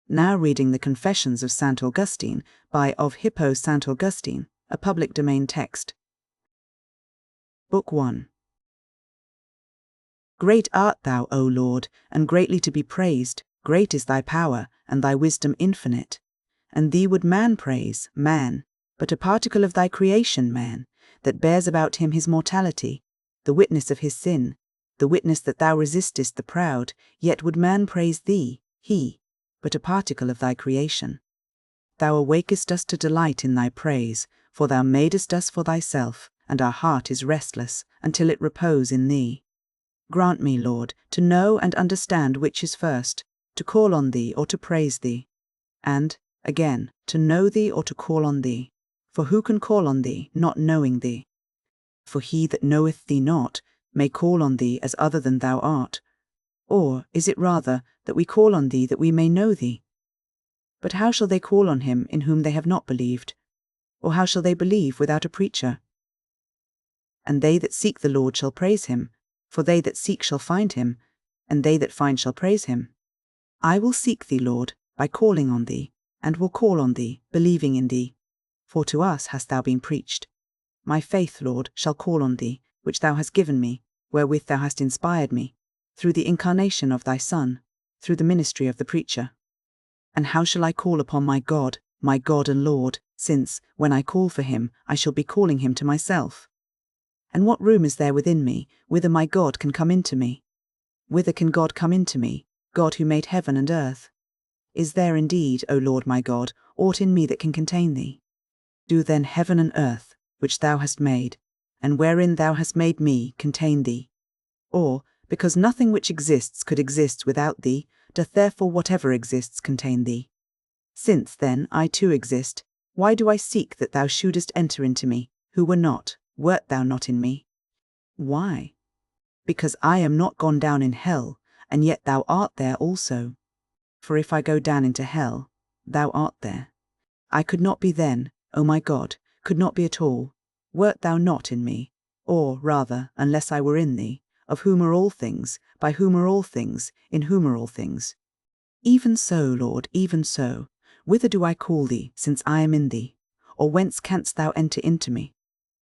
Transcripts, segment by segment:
Now reading the Confessions of Saint Augustine by of Hippo Saint Augustine, a public domain text. Book 1. Great art thou, O Lord, and greatly to be praised. Great is thy power, and thy wisdom infinite. And thee would man praise, man, but a particle of thy creation, man, that bears about him his mortality, the witness of his sin, the witness that thou resistest the proud, yet would man praise thee, he, but a particle of thy creation. Thou awakest us to delight in thy praise, for thou madest us for thyself, and our heart is restless until it repose in thee. Grant me, Lord, to know and understand which is first, to call on thee or to praise thee, and, again, to know thee or to call on thee. For who can call on thee, not knowing thee? For he that knoweth thee not may call on thee as other than thou art. Or is it rather that we call on thee that we may know thee? But how shall they call on him in whom they have not believed? Or how shall they believe without a preacher? And they that seek the Lord shall praise him, for they that seek shall find him, and they that find shall praise him. I will seek thee, Lord, by calling on thee, and will call on thee, believing in thee. For to us hast thou been preached. My faith, Lord, shall call on thee, which thou hast given me, wherewith thou hast inspired me, through the incarnation of thy Son, through the ministry of the preacher. And how shall I call upon my God and Lord, since, when I call for him, I shall be calling him to myself? And what room is there within me, whither my God can come into me? Whither can God come into me, God who made heaven and earth? Is there indeed, O Lord my God, aught in me that can contain thee? Do then heaven and earth, which thou hast made, and wherein thou hast made me, contain thee? Or, because nothing which exists could exist without thee, doth therefore whatever exists contain thee? Since, then, I too exist, why do I seek that thou shouldest enter into me, who were not, wert thou not in me? Why? Because I am not gone down in hell, and yet thou art there also. For if I go down into hell, thou art there. I could not be then, O my God, could not be at all, wert thou not in me, or, rather, unless I were in thee, of whom are all things, by whom are all things, in whom are all things. Even so, Lord, even so, whither do I call thee, since I am in thee? Or whence canst thou enter into me?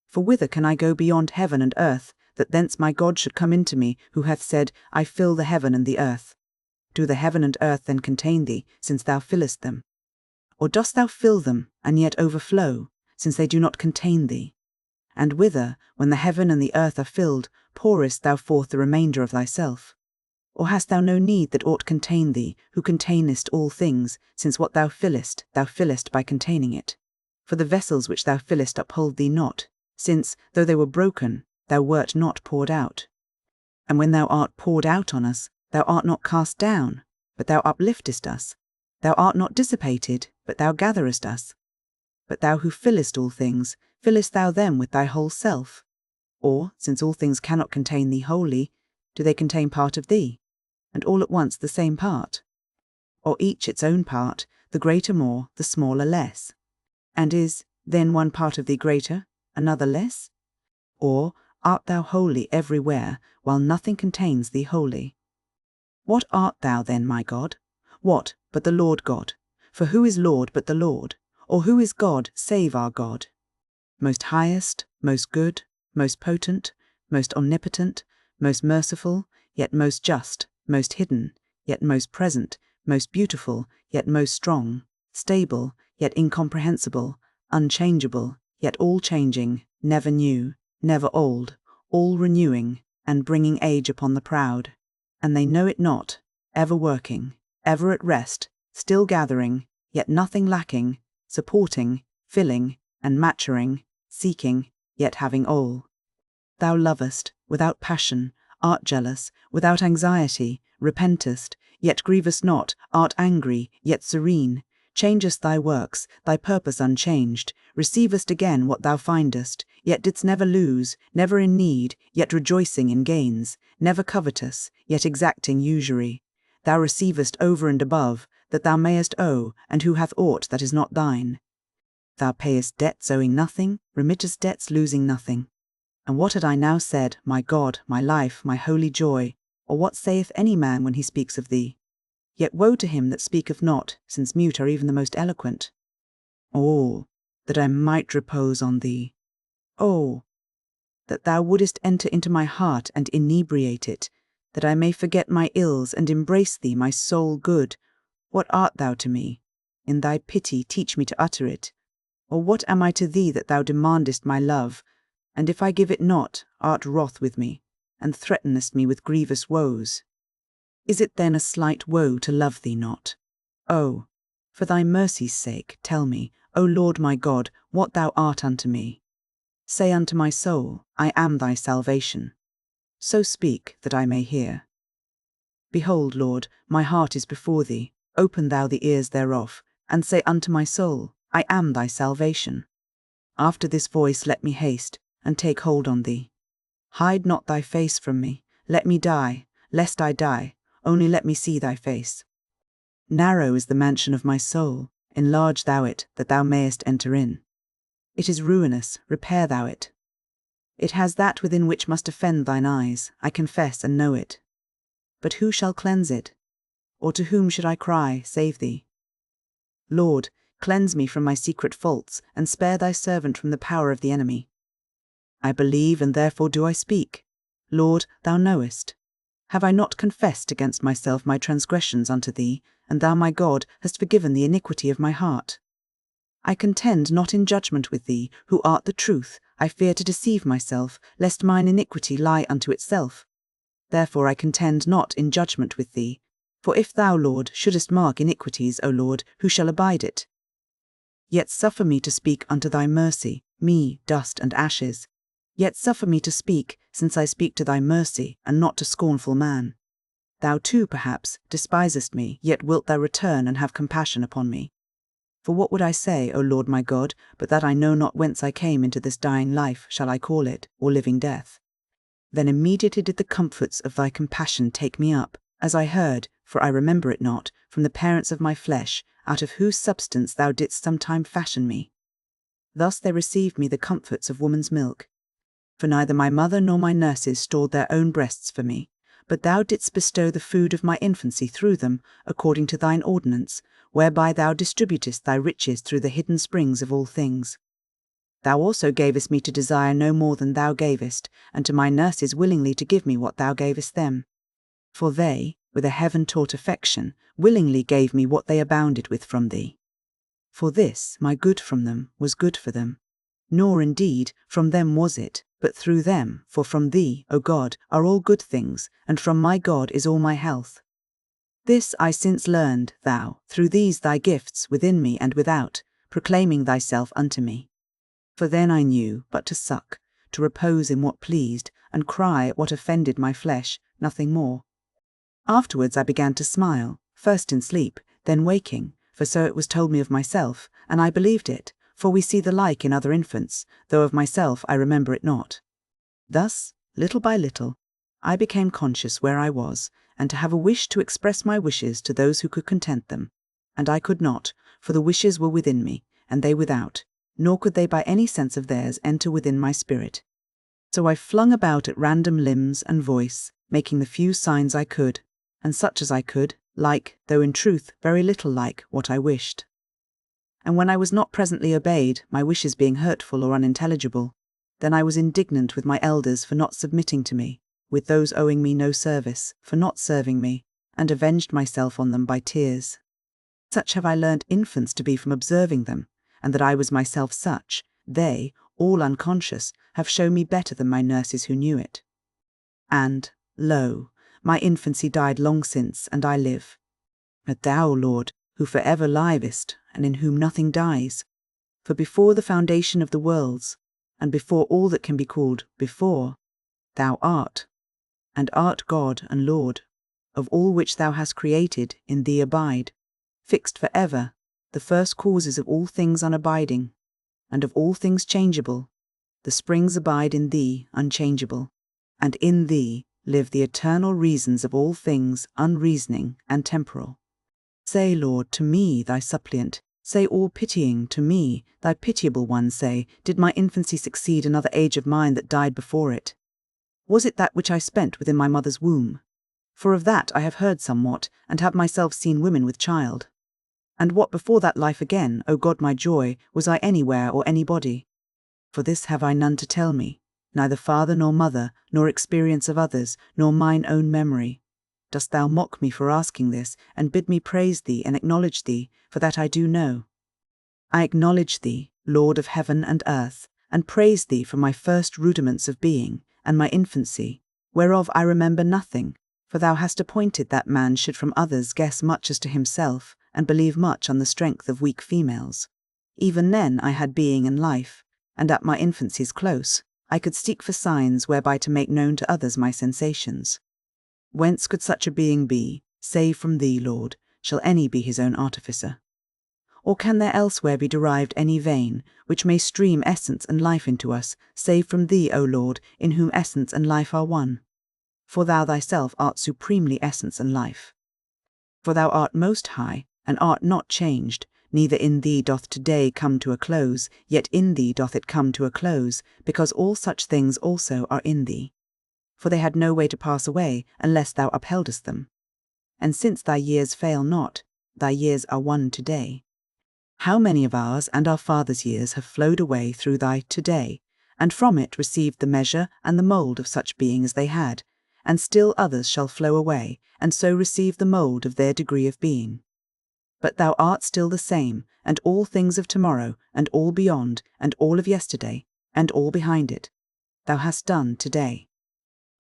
For whither can I go beyond heaven and earth, that thence my God should come into me, who hath said, I fill the heaven and the earth? Do the heaven and earth then contain thee, since thou fillest them? Or dost thou fill them, and yet overflow, since they do not contain thee? And whither, when the heaven and the earth are filled, pourest thou forth the remainder of thyself? Or hast thou no need that aught contain thee, who containest all things, since what thou fillest by containing it? For the vessels which thou fillest uphold thee not, since, though they were broken, thou wert not poured out. And when thou art poured out on us, thou art not cast down, but thou upliftest us. Thou art not dissipated, but thou gatherest us. But thou who fillest all things, fillest thou them with thy whole self? Or, since all things cannot contain thee wholly, do they contain part of thee, and all at once the same part? Or each its own part, the greater more, the smaller less? And is, then, one part of thee greater, another less? Or art thou wholly everywhere, while nothing contains thee wholly? What art thou then, my God? What, but the Lord God? For who is Lord but the Lord? Or who is God save our God? Most highest, most good, most potent, most omnipotent, most merciful, yet most just, most hidden, yet most present, most beautiful, yet most strong, stable, yet incomprehensible, unchangeable, yet all-changing, never new, never old, all-renewing, and bringing age upon the proud. And they know it not, ever working, ever at rest, still gathering, yet nothing lacking, supporting, filling, and maturing, seeking, yet having all. Thou lovest, without passion, art jealous, without anxiety, repentest, yet grievest not, art angry, yet serene, changest thy works, thy purpose unchanged, receivest again what thou findest, yet didst never lose, never in need, yet rejoicing in gains, never covetous, yet exacting usury. Thou receivest over and above, that thou mayest owe, and who hath aught that is not thine? Thou payest debts owing nothing, remittest debts losing nothing. And what had I now said, my God, my life, my holy joy, or what saith any man when he speaks of thee? Yet woe to him that speaketh not, since mute are even the most eloquent. Oh, that I might repose on thee! Oh, that thou wouldest enter into my heart and inebriate it, that I may forget my ills and embrace thee, my soul good. What art thou to me? In thy pity teach me to utter it. Or what am I to thee that thou demandest my love? And if I give it not, art wroth with me, and threatenest me with grievous woes. Is it then a slight woe to love thee not? Oh, for thy mercy's sake, tell me, O Lord my God, what thou art unto me. Say unto my soul, I am thy salvation. So speak, that I may hear. Behold, Lord, my heart is before thee, open thou the ears thereof, and say unto my soul, I am thy salvation. After this voice let me haste, and take hold on thee. Hide not thy face from me, let me die, lest I die, only let me see thy face. Narrow is the mansion of my soul, enlarge thou it, that thou mayest enter in. It is ruinous, repair thou it. It has that within which must offend thine eyes, I confess and know it. But who shall cleanse it? Or to whom should I cry, save thee? Lord, cleanse me from my secret faults, and spare thy servant from the power of the enemy. I believe, and therefore do I speak. Lord, thou knowest. Have I not confessed against myself my transgressions unto thee, and thou, my God, hast forgiven the iniquity of my heart? I contend not in judgment with thee, who art the truth. I fear to deceive myself, lest mine iniquity lie unto itself. Therefore I contend not in judgment with thee. For if thou, Lord, shouldest mark iniquities, O Lord, who shall abide it? Yet suffer me to speak unto thy mercy, me, dust and ashes. Yet suffer me to speak, since I speak to thy mercy, and not to scornful man. Thou too, perhaps, despisest me, yet wilt thou return and have compassion upon me. For what would I say, O Lord my God, but that I know not whence I came into this dying life, shall I call it, or living death? Then immediately did the comforts of thy compassion take me up, as I heard, for I remember it not, from the parents of my flesh, out of whose substance thou didst sometime fashion me. Thus they received me the comforts of woman's milk. For neither my mother nor my nurses stored their own breasts for me, but thou didst bestow the food of my infancy through them, according to thine ordinance, whereby thou distributest thy riches through the hidden springs of all things. Thou also gavest me to desire no more than thou gavest, and to my nurses willingly to give me what thou gavest them. For they, with a heaven-taught affection, willingly gave me what they abounded with from thee. For this, my good from them, was good for them. Nor indeed from them was it, but through them, for from thee, O God, are all good things, and from my God is all my health. This I since learned, thou, through these thy gifts, within me and without, proclaiming thyself unto me. For then I knew but to suck, to repose in what pleased, and cry at what offended my flesh, nothing more. Afterwards I began to smile, first in sleep, then waking, for so it was told me of myself, and I believed it, for we see the like in other infants, though of myself I remember it not. Thus, little by little, I became conscious where I was, and to have a wish to express my wishes to those who could content them. And I could not, for the wishes were within me, and they without, nor could they by any sense of theirs enter within my spirit. So I flung about at random limbs and voice, making the few signs I could, and such as I could, like, though in truth very little like, what I wished. And when I was not presently obeyed, my wishes being hurtful or unintelligible, then I was indignant with my elders for not submitting to me, with those owing me no service, for not serving me, and avenged myself on them by tears. Such have I learned infants to be from observing them, and that I was myself such, they, all unconscious, have shown me better than my nurses who knew it. And, lo, my infancy died long since, and I live. But thou, Lord, who for ever livest, and in whom nothing dies, for before the foundation of the worlds, and before all that can be called before, thou art, and art God and Lord, of all which thou hast created, in thee abide, fixed for ever, the first causes of all things unabiding, and of all things changeable, the springs abide in thee unchangeable, and in thee live the eternal reasons of all things unreasoning and temporal. Say, Lord, to me, thy suppliant, say all-pitying to me, thy pitiable one, say, did my infancy succeed another age of mine that died before it? Was it that which I spent within my mother's womb? For of that I have heard somewhat, and have myself seen women with child. And what before that life again, O God my joy, was I anywhere or anybody? For this have I none to tell me, neither father nor mother, nor experience of others, nor mine own memory. Dost thou mock me for asking this, and bid me praise thee and acknowledge thee, for that I do know? I acknowledge thee, Lord of heaven and earth, and praise thee for my first rudiments of being, and my infancy, whereof I remember nothing, for thou hast appointed that man should from others guess much as to himself, and believe much on the strength of weak females. Even then I had being and life, and at my infancy's close, I could seek for signs whereby to make known to others my sensations. Whence could such a being be, save from thee, Lord, shall any be his own artificer? Or can there elsewhere be derived any vein, which may stream essence and life into us, save from thee, O Lord, in whom essence and life are one? For thou thyself art supremely essence and life. For thou art most high, and art not changed, neither in thee doth today come to a close, yet in thee doth it come to a close, because all such things also are in thee. For they had no way to pass away, unless thou upheldest them. And since thy years fail not, thy years are one today. How many of ours and our fathers' years have flowed away through thy today, and from it received the measure and the mould of such being as they had, and still others shall flow away, and so receive the mould of their degree of being. But thou art still the same, and all things of tomorrow, and all beyond, and all of yesterday, and all behind it, thou hast done today.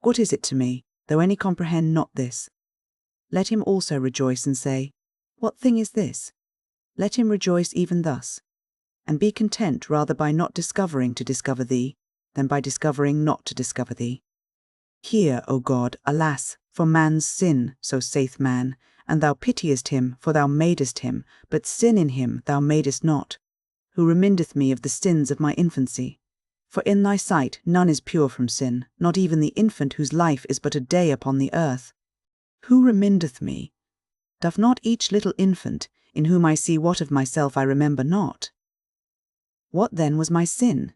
What is it to me, though any comprehend not this? Let him also rejoice and say, What thing is this? Let him rejoice even thus, and be content rather by not discovering to discover thee, than by discovering not to discover thee. Hear, O God, alas, for man's sin, so saith man, and thou pitiest him, for thou madest him, but sin in him thou madest not, who remindeth me of the sins of my infancy. For in thy sight none is pure from sin, not even the infant whose life is but a day upon the earth. Who remindeth me? Doth not each little infant, in whom I see what of myself I remember not? What then was my sin?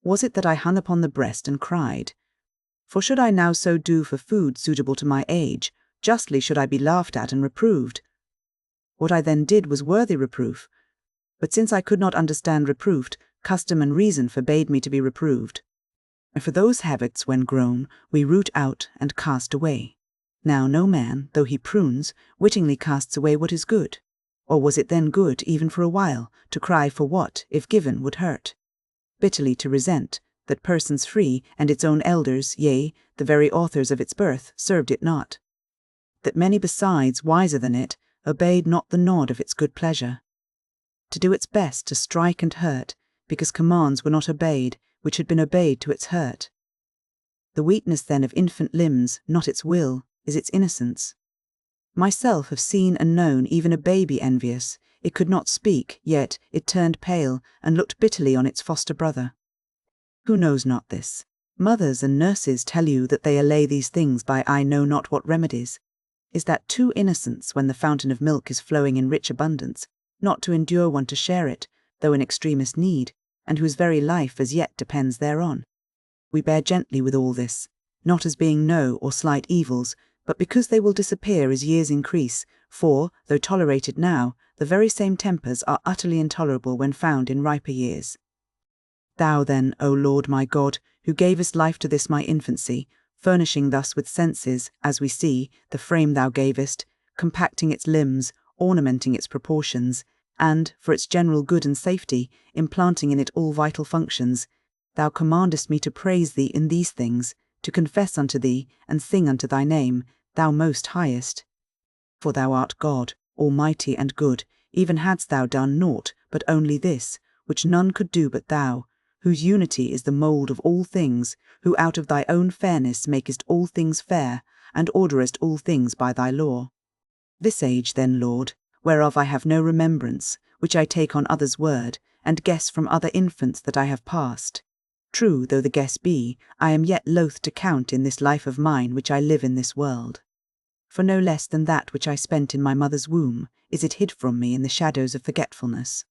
Was it that I hung upon the breast and cried? For should I now so do for food suitable to my age, justly should I be laughed at and reproved. What I then did was worthy reproof, but since I could not understand reproof, custom and reason forbade me to be reproved. And for those habits, when grown, we root out and cast away. Now no man, though he prunes, wittingly casts away what is good. Or was it then good, even for a while, to cry for what, if given, would hurt? Bitterly to resent, that persons free, and its own elders, yea, the very authors of its birth, served it not. That many besides, wiser than it, obeyed not the nod of its good pleasure. To do its best to strike and hurt, because commands were not obeyed, which had been obeyed to its hurt. The weakness then of infant limbs, not its will, is its innocence. Myself have seen and known even a baby envious. It could not speak, yet it turned pale, and looked bitterly on its foster brother. Who knows not this? Mothers and nurses tell you that they allay these things by I know not what remedies. Is that too innocence when the fountain of milk is flowing in rich abundance, not to endure one to share it, though in extremest need, and whose very life as yet depends thereon? We bear gently with all this, not as being no or slight evils, but because they will disappear as years increase, for, though tolerated now, the very same tempers are utterly intolerable when found in riper years. Thou then, O Lord my God, who gavest life to this my infancy, furnishing thus with senses, as we see, the frame thou gavest, compacting its limbs, ornamenting its proportions, and, for its general good and safety, implanting in it all vital functions, thou commandest me to praise thee in these things, to confess unto thee, and sing unto thy name, thou most highest. For thou art God, almighty and good, even hadst thou done naught, but only this, which none could do but thou, whose unity is the mould of all things, who out of thy own fairness makest all things fair, and orderest all things by thy law. This age then, Lord, whereof I have no remembrance, which I take on others' word, and guess from other infants that I have passed. True though the guess be, I am yet loath to count in this life of mine which I live in this world. For no less than that which I spent in my mother's womb, is it hid from me in the shadows of forgetfulness.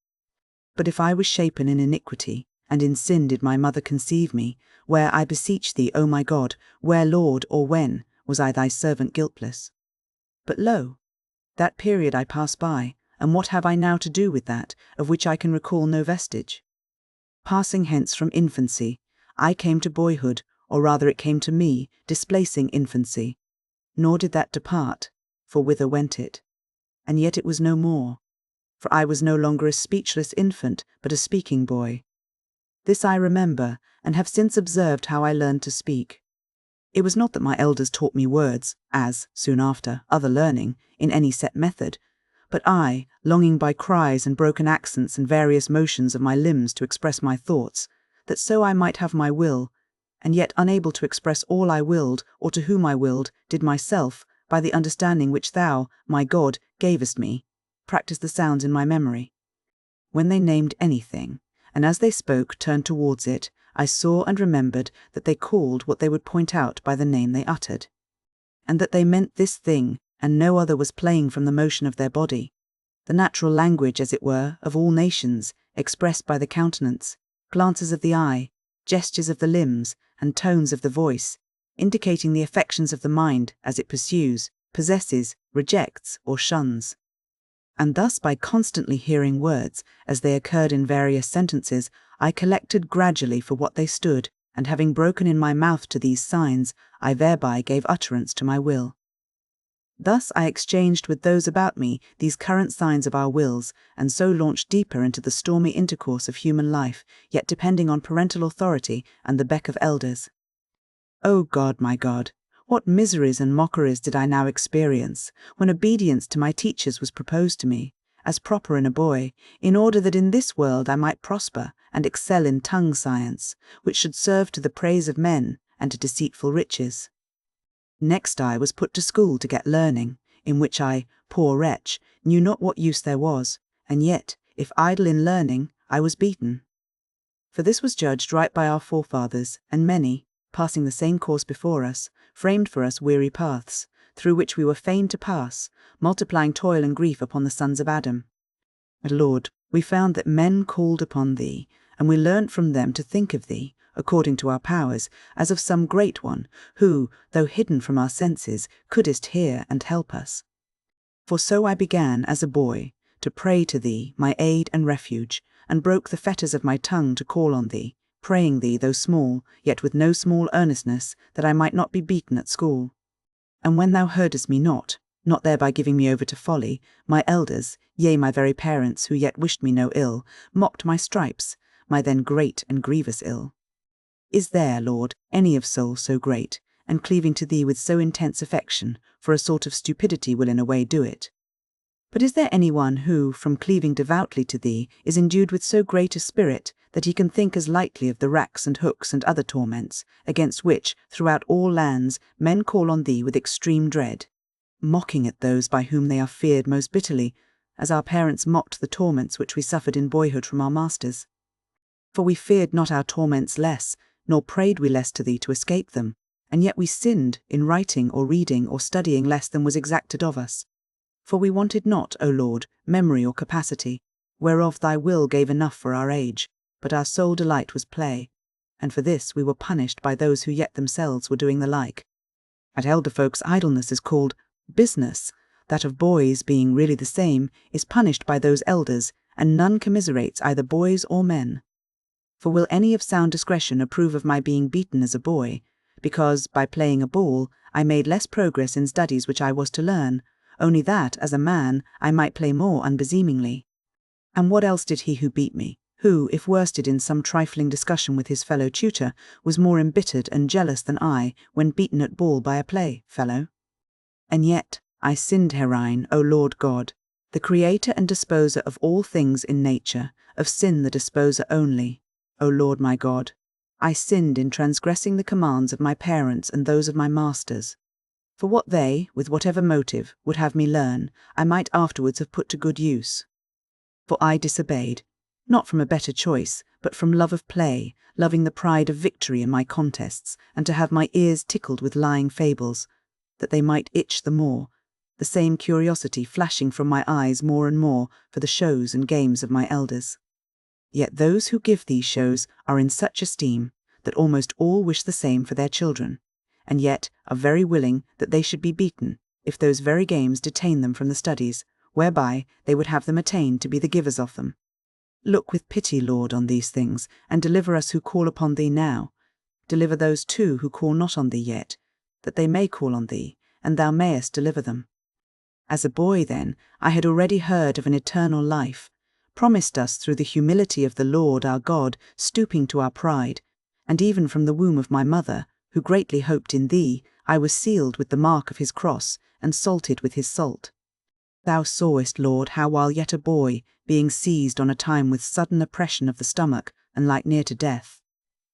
But if I was shapen in iniquity, and in sin did my mother conceive me, where, I beseech thee, O my God, where, Lord, or when, was I thy servant guiltless. But lo, that period I pass by, and what have I now to do with that, of which I can recall no vestige? Passing hence from infancy, I came to boyhood, or rather it came to me, displacing infancy. Nor did that depart, for whither went it? And yet it was no more, for I was no longer a speechless infant, but a speaking boy. This I remember, and have since observed how I learned to speak. It was not that my elders taught me words, as, soon after, other learning, in any set method, but I, longing by cries and broken accents and various motions of my limbs to express my thoughts, that so I might have my will, and yet unable to express all I willed, or to whom I willed, did myself, by the understanding which thou, my God, gavest me, practice the sounds in my memory. When they named anything, and as they spoke turned towards it, I saw and remembered that they called what they would point out by the name they uttered, and that they meant this thing, and no other was playing from the motion of their body, the natural language, as it were, of all nations, expressed by the countenance, glances of the eye, gestures of the limbs, and tones of the voice, indicating the affections of the mind as it pursues, possesses, rejects, or shuns. And thus by constantly hearing words, as they occurred in various sentences, I collected gradually for what they stood, and having broken in my mouth to these signs, I thereby gave utterance to my will. Thus I exchanged with those about me these current signs of our wills, and so launched deeper into the stormy intercourse of human life, yet depending on parental authority and the beck of elders. O God, my God, what miseries and mockeries did I now experience, when obedience to my teachers was proposed to me, as proper in a boy, in order that in this world I might prosper and excel in tongue science, which should serve to the praise of men and to deceitful riches. Next I was put to school to get learning, in which I, poor wretch, knew not what use there was, and yet, if idle in learning, I was beaten. For this was judged right by our forefathers, and many, passing the same course before us, framed for us weary paths, through which we were fain to pass, multiplying toil and grief upon the sons of Adam. But Lord, we found that men called upon thee, and we learnt from them to think of thee, according to our powers, as of some great one, who, though hidden from our senses, couldest hear and help us. For so I began, as a boy, to pray to thee, my aid and refuge, and broke the fetters of my tongue to call on thee, praying thee, though small, yet with no small earnestness, that I might not be beaten at school. And when thou heardest me not thereby giving me over to folly, my elders, yea, my very parents, who yet wished me no ill, mocked my stripes, my then great and grievous ill. Is there, Lord, any of soul so great, and cleaving to thee with so intense affection, for a sort of stupidity will in a way do it? But is there any one who, from cleaving devoutly to thee, is endued with so great a spirit, that he can think as lightly of the racks and hooks and other torments, against which, throughout all lands, men call on thee with extreme dread, mocking at those by whom they are feared most bitterly, as our parents mocked the torments which we suffered in boyhood from our masters? For we feared not our torments less, nor prayed we less to thee to escape them, and yet we sinned in writing or reading or studying less than was exacted of us. For we wanted not, O Lord, memory or capacity, whereof thy will gave enough for our age, but our sole delight was play, and for this we were punished by those who yet themselves were doing the like. At elder folks idleness is called business, that of boys, being really the same, is punished by those elders, and none commiserates either boys or men. For will any of sound discretion approve of my being beaten as a boy, because, by playing a ball, I made less progress in studies which I was to learn, only that, as a man, I might play more unbeseemingly? And what else did he who beat me, who, if worsted in some trifling discussion with his fellow tutor, was more embittered and jealous than I, when beaten at ball by a play fellow? And yet I sinned herein, O Lord God, the creator and disposer of all things in nature, of sin the disposer only. O Lord my God, I sinned in transgressing the commands of my parents and those of my masters. For what they, with whatever motive, would have me learn, I might afterwards have put to good use. For I disobeyed, not from a better choice, but from love of play, loving the pride of victory in my contests, and to have my ears tickled with lying fables, that they might itch the more, the same curiosity flashing from my eyes more and more for the shows and games of my elders. Yet those who give these shows are in such esteem, that almost all wish the same for their children, and yet are very willing that they should be beaten, if those very games detain them from the studies, whereby they would have them attained to be the givers of them. Look with pity, Lord, on these things, and deliver us who call upon thee now. Deliver those too who call not on thee yet, that they may call on thee, and thou mayest deliver them. As a boy, then, I had already heard of an eternal life, promised us through the humility of the Lord our God, stooping to our pride, and even from the womb of my mother, who greatly hoped in thee, I was sealed with the mark of his cross, and salted with his salt. Thou sawest, Lord, how while yet a boy, being seized on a time with sudden oppression of the stomach, and like near to death,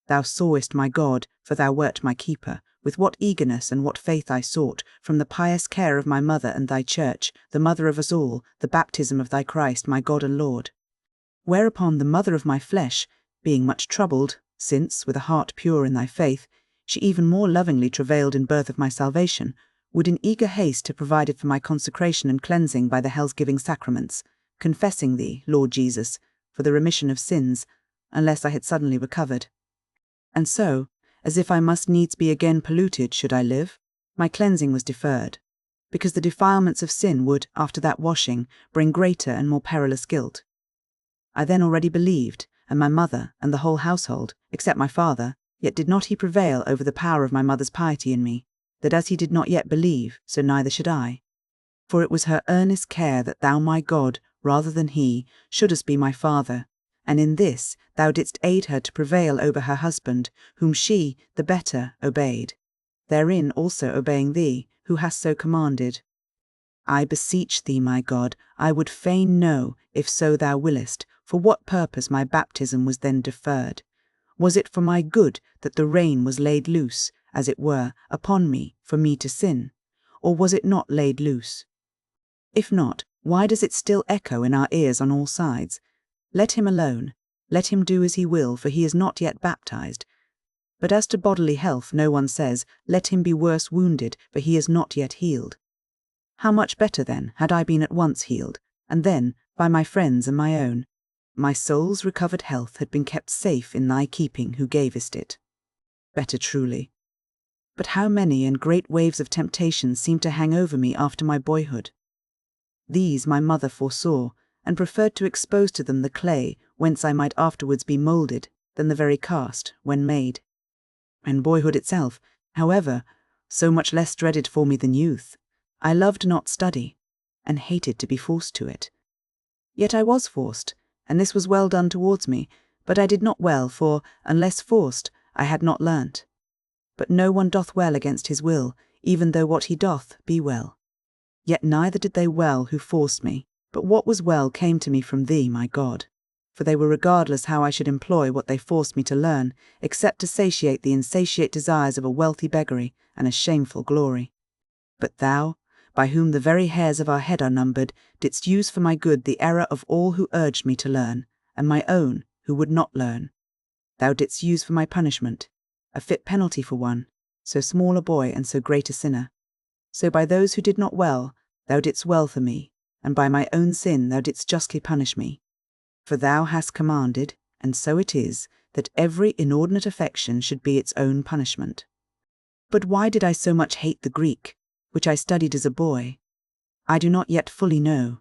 thou sawest, my God, for thou wert my keeper, with what eagerness and what faith I sought, from the pious care of my mother and thy church, the mother of us all, the baptism of thy Christ, my God and Lord. Whereupon the mother of my flesh, being much troubled, since, with a heart pure in thy faith, she even more lovingly travailed in birth of my salvation, would in eager haste have provided for my consecration and cleansing by the health-giving sacraments, confessing thee, Lord Jesus, for the remission of sins, unless I had suddenly recovered. And so, as if I must needs be again polluted should I live, my cleansing was deferred, because the defilements of sin would, after that washing, bring greater and more perilous guilt. I then already believed, and my mother and the whole household, except my father, yet did not he prevail over the power of my mother's piety in me, that as he did not yet believe, so neither should I. For it was her earnest care that thou, my God, rather than he, shouldest be my father, and in this thou didst aid her to prevail over her husband, whom she, the better, obeyed, therein also obeying thee, who hast so commanded. I beseech thee, my God, I would fain know, if so thou willest, for what purpose my baptism was then deferred. Was it for my good that the rein was laid loose, as it were, upon me, for me to sin? Or was it not laid loose? If not, why does it still echo in our ears on all sides? Let him alone. Let him do as he will, for he is not yet baptized. But as to bodily health, no one says, let him be worse wounded, for he is not yet healed. How much better, then, had I been at once healed, and then, by my friends and my own, my soul's recovered health had been kept safe in thy keeping who gavest it. Better truly. But how many and great waves of temptation seemed to hang over me after my boyhood. These my mother foresaw, and preferred to expose to them the clay whence I might afterwards be moulded, than the very cast, when made. And boyhood itself, however, so much less dreaded for me than youth, I loved not study, and hated to be forced to it. Yet I was forced, and this was well done towards me, but I did not well, for, unless forced, I had not learnt. But no one doth well against his will, even though what he doth be well. Yet neither did they well who forced me, but what was well came to me from thee, my God. For they were regardless how I should employ what they forced me to learn, except to satiate the insatiate desires of a wealthy beggary and a shameful glory. But thou, by whom the very hairs of our head are numbered, didst use for my good the error of all who urged me to learn, and my own who would not learn. Thou didst use for my punishment, a fit penalty for one, so small a boy and so great a sinner. So by those who did not well, thou didst well for me, and by my own sin thou didst justly punish me. For thou hast commanded, and so it is, that every inordinate affection should be its own punishment. But why did I so much hate the Greek, which I studied as a boy? I do not yet fully know.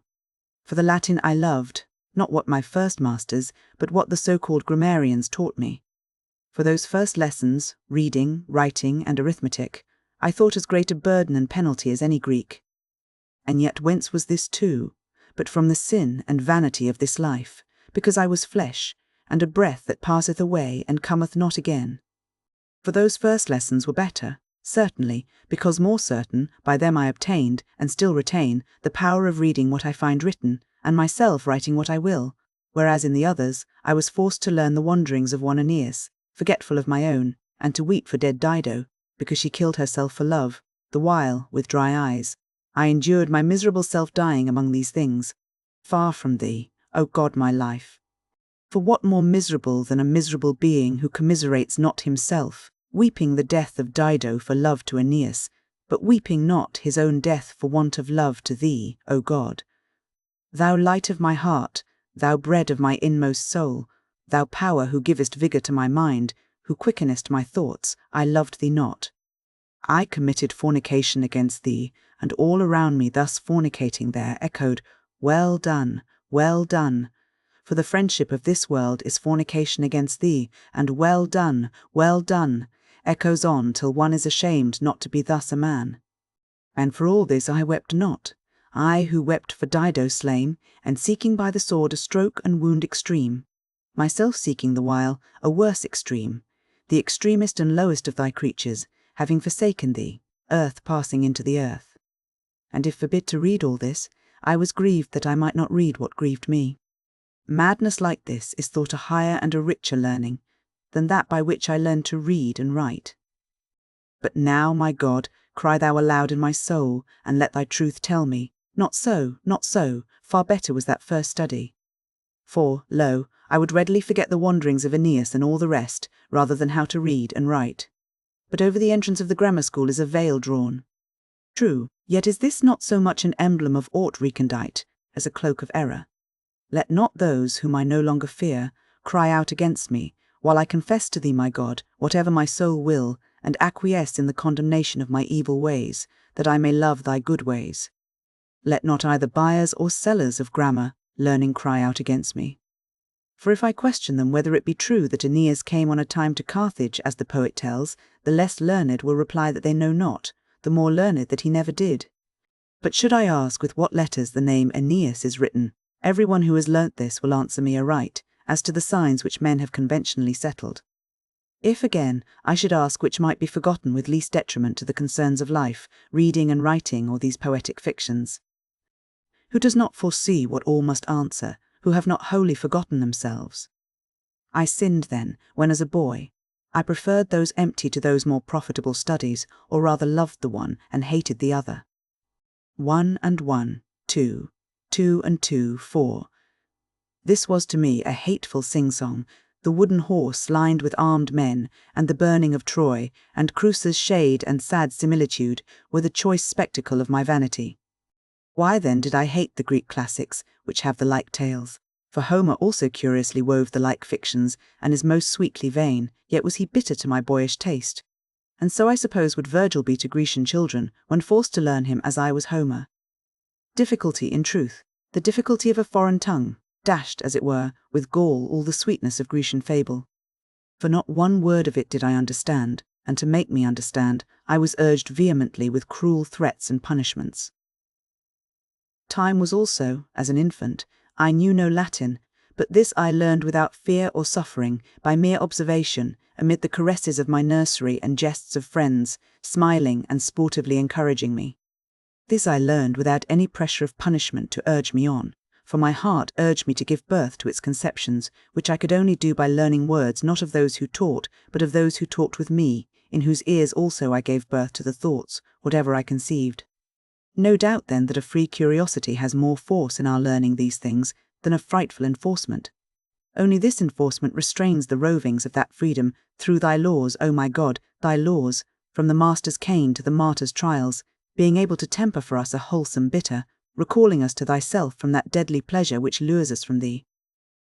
For the Latin I loved, not what my first masters, but what the so-called grammarians taught me. For those first lessons, reading, writing, and arithmetic, I thought as great a burden and penalty as any Greek. And yet whence was this too, but from the sin and vanity of this life, because I was flesh, and a breath that passeth away and cometh not again. For those first lessons were better, certainly, because more certain, by them I obtained, and still retain, the power of reading what I find written, and myself writing what I will, whereas in the others I was forced to learn the wanderings of one Aeneas, forgetful of my own, and to weep for dead Dido, because she killed herself for love, the while, with dry eyes, I endured my miserable self-dying among these things, far from thee, O God my life. For what more miserable than a miserable being who commiserates not himself, weeping the death of Dido for love to Aeneas, but weeping not his own death for want of love to thee, O God? Thou light of my heart, thou bread of my inmost soul, thou power who givest vigour to my mind, who quickenest my thoughts, I loved thee not. I committed fornication against thee, and all around me thus fornicating there echoed, Well done, well done. For the friendship of this world is fornication against thee, and well done, echoes on till one is ashamed not to be thus a man. And for all this I wept not, I who wept for Dido slain, and seeking by the sword a stroke and wound extreme, myself seeking the while a worse extreme, the extremest and lowest of thy creatures, having forsaken thee, earth passing into the earth. And if forbid to read all this, I was grieved that I might not read what grieved me. Madness like this is thought a higher and a richer learning than that by which I learned to read and write. But now, my God, cry thou aloud in my soul, and let thy truth tell me, not so, far better was that first study. For, lo, I would readily forget the wanderings of Aeneas and all the rest, rather than how to read and write. But over the entrance of the grammar school is a veil drawn. True, yet is this not so much an emblem of aught recondite, as a cloak of error? Let not those whom I no longer fear cry out against me, while I confess to thee, my God, whatever my soul will, and acquiesce in the condemnation of my evil ways, that I may love thy good ways. Let not either buyers or sellers of grammar learning cry out against me. For if I question them whether it be true that Aeneas came on a time to Carthage, as the poet tells, the less learned will reply that they know not, the more learned that he never did. But should I ask with what letters the name Aeneas is written, every one who has learnt this will answer me aright, as to the signs which men have conventionally settled. If, again, I should ask which might be forgotten with least detriment to the concerns of life, reading and writing, or these poetic fictions, who does not foresee what all must answer, who have not wholly forgotten themselves? I sinned then, when as a boy, I preferred those empty to those more profitable studies, or rather loved the one and hated the other. 1 and 1, 2, 2 and 2, 4. This was to me a hateful sing-song, the wooden horse lined with armed men, and the burning of Troy, and Creusa's shade and sad similitude were the choice spectacle of my vanity. Why then did I hate the Greek classics, which have the like tales? For Homer also curiously wove the like fictions, and is most sweetly vain, yet was he bitter to my boyish taste. And so I suppose would Virgil be to Grecian children, when forced to learn him as I was Homer. Difficulty, in truth, the difficulty of a foreign tongue, dashed, as it were, with gall all the sweetness of Grecian fable. For not one word of it did I understand, and to make me understand, I was urged vehemently with cruel threats and punishments. Time was also, as an infant, I knew no Latin, but this I learned without fear or suffering, by mere observation, amid the caresses of my nursery and jests of friends, smiling and sportively encouraging me. This I learned without any pressure of punishment to urge me on, for my heart urged me to give birth to its conceptions, which I could only do by learning words not of those who taught, but of those who talked with me, in whose ears also I gave birth to the thoughts, whatever I conceived. No doubt then that a free curiosity has more force in our learning these things than a frightful enforcement. Only this enforcement restrains the rovings of that freedom through thy laws, O my God, thy laws, from the master's cane to the martyr's trials, being able to temper for us a wholesome bitter, recalling us to thyself from that deadly pleasure which lures us from thee.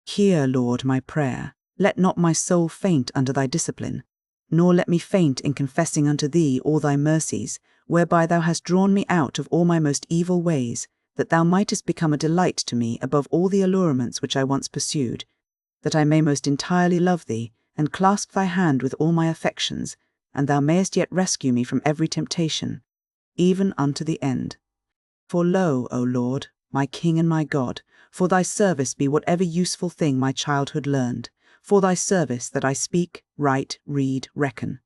Hear, Lord, my prayer. Let not my soul faint under thy discipline, nor let me faint in confessing unto thee all thy mercies, whereby thou hast drawn me out of all my most evil ways, that thou mightest become a delight to me above all the allurements which I once pursued, that I may most entirely love thee, and clasp thy hand with all my affections, and thou mayest yet rescue me from every temptation, even unto the end. For lo, O Lord, my King and my God, for thy service be whatever useful thing my childhood learned, for thy service that I speak, write, read, reckon.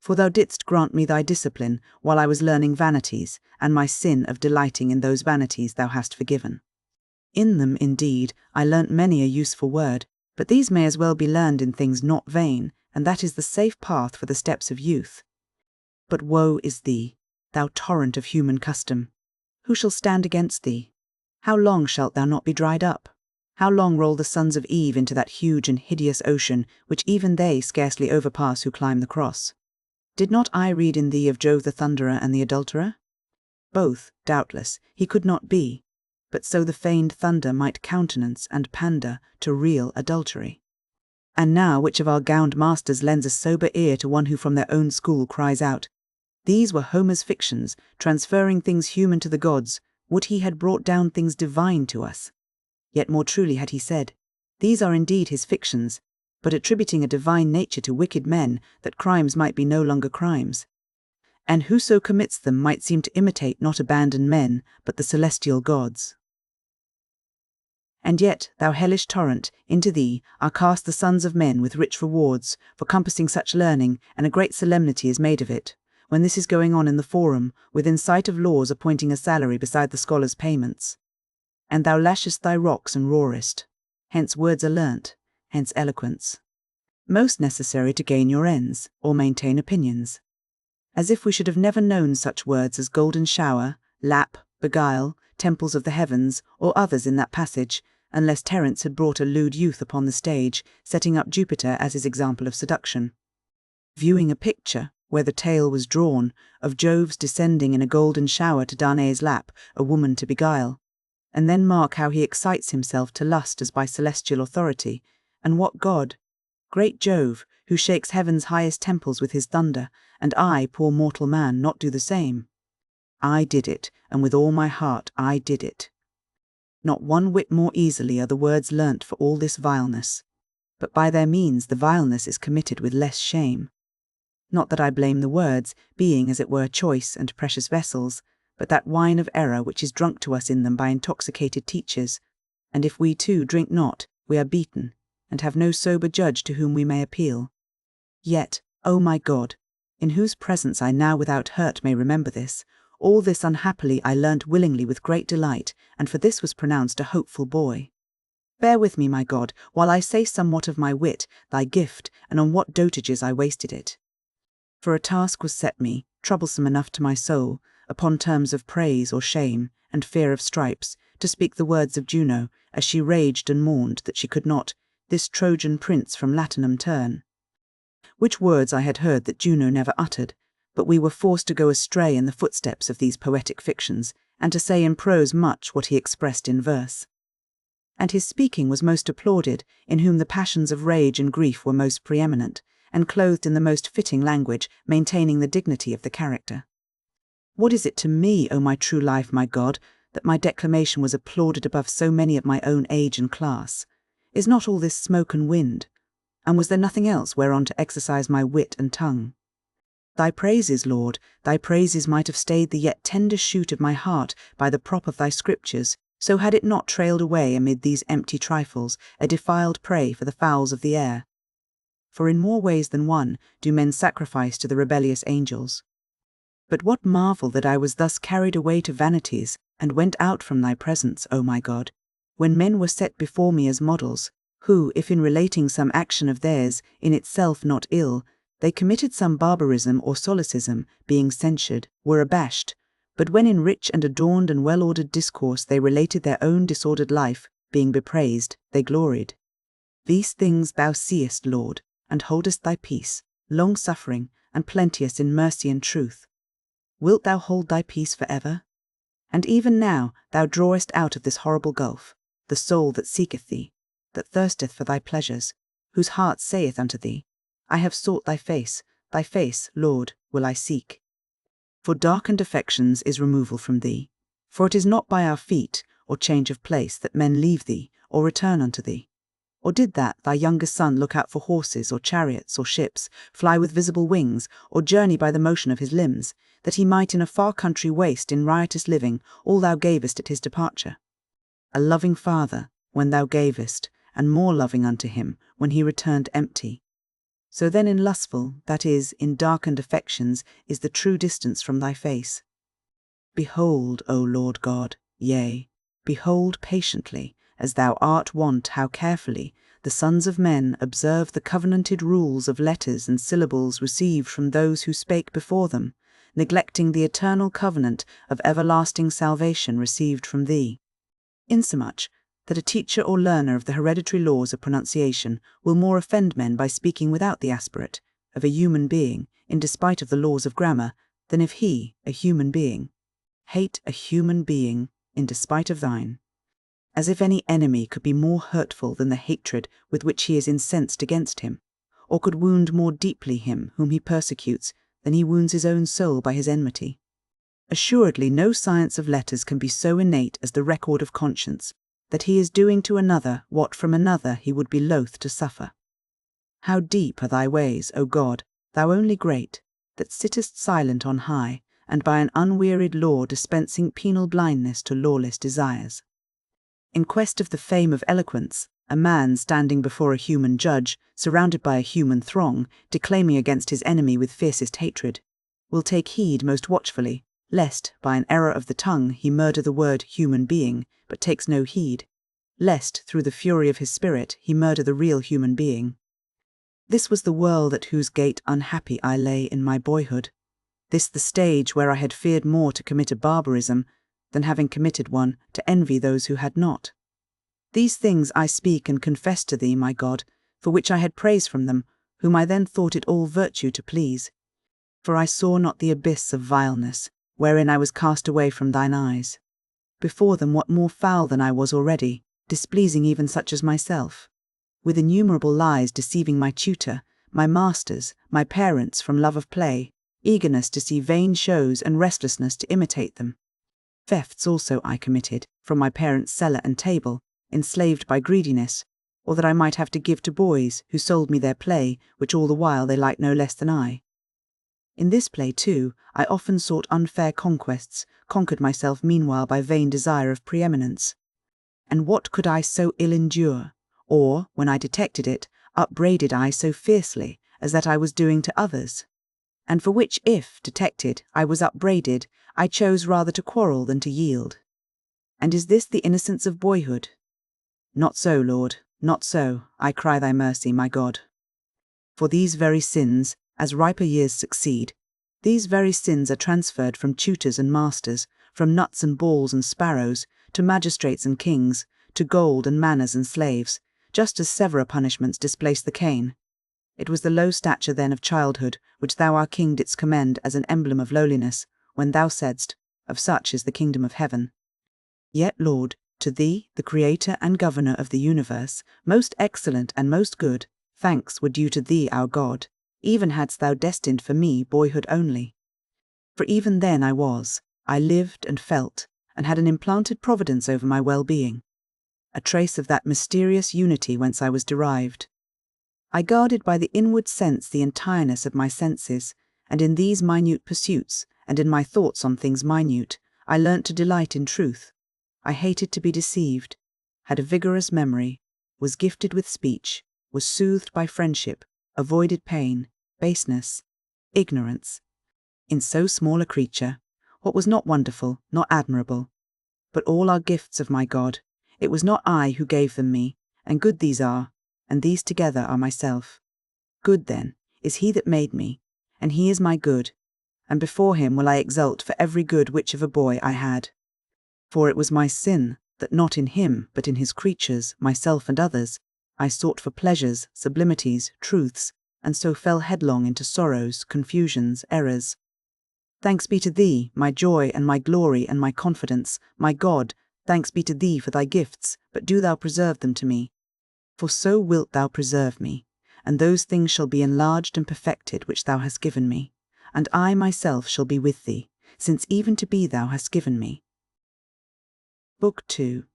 For thou didst grant me thy discipline while I was learning vanities, and my sin of delighting in those vanities thou hast forgiven. In them, indeed, I learnt many a useful word, but these may as well be learned in things not vain, and that is the safe path for the steps of youth. But woe is thee, thou torrent of human custom! Who shall stand against thee? How long shalt thou not be dried up? How long roll the sons of Eve into that huge and hideous ocean, which even they scarcely overpass who climb the cross? Did not I read in thee of Jove the Thunderer and the adulterer? Both, doubtless, he could not be, but so the feigned thunder might countenance and pander to real adultery. And now which of our gowned masters lends a sober ear to one who from their own school cries out, These were Homer's fictions, transferring things human to the gods, would he had brought down things divine to us. Yet more truly had he said, these are indeed his fictions, but attributing a divine nature to wicked men, that crimes might be no longer crimes. And whoso commits them might seem to imitate not abandoned men, but the celestial gods. And yet, thou hellish torrent, into thee are cast the sons of men with rich rewards, for compassing such learning, and a great solemnity is made of it, when this is going on in the forum, within sight of laws appointing a salary beside the scholar's payments. And thou lashest thy rocks and roarest. Hence words are learnt, hence eloquence. Most necessary to gain your ends, or maintain opinions. As if we should have never known such words as golden shower, lap, beguile, temples of the heavens, or others in that passage, unless Terence had brought a lewd youth upon the stage, setting up Jupiter as his example of seduction. Viewing a picture, where the tale was drawn, of Jove's descending in a golden shower to Danae's lap, a woman to beguile. And then mark how he excites himself to lust as by celestial authority, and what God? Great Jove, who shakes heaven's highest temples with his thunder, and I, poor mortal man, not do the same. I did it, and with all my heart I did it. Not one whit more easily are the words learnt for all this vileness, but by their means the vileness is committed with less shame. Not that I blame the words, being as it were choice and precious vessels, but that wine of error which is drunk to us in them by intoxicated teachers, and if we too drink not, we are beaten, and have no sober judge to whom we may appeal. Yet, O my God, in whose presence I now without hurt may remember this, all this unhappily I learnt willingly with great delight, and for this was pronounced a hopeful boy. Bear with me, my God, while I say somewhat of my wit, thy gift, and on what dotages I wasted it. For a task was set me, troublesome enough to my soul, upon terms of praise or shame, and fear of stripes, to speak the words of Juno, as she raged and mourned that she could not this Trojan prince from Latinum turn. Which words I had heard that Juno never uttered, but we were forced to go astray in the footsteps of these poetic fictions, and to say in prose much what he expressed in verse. And his speaking was most applauded, in whom the passions of rage and grief were most preeminent, and clothed in the most fitting language, maintaining the dignity of the character. What is it to me, O my true life, my God, that my declamation was applauded above so many of my own age and class? Is not all this smoke and wind? And was there nothing else whereon to exercise my wit and tongue? Thy praises, Lord, thy praises might have stayed the yet tender shoot of my heart by the prop of thy scriptures, so had it not trailed away amid these empty trifles, a defiled prey for the fowls of the air. For in more ways than one do men sacrifice to the rebellious angels. But what marvel that I was thus carried away to vanities, and went out from thy presence, O my God, when men were set before me as models, who, if in relating some action of theirs, in itself not ill, they committed some barbarism or solecism, being censured, were abashed, but when in rich and adorned and well-ordered discourse they related their own disordered life, being bepraised, they gloried. These things thou seest, Lord, and holdest thy peace, long-suffering, and plenteous in mercy and truth. Wilt thou hold thy peace for ever? And even now thou drawest out of this horrible gulf the soul that seeketh thee, that thirsteth for thy pleasures, whose heart saith unto thee, I have sought thy face, Lord, will I seek. For darkened affections is removal from thee, for it is not by our feet, or change of place, that men leave thee, or return unto thee. Or did that thy youngest son look out for horses, or chariots, or ships, fly with visible wings, or journey by the motion of his limbs, that he might in a far country waste in riotous living all thou gavest at his departure? A loving father, when thou gavest, and more loving unto him, when he returned empty. So then in lustful, that is, in darkened affections, is the true distance from thy face. Behold, O Lord God, yea, behold patiently, as thou art wont how carefully the sons of men observe the covenanted rules of letters and syllables received from those who spake before them, neglecting the eternal covenant of everlasting salvation received from thee. Insomuch that a teacher or learner of the hereditary laws of pronunciation will more offend men by speaking without the aspirate of a human being, in despite of the laws of grammar, than if he, a human being, hate a human being in despite of thine. As if any enemy could be more hurtful than the hatred with which he is incensed against him, or could wound more deeply him whom he persecutes then he wounds his own soul by his enmity. Assuredly no science of letters can be so innate as the record of conscience, that he is doing to another what from another he would be loath to suffer. How deep are thy ways, O God, thou only great, that sittest silent on high, and by an unwearied law dispensing penal blindness to lawless desires. In quest of the fame of eloquence, a man standing before a human judge, surrounded by a human throng, declaiming against his enemy with fiercest hatred, will take heed most watchfully, lest, by an error of the tongue, he murder the word human being, but takes no heed, lest, through the fury of his spirit, he murder the real human being. This was the world at whose gate unhappy I lay in my boyhood, this the stage where I had feared more to commit a barbarism, than having committed one, to envy those who had not. These things I speak and confess to thee, my God, for which I had praise from them, whom I then thought it all virtue to please. For I saw not the abyss of vileness, wherein I was cast away from thine eyes. Before them what more foul than I was already, displeasing even such as myself, with innumerable lies deceiving my tutor, my masters, my parents from love of play, eagerness to see vain shows and restlessness to imitate them. Thefts also I committed, from my parents' cellar and table, enslaved by greediness, or that I might have to give to boys, who sold me their play, which all the while they liked no less than I. In this play, too, I often sought unfair conquests, conquered myself meanwhile by vain desire of preeminence. And what could I so ill endure, or, when I detected it, upbraided I so fiercely, as that I was doing to others? And for which, if, detected, I was upbraided, I chose rather to quarrel than to yield. And is this the innocence of boyhood? Not so, Lord, not so, I cry thy mercy, my God. For these very sins, as riper years succeed, these very sins are transferred from tutors and masters, from nuts and balls and sparrows, to magistrates and kings, to gold and manors and slaves, just as severer punishments displace the cane. It was the low stature then of childhood, which thou our King didst commend as an emblem of lowliness, when thou saidst, of such is the kingdom of heaven. Yet, Lord, to thee, the Creator and Governor of the universe, most excellent and most good, thanks were due to thee, our God, even hadst thou destined for me boyhood only. For even then I lived and felt, and had an implanted providence over my well-being, a trace of that mysterious unity whence I was derived. I guarded by the inward sense the entireness of my senses, and in these minute pursuits, and in my thoughts on things minute, I learnt to delight in truth. I hated to be deceived, had a vigorous memory, was gifted with speech, was soothed by friendship, avoided pain, baseness, ignorance. In so small a creature, what was not wonderful, not admirable, but all are gifts of my God. It was not I who gave them me, and good these are, and these together are myself. Good, then, is he that made me, and he is my good, and before him will I exult for every good which of a boy I had. For it was my sin, that not in him, but in his creatures, myself and others, I sought for pleasures, sublimities, truths, and so fell headlong into sorrows, confusions, errors. Thanks be to thee, my joy and my glory and my confidence, my God, thanks be to thee for thy gifts, but do thou preserve them to me. For so wilt thou preserve me, and those things shall be enlarged and perfected which thou hast given me, and I myself shall be with thee, since even to be thou hast given me. Book 2.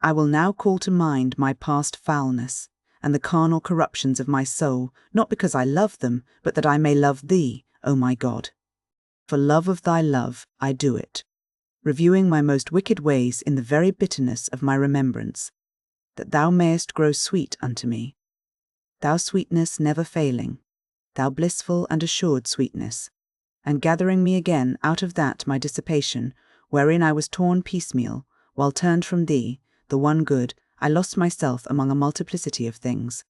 I will now call to mind my past foulness, and the carnal corruptions of my soul, not because I love them, but that I may love thee, O my God. For love of thy love I do it, reviewing my most wicked ways in the very bitterness of my remembrance, that thou mayest grow sweet unto me. Thou sweetness never failing, thou blissful and assured sweetness, and gathering me again out of that my dissipation, wherein I was torn piecemeal, while turned from thee, the one good, I lost myself among a multiplicity of things.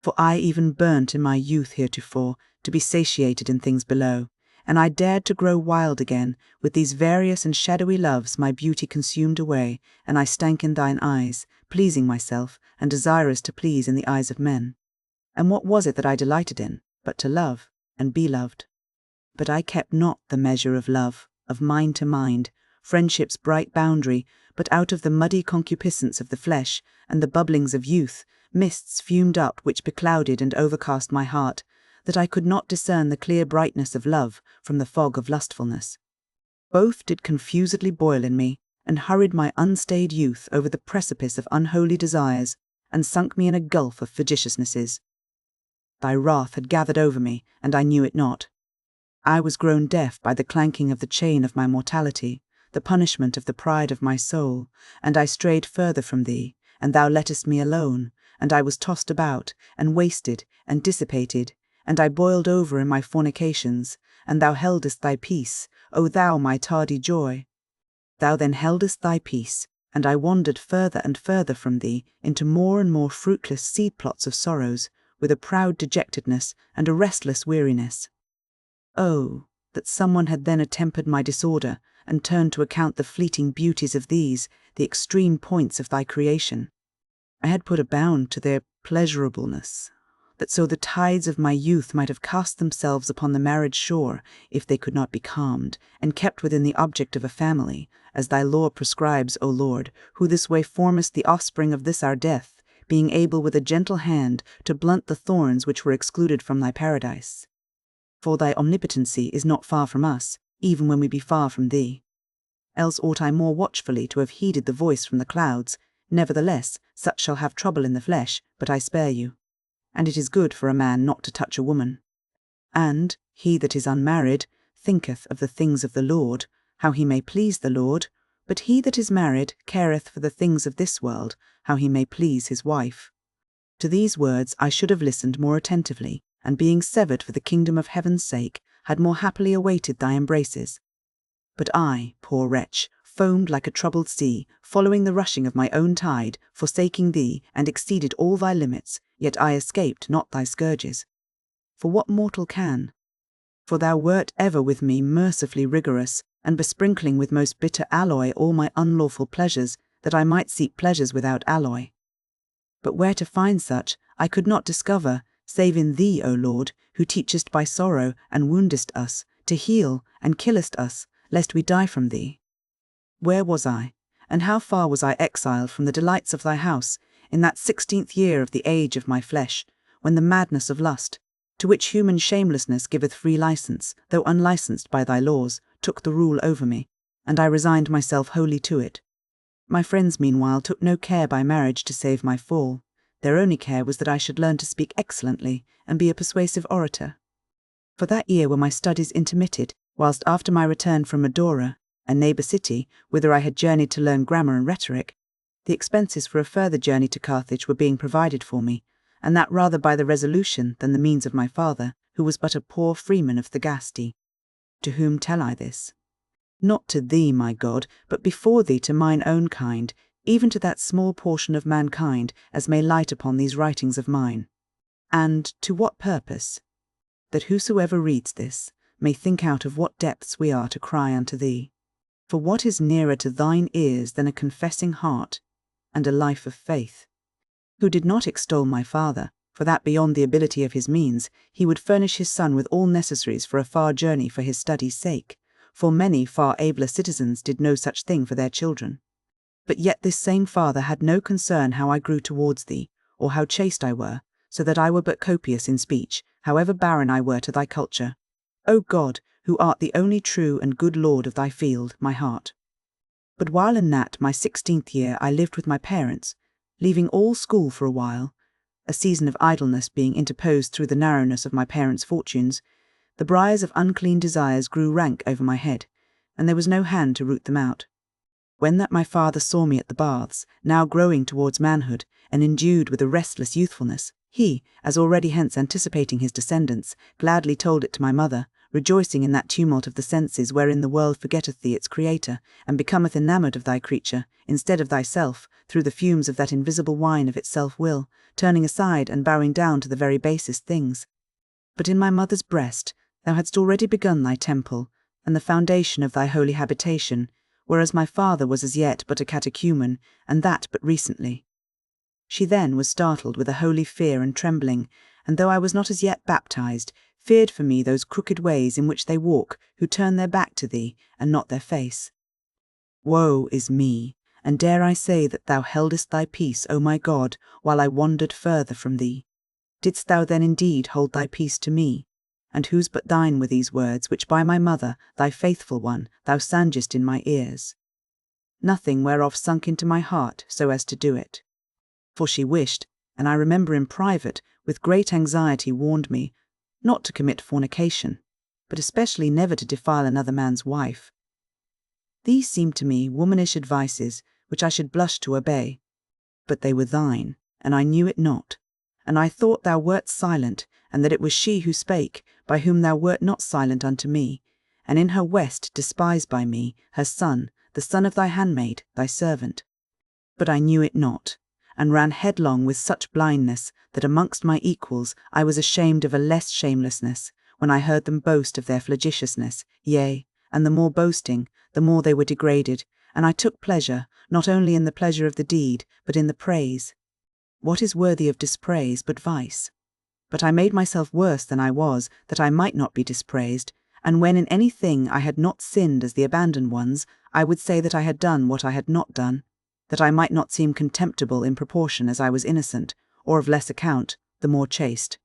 For I even burnt in my youth heretofore to be satiated in things below, and I dared to grow wild again, with these various and shadowy loves my beauty consumed away, and I stank in thine eyes, pleasing myself, and desirous to please in the eyes of men. And what was it that I delighted in, but to love, and be loved? But I kept not the measure of love, of mind to mind, friendship's bright boundary, but out of the muddy concupiscence of the flesh, and the bubblings of youth, mists fumed up which beclouded and overcast my heart, that I could not discern the clear brightness of love from the fog of lustfulness. Both did confusedly boil in me, and hurried my unstayed youth over the precipice of unholy desires, and sunk me in a gulf of flagitiousnesses. Thy wrath had gathered over me, and I knew it not. I was grown deaf by the clanking of the chain of my mortality, the punishment of the pride of my soul, and I strayed further from thee, and thou lettest me alone, and I was tossed about, and wasted, and dissipated, and I boiled over in my fornications, and thou heldest thy peace, O thou my tardy joy. Thou then heldest thy peace, and I wandered further and further from thee into more and more fruitless seed plots of sorrows, with a proud dejectedness and a restless weariness. Oh, that someone had then attempered my disorder, and turned to account the fleeting beauties of these, the extreme points of thy creation. I had put a bound to their pleasurableness, that so the tides of my youth might have cast themselves upon the marriage shore, if they could not be calmed, and kept within the object of a family, as thy law prescribes, O Lord, who this way formest the offspring of this our death, being able with a gentle hand to blunt the thorns which were excluded from thy paradise. For thy omnipotency is not far from us, even when we be far from thee. Else ought I more watchfully to have heeded the voice from the clouds. Nevertheless, such shall have trouble in the flesh, but I spare you. And it is good for a man not to touch a woman. And he that is unmarried thinketh of the things of the Lord, how he may please the Lord, but he that is married careth for the things of this world, how he may please his wife. To these words I should have listened more attentively, and being severed for the kingdom of heaven's sake, had more happily awaited thy embraces. But I, poor wretch, foamed like a troubled sea, following the rushing of my own tide, forsaking thee, and exceeded all thy limits, yet I escaped not thy scourges. For what mortal can? For thou wert ever with me mercifully rigorous, and besprinkling with most bitter alloy all my unlawful pleasures, that I might seek pleasures without alloy. But where to find such, I could not discover, save in thee, O Lord, who teachest by sorrow, and woundest us, to heal, and killest us, lest we die from thee. Where was I, and how far was I exiled from the delights of thy house, in that 16th year of the age of my flesh, when the madness of lust, to which human shamelessness giveth free license, though unlicensed by thy laws, took the rule over me, and I resigned myself wholly to it. My friends meanwhile took no care by marriage to save my fall. Their only care was that I should learn to speak excellently, and be a persuasive orator. For that year were my studies intermitted, whilst after my return from Medora, a neighbour city, whither I had journeyed to learn grammar and rhetoric, the expenses for a further journey to Carthage were being provided for me, and that rather by the resolution than the means of my father, who was but a poor freeman of Thagaste. To whom tell I this? Not to thee, my God, but before thee to mine own kind, even to that small portion of mankind as may light upon these writings of mine. And to what purpose? That whosoever reads this may think out of what depths we are to cry unto thee. For what is nearer to thine ears than a confessing heart, and a life of faith? Who did not extol my father, for that beyond the ability of his means, he would furnish his son with all necessaries for a far journey for his study's sake, for many far abler citizens did no such thing for their children. But yet this same father had no concern how I grew towards thee, or how chaste I were, so that I were but copious in speech, however barren I were to thy culture. O God, who art the only true and good Lord of thy field, my heart. But while in that my 16th year I lived with my parents, leaving all school for a while, a season of idleness being interposed through the narrowness of my parents' fortunes, the briars of unclean desires grew rank over my head, and there was no hand to root them out. When that my father saw me at the baths, now growing towards manhood, and endued with a restless youthfulness, he, as already hence anticipating his descendants, gladly told it to my mother, rejoicing in that tumult of the senses wherein the world forgetteth thee its creator, and becometh enamoured of thy creature, instead of thyself, through the fumes of that invisible wine of its self-will, turning aside and bowing down to the very basest things. But in my mother's breast thou hadst already begun thy temple, and the foundation of thy holy habitation, whereas my father was as yet but a catechumen, and that but recently. She then was startled with a holy fear and trembling, and though I was not as yet baptized, feared for me those crooked ways in which they walk who turn their back to thee, and not their face. Woe is me, and dare I say that thou heldest thy peace, O my God, while I wandered further from thee. Didst thou then indeed hold thy peace to me? And whose but thine were these words, which by my mother, thy faithful one, thou sangest in my ears? Nothing whereof sunk into my heart so as to do it. For she wished, and I remember in private, with great anxiety warned me, not to commit fornication, but especially never to defile another man's wife. These seemed to me womanish advices, which I should blush to obey. But they were thine, and I knew it not. And I thought thou wert silent, and that it was she who spake, by whom thou wert not silent unto me, and in her west despised by me, her son, the son of thy handmaid, thy servant. But I knew it not, and ran headlong with such blindness, that amongst my equals I was ashamed of a less shamelessness, when I heard them boast of their flagitiousness, yea, and the more boasting, the more they were degraded, and I took pleasure, not only in the pleasure of the deed, but in the praise. What is worthy of dispraise but vice? But I made myself worse than I was, that I might not be dispraised, and when in any thing I had not sinned as the abandoned ones, I would say that I had done what I had not done, that I might not seem contemptible in proportion as I was innocent, or of less account, the more chaste.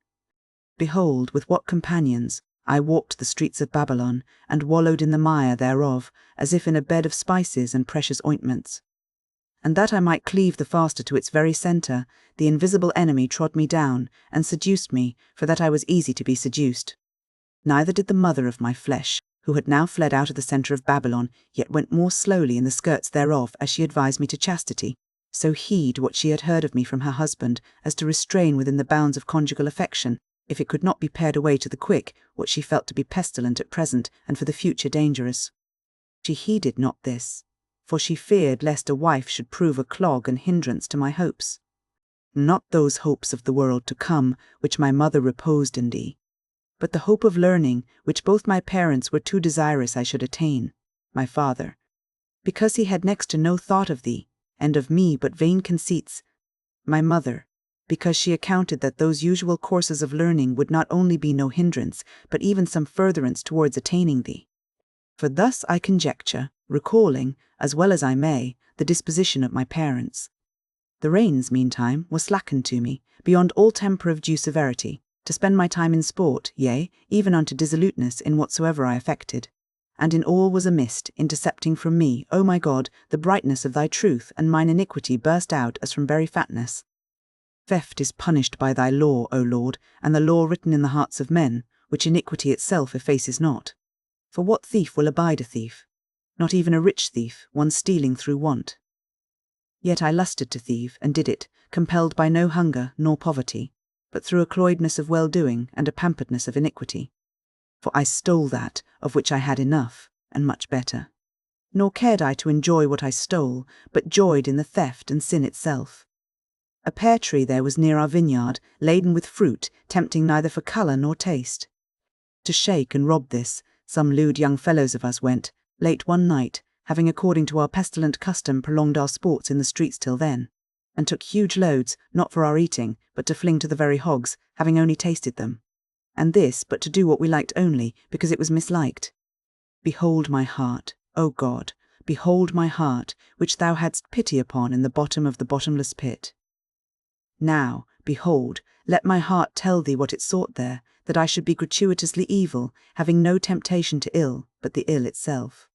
Behold, with what companions I walked the streets of Babylon, and wallowed in the mire thereof, as if in a bed of spices and precious ointments. And that I might cleave the faster to its very centre, the invisible enemy trod me down, and seduced me, for that I was easy to be seduced. Neither did the mother of my flesh, who had now fled out of the centre of Babylon, yet went more slowly in the skirts thereof, as she advised me to chastity, so heed what she had heard of me from her husband, as to restrain within the bounds of conjugal affection, if it could not be pared away to the quick, what she felt to be pestilent at present, and for the future dangerous. She heeded not this, for she feared lest a wife should prove a clog and hindrance to my hopes. Not those hopes of the world to come, which my mother reposed in thee, but the hope of learning, which both my parents were too desirous I should attain, my father, because he had next to no thought of thee, and of me but vain conceits, my mother, because she accounted that those usual courses of learning would not only be no hindrance, but even some furtherance towards attaining thee. For thus I conjecture, recalling, as well as I may, the disposition of my parents. The reins, meantime, were slackened to me, beyond all temper of due severity, to spend my time in sport, yea, even unto dissoluteness in whatsoever I affected. And in all was a mist, intercepting from me, O my God, the brightness of thy truth, and mine iniquity burst out as from very fatness. Theft is punished by thy law, O Lord, and the law written in the hearts of men, which iniquity itself effaces not. For what thief will abide a thief? Not even a rich thief, one stealing through want. Yet I lusted to thieve, and did it, compelled by no hunger nor poverty, but through a cloydness of well-doing and a pamperedness of iniquity. For I stole that, of which I had enough, and much better. Nor cared I to enjoy what I stole, but joyed in the theft and sin itself. A pear tree there was near our vineyard, laden with fruit, tempting neither for colour nor taste. To shake and rob this, some lewd young fellows of us went, late one night, having according to our pestilent custom prolonged our sports in the streets till then, and took huge loads, not for our eating, but to fling to the very hogs, having only tasted them. And this but to do what we liked only, because it was misliked. Behold my heart, O God, behold my heart, which thou hadst pity upon in the bottom of the bottomless pit. Now, behold, let my heart tell thee what it sought there, that I should be gratuitously evil, having no temptation to ill, but the ill itself.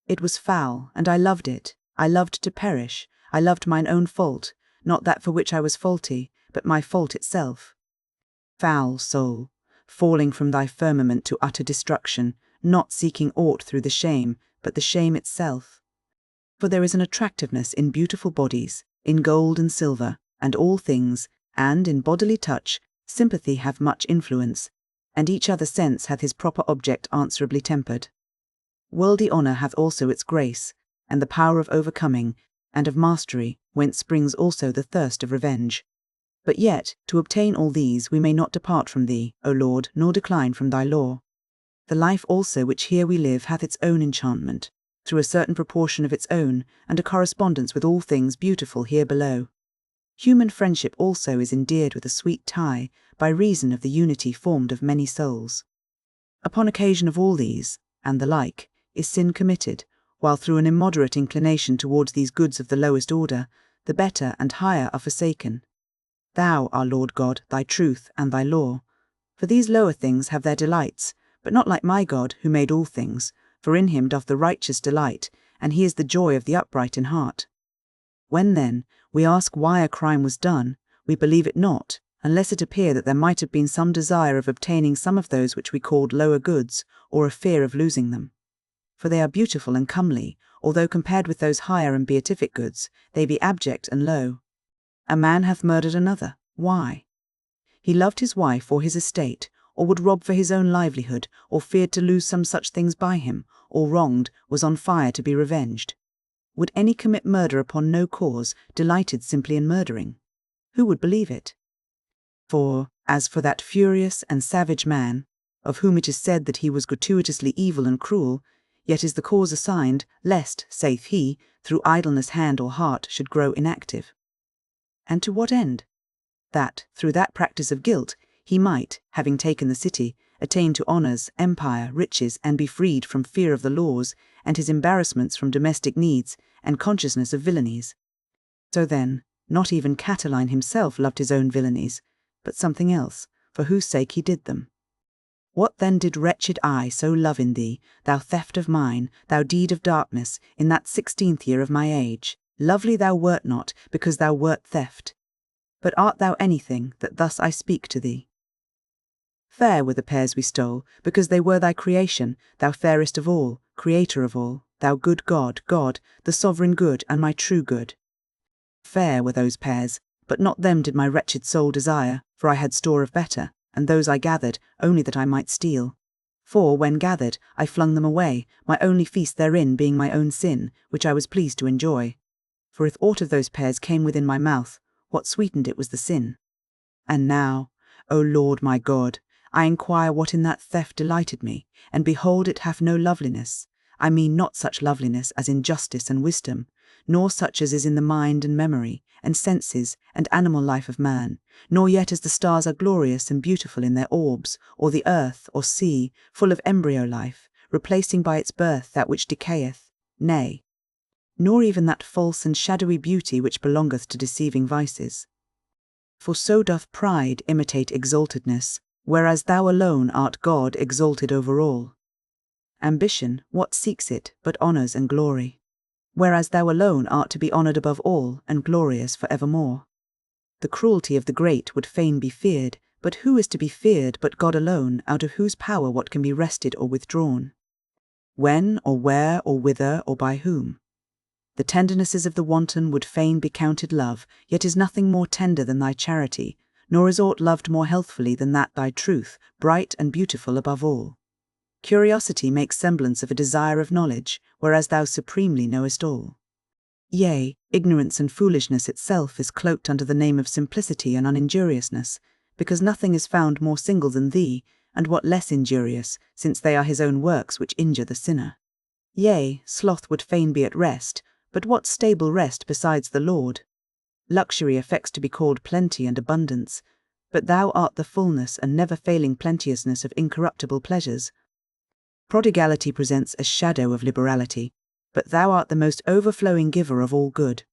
It was foul, and I loved it. I loved to perish. I loved mine own fault, not that for which I was faulty, but my fault itself. Foul soul, falling from thy firmament to utter destruction, not seeking aught through the shame, but the shame itself. For there is an attractiveness in beautiful bodies, in gold and silver, and all things, and in bodily touch, sympathy have much influence, and each other sense hath his proper object answerably tempered. Worldly honour hath also its grace, and the power of overcoming, and of mastery, whence springs also the thirst of revenge. But yet, to obtain all these, we may not depart from thee, O Lord, nor decline from thy law. The life also which here we live hath its own enchantment, through a certain proportion of its own, and a correspondence with all things beautiful here below. Human friendship also is endeared with a sweet tie, by reason of the unity formed of many souls. Upon occasion of all these, and the like, is sin committed, while through an immoderate inclination towards these goods of the lowest order, the better and higher are forsaken. Thou, our Lord God, thy truth and thy law. For these lower things have their delights, but not like my God, who made all things, for in him doth the righteous delight, and he is the joy of the upright in heart. When, then, we ask why a crime was done, we believe it not, unless it appear that there might have been some desire of obtaining some of those which we called lower goods, or a fear of losing them. For they are beautiful and comely, although compared with those higher and beatific goods, they be abject and low. A man hath murdered another. Why? He loved his wife or his estate, or would rob for his own livelihood, or feared to lose some such things by him, or wronged, was on fire to be revenged. Would any commit murder upon no cause, delighted simply in murdering? Who would believe it? For, as for that furious and savage man, of whom it is said that he was gratuitously evil and cruel, yet is the cause assigned, lest, saith he, through idleness hand or heart should grow inactive. And to what end? That, through that practice of guilt, he might, having taken the city, attain to honours, empire, riches, and be freed from fear of the laws, and his embarrassments from domestic needs, and consciousness of villainies. So then, not even Catiline himself loved his own villainies, but something else, for whose sake he did them. What then did wretched I so love in thee, thou theft of mine, thou deed of darkness, in that 16th year of my age? Lovely thou wert not, because thou wert theft. But art thou anything, that thus I speak to thee? Fair were the pears we stole, because they were thy creation, thou fairest of all, creator of all, thou good God, God, the sovereign good and my true good. Fair were those pears, but not them did my wretched soul desire, for I had store of better, and those I gathered, only that I might steal. For, when gathered, I flung them away, my only feast therein being my own sin, which I was pleased to enjoy. For if aught of those pears came within my mouth, what sweetened it was the sin. And now, O Lord my God, I inquire what in that theft delighted me, and behold it hath no loveliness. I mean not such loveliness as in justice and wisdom, nor such as is in the mind and memory, and senses, and animal life of man, nor yet as the stars are glorious and beautiful in their orbs, or the earth, or sea, full of embryo life, replacing by its birth that which decayeth, nay, nor even that false and shadowy beauty which belongeth to deceiving vices. For so doth pride imitate exaltedness, whereas thou alone art God exalted over all. Ambition, what seeks it but honours and glory? Whereas thou alone art to be honoured above all, and glorious for evermore. The cruelty of the great would fain be feared, but who is to be feared but God alone, out of whose power what can be wrested or withdrawn? When, or where, or whither, or by whom? The tendernesses of the wanton would fain be counted love, yet is nothing more tender than thy charity, nor is aught loved more healthfully than that thy truth, bright and beautiful above all. Curiosity makes semblance of a desire of knowledge, whereas thou supremely knowest all. Yea, ignorance and foolishness itself is cloaked under the name of simplicity and uninjuriousness, because nothing is found more single than thee, and what less injurious, since they are his own works which injure the sinner. Yea, sloth would fain be at rest, but what stable rest besides the Lord? Luxury affects to be called plenty and abundance, but thou art the fullness and never-failing plenteousness of incorruptible pleasures. Prodigality presents a shadow of liberality, but thou art the most overflowing giver of all good.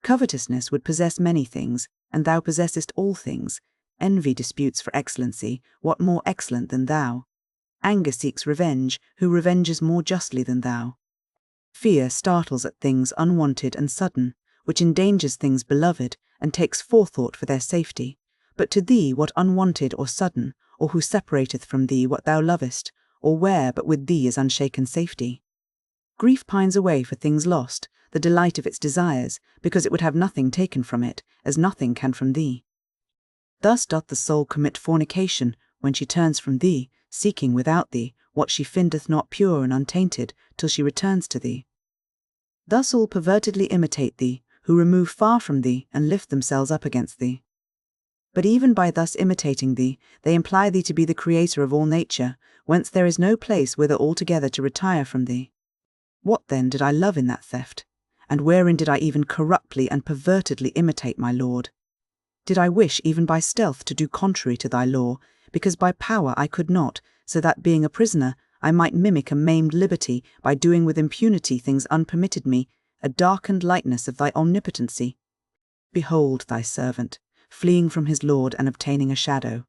Covetousness would possess many things, and thou possessest all things. Envy disputes for excellency, what more excellent than thou? Anger seeks revenge, who revenges more justly than thou? Fear startles at things unwanted and sudden, which endangers things beloved, and takes forethought for their safety. But to thee what unwanted or sudden, or who separateth from thee what thou lovest, or where but with thee is unshaken safety? Grief pines away for things lost, the delight of its desires, because it would have nothing taken from it, as nothing can from thee. Thus doth the soul commit fornication, when she turns from thee, seeking without thee what she findeth not pure and untainted, till she returns to thee. Thus all pervertedly imitate thee, who remove far from thee, and lift themselves up against thee. But even by thus imitating thee, they imply thee to be the creator of all nature, whence there is no place whither altogether to retire from thee. What then did I love in that theft? And wherein did I even corruptly and pervertedly imitate my Lord? Did I wish even by stealth to do contrary to thy law, because by power I could not, so that being a prisoner, I might mimic a maimed liberty by doing with impunity things unpermitted me, a darkened likeness of thy omnipotency? Behold thy servant, fleeing from his Lord and obtaining a shadow.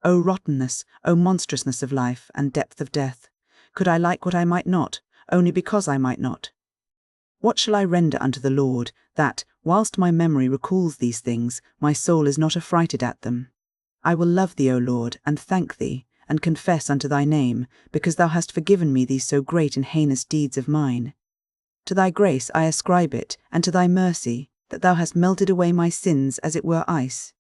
O rottenness, O monstrousness of life, and depth of death! Could I like what I might not, only because I might not? What shall I render unto the Lord, that, whilst my memory recalls these things, my soul is not affrighted at them? I will love thee, O Lord, and thank thee, and confess unto thy name, because thou hast forgiven me these so great and heinous deeds of mine. To thy grace I ascribe it, and to thy mercy, that thou hast melted away my sins as it were ice.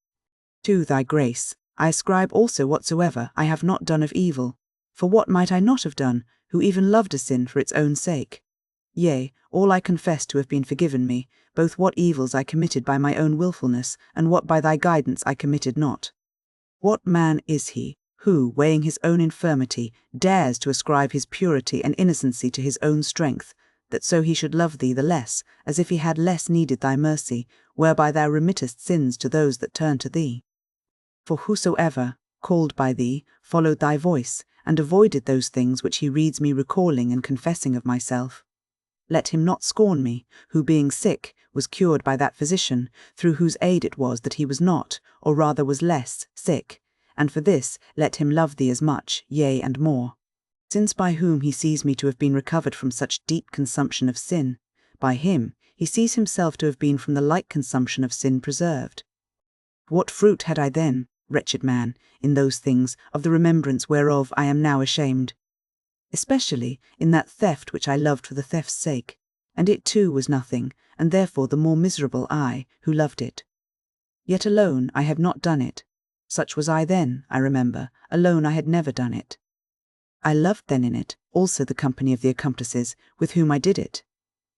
To thy grace I ascribe also whatsoever I have not done of evil, for what might I not have done, who even loved a sin for its own sake? Yea, all I confess to have been forgiven me, both what evils I committed by my own wilfulness, and what by thy guidance I committed not. What man is he, who, weighing his own infirmity, dares to ascribe his purity and innocency to his own strength, that so he should love thee the less, as if he had less needed thy mercy, whereby thou remittest sins to those that turn to thee? For whosoever, called by thee, followed thy voice, and avoided those things which he reads me recalling and confessing of myself, let him not scorn me, who being sick, was cured by that physician, through whose aid it was that he was not, or rather was less, sick, and for this let him love thee as much, yea, and more. Since by whom he sees me to have been recovered from such deep consumption of sin, by him he sees himself to have been from the like consumption of sin preserved. What fruit had I then, wretched man, in those things, of the remembrance whereof I am now ashamed? Especially in that theft which I loved for the theft's sake, and it too was nothing, and therefore the more miserable I, who loved it. Yet alone I have not done it. Such was I then, I remember, alone I had never done it. I loved then in it also the company of the accomplices, with whom I did it.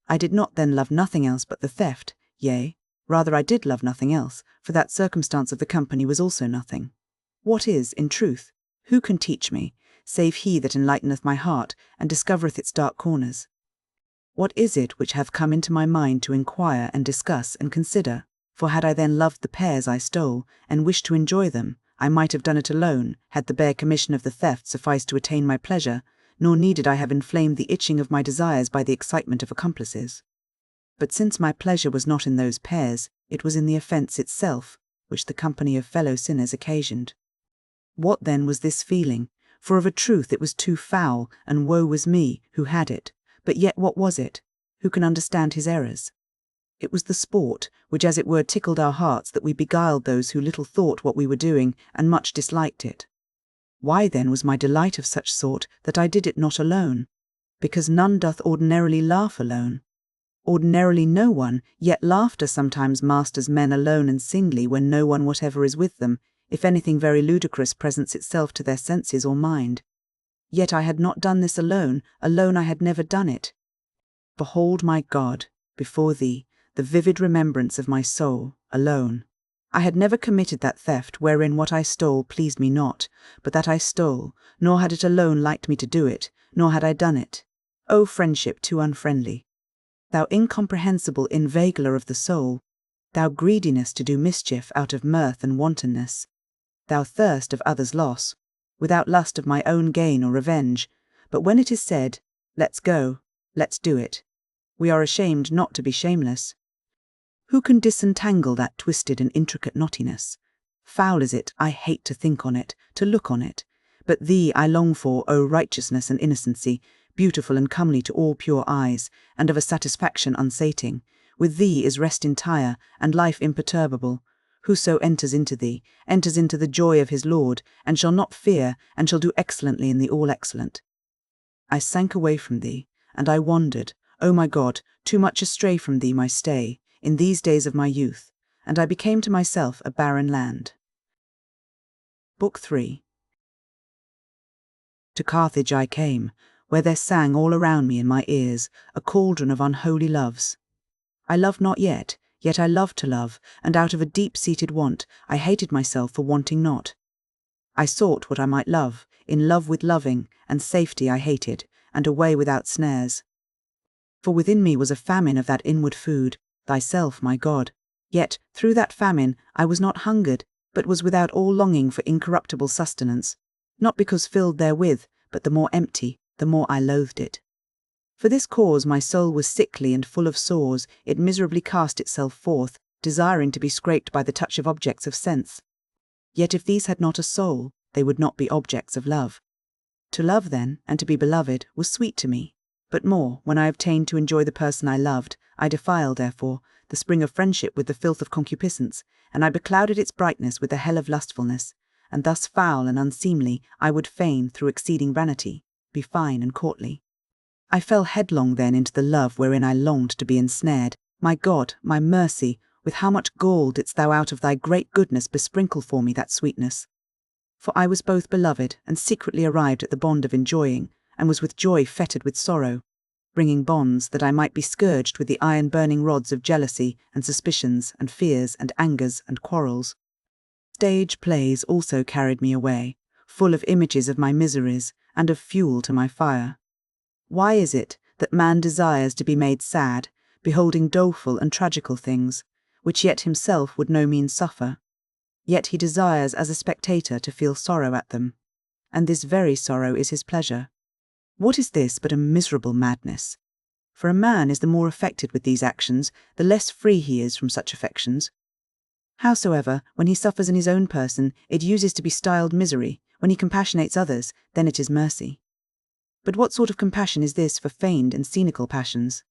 I did not then love nothing else but the theft, yea, rather I did love nothing else, for that circumstance of the company was also nothing. What is, in truth, who can teach me, save he that enlighteneth my heart, and discovereth its dark corners? What is it which hath come into my mind to inquire and discuss and consider? For had I then loved the pears I stole, and wished to enjoy them, I might have done it alone, had the bare commission of the theft sufficed to attain my pleasure, nor needed I have inflamed the itching of my desires by the excitement of accomplices. But since my pleasure was not in those pears, it was in the offence itself, which the company of fellow sinners occasioned. What then was this feeling? For of a truth it was too foul, and woe was me, who had it. But yet what was it? Who can understand his errors? It was the sport, which as it were tickled our hearts, that we beguiled those who little thought what we were doing, and much disliked it. Why then was my delight of such sort, that I did it not alone? Because none doth ordinarily laugh alone. Ordinarily no one, yet laughter sometimes masters men alone and singly when no one whatever is with them, if anything very ludicrous presents itself to their senses or mind. Yet I had not done this alone, alone I had never done it. Behold, my God, before thee, the vivid remembrance of my soul, alone. I had never committed that theft wherein what I stole pleased me not, but that I stole, nor had it alone liked me to do it, nor had I done it. O friendship too unfriendly! Thou incomprehensible inveigler of the soul, thou greediness to do mischief out of mirth and wantonness, thou thirst of others' loss, without lust of my own gain or revenge, but when it is said, let's go, let's do it, we are ashamed not to be shameless. Who can disentangle that twisted and intricate knottiness? Foul is it, I hate to think on it, to look on it, but thee I long for, O righteousness and innocency, beautiful and comely to all pure eyes, and of a satisfaction unsating. With thee is rest entire, and life imperturbable. Whoso enters into thee, enters into the joy of his Lord, and shall not fear, and shall do excellently in the all-excellent. I sank away from thee, and I wandered, O my God, too much astray from thee my stay, in these days of my youth, and I became to myself a barren land. Book 3. To Carthage I came, where there sang all around me in my ears a cauldron of unholy loves. I loved not yet I loved to love, and out of a deep-seated want I hated myself for wanting not. I sought what I might love, in love with loving, and safety I hated, and a way without snares. For within me was a famine of that inward food, thyself, my God. Yet, through that famine, I was not hungered, but was without all longing for incorruptible sustenance, not because filled therewith, but the more empty, the more I loathed it. For this cause my soul was sickly and full of sores, it miserably cast itself forth, desiring to be scraped by the touch of objects of sense. Yet if these had not a soul, they would not be objects of love. To love, then, and to be beloved, was sweet to me. But more, when I obtained to enjoy the person I loved, I defiled, therefore, the spring of friendship with the filth of concupiscence, and I beclouded its brightness with the hell of lustfulness, and thus foul and unseemly, I would fain, through exceeding vanity, be fine and courtly. I fell headlong then into the love wherein I longed to be ensnared. My God, my mercy, with how much gall didst thou out of thy great goodness besprinkle for me that sweetness! For I was both beloved and secretly arrived at the bond of enjoying, and was with joy fettered with sorrow, bringing bonds that I might be scourged with the iron-burning rods of jealousy and suspicions and fears and angers and quarrels. Stage plays also carried me away, full of images of my miseries and of fuel to my fire. Why is it that man desires to be made sad, beholding doleful and tragical things, which yet himself would no means suffer? Yet he desires as a spectator to feel sorrow at them, and this very sorrow is his pleasure. What is this but a miserable madness? For a man is the more affected with these actions, the less free he is from such affections. Howsoever, when he suffers in his own person, it uses to be styled misery; when he compassionates others, then it is mercy. But what sort of compassion is this for feigned and scenical passions?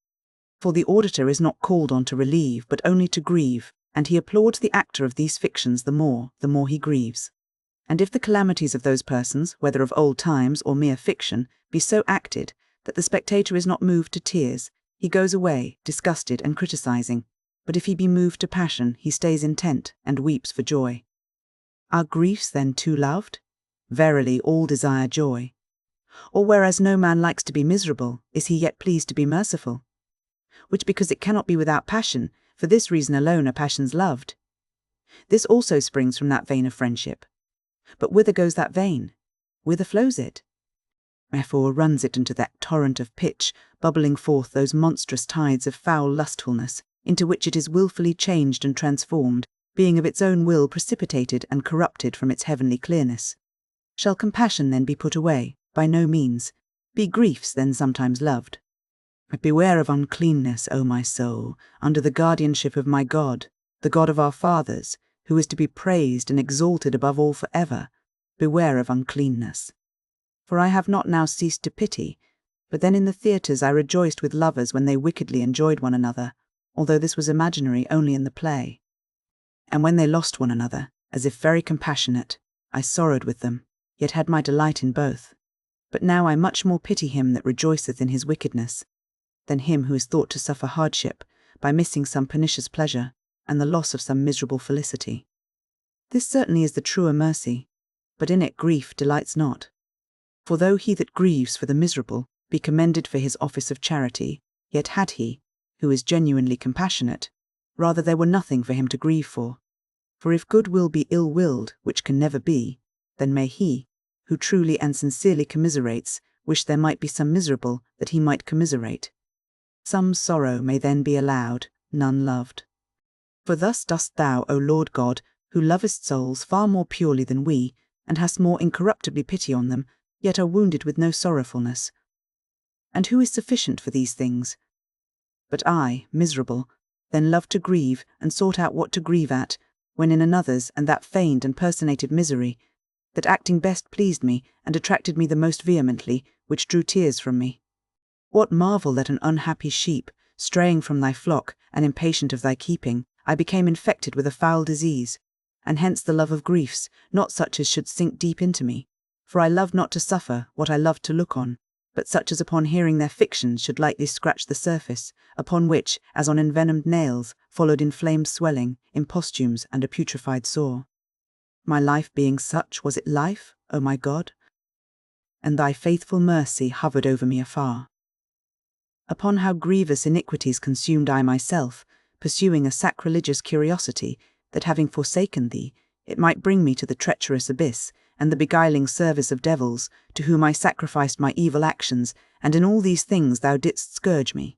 For the auditor is not called on to relieve, but only to grieve, and he applauds the actor of these fictions the more he grieves. And if the calamities of those persons, whether of old times or mere fiction, be so acted that the spectator is not moved to tears, he goes away, disgusted and criticizing. But if he be moved to passion, he stays intent and weeps for joy. Are griefs then too loved? Verily, all desire joy. Or whereas no man likes to be miserable, is he yet pleased to be merciful? Which because it cannot be without passion, for this reason alone are passions loved. This also springs from that vein of friendship. But whither goes that vein? Whither flows it? Wherefore runs it into that torrent of pitch, bubbling forth those monstrous tides of foul lustfulness, into which it is wilfully changed and transformed, being of its own will precipitated and corrupted from its heavenly clearness. Shall compassion then be put away? By no means. Be griefs then sometimes loved? But beware of uncleanness, O my soul, under the guardianship of my God, the God of our fathers, who is to be praised and exalted above all for ever. Beware of uncleanness. For I have not now ceased to pity, but then in the theatres I rejoiced with lovers when they wickedly enjoyed one another, although this was imaginary only in the play. And when they lost one another, as if very compassionate, I sorrowed with them, yet had my delight in both. But now I much more pity him that rejoiceth in his wickedness, than him who is thought to suffer hardship by missing some pernicious pleasure and the loss of some miserable felicity. This certainly is the truer mercy, but in it grief delights not. For though he that grieves for the miserable be commended for his office of charity, yet had he, who is genuinely compassionate, rather there were nothing for him to grieve for. For if good will be ill-willed, which can never be, then may he, who truly and sincerely commiserates, wish there might be some miserable that he might commiserate. Some sorrow may then be allowed, none loved. For thus dost thou, O Lord God, who lovest souls far more purely than we, and hast more incorruptibly pity on them, yet are wounded with no sorrowfulness. And who is sufficient for these things? But I, miserable, then loved to grieve, and sought out what to grieve at, when in another's and that feigned and personated misery, that acting best pleased me, and attracted me the most vehemently, which drew tears from me. What marvel that an unhappy sheep, straying from thy flock, and impatient of thy keeping, I became infected with a foul disease, and hence the love of griefs, not such as should sink deep into me, for I loved not to suffer what I loved to look on, but such as upon hearing their fictions should lightly scratch the surface, upon which, as on envenomed nails, followed inflamed swelling, impostumes, and a putrefied sore. My life being such, was it life, O my God? And thy faithful mercy hovered over me afar. Upon how grievous iniquities consumed I myself, pursuing a sacrilegious curiosity, that having forsaken thee, it might bring me to the treacherous abyss, and the beguiling service of devils, to whom I sacrificed my evil actions, and in all these things thou didst scourge me.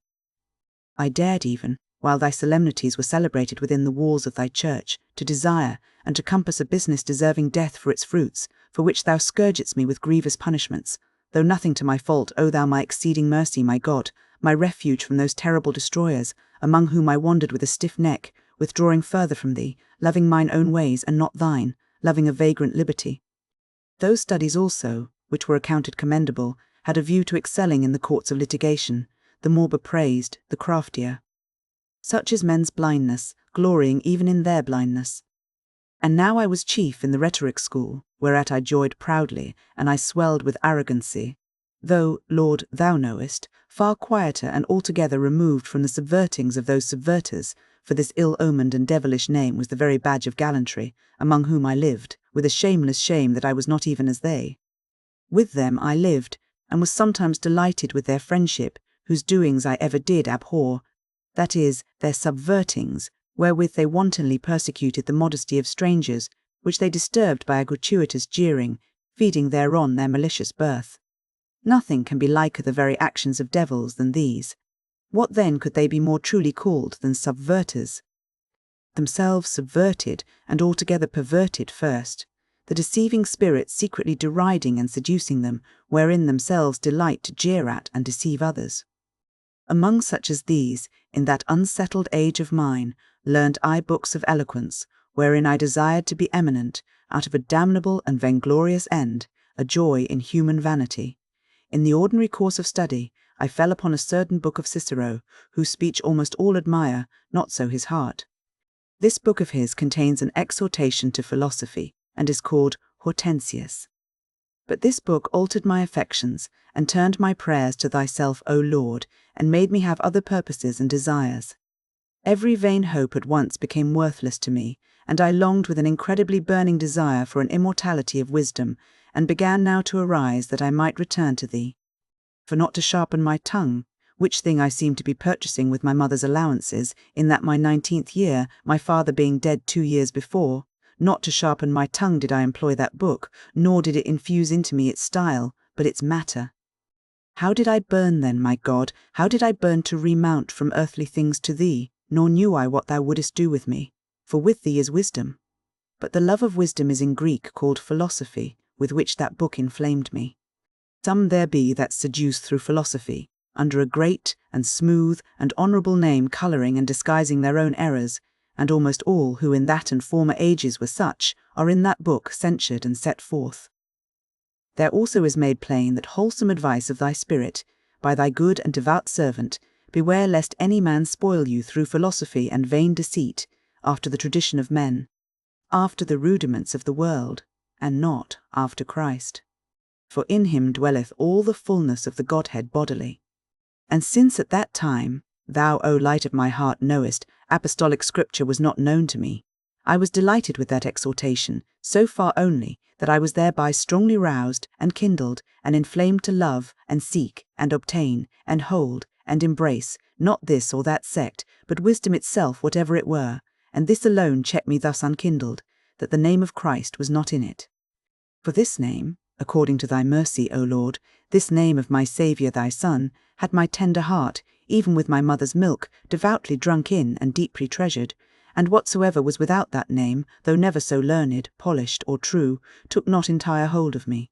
I dared even, while thy solemnities were celebrated within the walls of thy church, to desire, and to compass a business deserving death for its fruits, for which thou scourgedst me with grievous punishments, though nothing to my fault, O thou my exceeding mercy, my God, my refuge from those terrible destroyers, among whom I wandered with a stiff neck, withdrawing further from thee, loving mine own ways and not thine, loving a vagrant liberty. Those studies also, which were accounted commendable, had a view to excelling in the courts of litigation, the more bepraised, the craftier. Such is men's blindness, glorying even in their blindness. And now I was chief in the rhetoric school, whereat I joyed proudly, and I swelled with arrogancy, though, Lord, thou knowest, far quieter and altogether removed from the subvertings of those subverters, for this ill-omened and devilish name was the very badge of gallantry, among whom I lived, with a shameless shame that I was not even as they. With them I lived, and was sometimes delighted with their friendship, whose doings I ever did abhor, that is, their subvertings, wherewith they wantonly persecuted the modesty of strangers, which they disturbed by a gratuitous jeering, feeding thereon their malicious birth. Nothing can be liker the very actions of devils than these. What then could they be more truly called than subverters? Themselves subverted, and altogether perverted first, the deceiving spirits secretly deriding and seducing them, wherein themselves delight to jeer at and deceive others. Among such as these, in that unsettled age of mine, learned I books of eloquence, wherein I desired to be eminent, out of a damnable and vainglorious end, a joy in human vanity. In the ordinary course of study, I fell upon a certain book of Cicero, whose speech almost all admire, not so his heart. This book of his contains an exhortation to philosophy, and is called Hortensius. But this book altered my affections, and turned my prayers to thyself, O Lord, and made me have other purposes and desires. Every vain hope at once became worthless to me, and I longed with an incredibly burning desire for an immortality of wisdom, and began now to arise that I might return to thee. For not to sharpen my tongue, which thing I seemed to be purchasing with my mother's allowances, in that my 19th year, my father being dead 2 years before, not to sharpen my tongue did I employ that book, nor did it infuse into me its style, but its matter. How did I burn then, my God, how did I burn to remount from earthly things to thee, nor knew I what thou wouldest do with me, for with thee is wisdom. But the love of wisdom is in Greek called philosophy, with which that book inflamed me. Some there be that seduce through philosophy, under a great and smooth and honourable name colouring and disguising their own errors, and almost all who in that and former ages were such, are in that book censured and set forth. There also is made plain that wholesome advice of thy Spirit, by thy good and devout servant, beware lest any man spoil you through philosophy and vain deceit, after the tradition of men, after the rudiments of the world, and not after Christ. For in him dwelleth all the fullness of the Godhead bodily. And since at that time, thou, O light of my heart, knowest, apostolic scripture was not known to me, I was delighted with that exhortation, so far only, that I was thereby strongly roused, and kindled, and inflamed to love, and seek, and obtain, and hold, and embrace, not this or that sect, but wisdom itself whatever it were, and this alone checked me thus unkindled, that the name of Christ was not in it. For this name, according to thy mercy, O Lord, this name of my Saviour thy Son, had my tender heart, even with my mother's milk, devoutly drunk in and deeply treasured, and whatsoever was without that name, though never so learned, polished, or true, took not entire hold of me.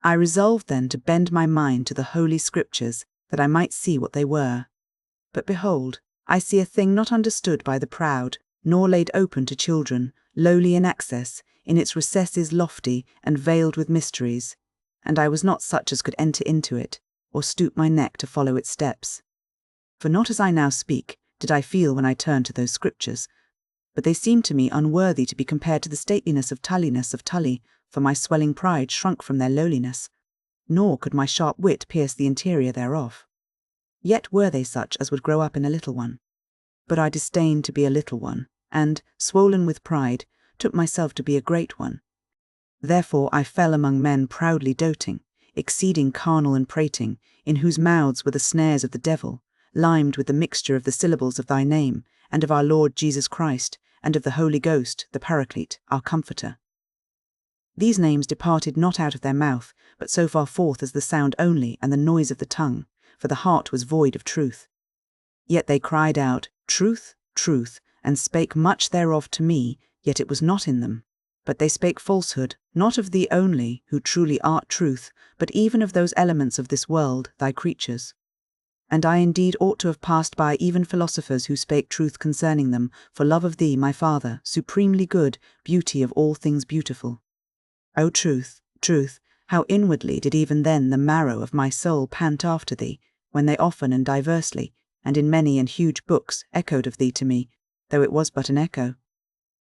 I resolved then to bend my mind to the Holy Scriptures, that I might see what they were. But behold, I see a thing not understood by the proud, nor laid open to children, lowly in access, in its recesses lofty, and veiled with mysteries, and I was not such as could enter into it, or stoop my neck to follow its steps. For not as I now speak, did I feel when I turned to those Scriptures, but they seemed to me unworthy to be compared to the stateliness of Tully, for my swelling pride shrunk from their lowliness, nor could my sharp wit pierce the interior thereof. Yet were they such as would grow up in a little one. But I disdained to be a little one, and, swollen with pride, took myself to be a great one. Therefore I fell among men proudly doting, exceeding carnal and prating, in whose mouths were the snares of the devil, limed with the mixture of the syllables of thy name, and of our Lord Jesus Christ, and of the Holy Ghost, the Paraclete, our Comforter. These names departed not out of their mouth, but so far forth as the sound only and the noise of the tongue, for the heart was void of truth. Yet they cried out, Truth, truth, and spake much thereof to me, yet it was not in them. But they spake falsehood, not of thee only, who truly art truth, but even of those elements of this world, thy creatures. And I indeed ought to have passed by even philosophers who spake truth concerning them, for love of thee, my Father, supremely good, beauty of all things beautiful. O truth, truth, how inwardly did even then the marrow of my soul pant after thee, when they often and diversely, and in many and huge books, echoed of thee to me, though it was but an echo.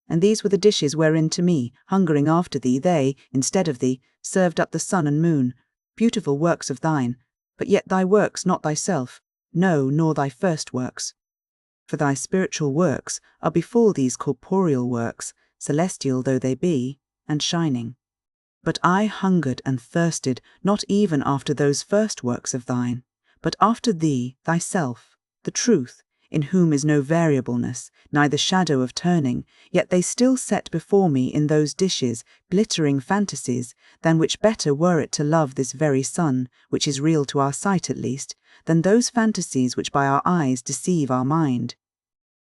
And these were the dishes wherein to me, hungering after thee, they, instead of thee, served up the sun and moon, beautiful works of thine, but yet thy works not thyself, no, nor thy first works. For thy spiritual works are before these corporeal works, celestial though they be, and shining. But I hungered and thirsted not even after those first works of thine, but after thee, thyself, the truth, in whom is no variableness, neither shadow of turning, yet they still set before me in those dishes glittering fantasies, than which better were it to love this very sun, which is real to our sight at least, than those fantasies which by our eyes deceive our mind.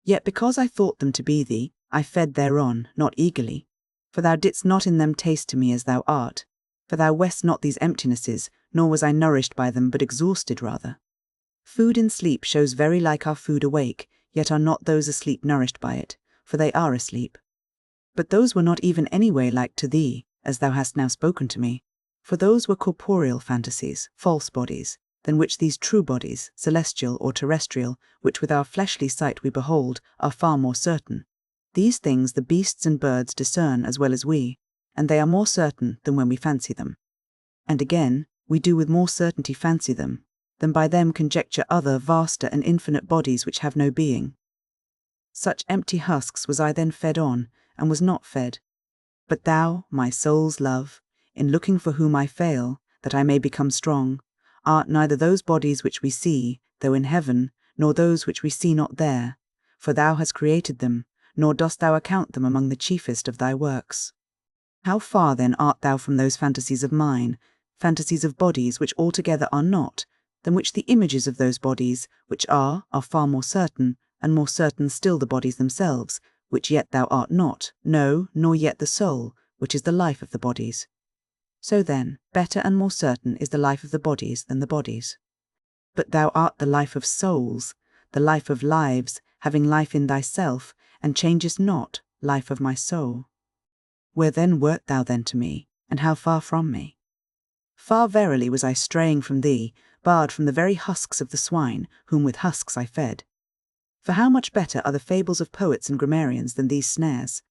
Yet because I thought them to be thee, I fed thereon, not eagerly, for thou didst not in them taste to me as thou art, for thou west not these emptinesses, nor was I nourished by them, but exhausted rather. Food in sleep shows very like our food awake, yet are not those asleep nourished by it, for they are asleep. But those were not even any way like to thee, as thou hast now spoken to me, for those were corporeal fantasies, false bodies, than which these true bodies, celestial or terrestrial, which with our fleshly sight we behold, are far more certain. These things the beasts and birds discern as well as we, and they are more certain than when we fancy them. And again, we do with more certainty fancy them, than by them conjecture other vaster and infinite bodies which have no being. Such empty husks was I then fed on, and was not fed. But thou, my soul's love, in looking for whom I fail, that I may become strong, art neither those bodies which we see, though in heaven, nor those which we see not there, for thou hast created them, nor dost thou account them among the chiefest of thy works. How far then art thou from those fantasies of mine, fantasies of bodies which altogether are not, than which the images of those bodies, which are far more certain, and more certain still the bodies themselves, which yet thou art not, no, nor yet the soul, which is the life of the bodies. So then, better and more certain is the life of the bodies than the bodies. But thou art the life of souls, the life of lives, having life in thyself, and changest not, life of my soul. Where then wert thou then to me, and how far from me? Far verily was I straying from thee, barred from the very husks of the swine, whom with husks I fed. For how much better are the fables of poets and grammarians than these snares?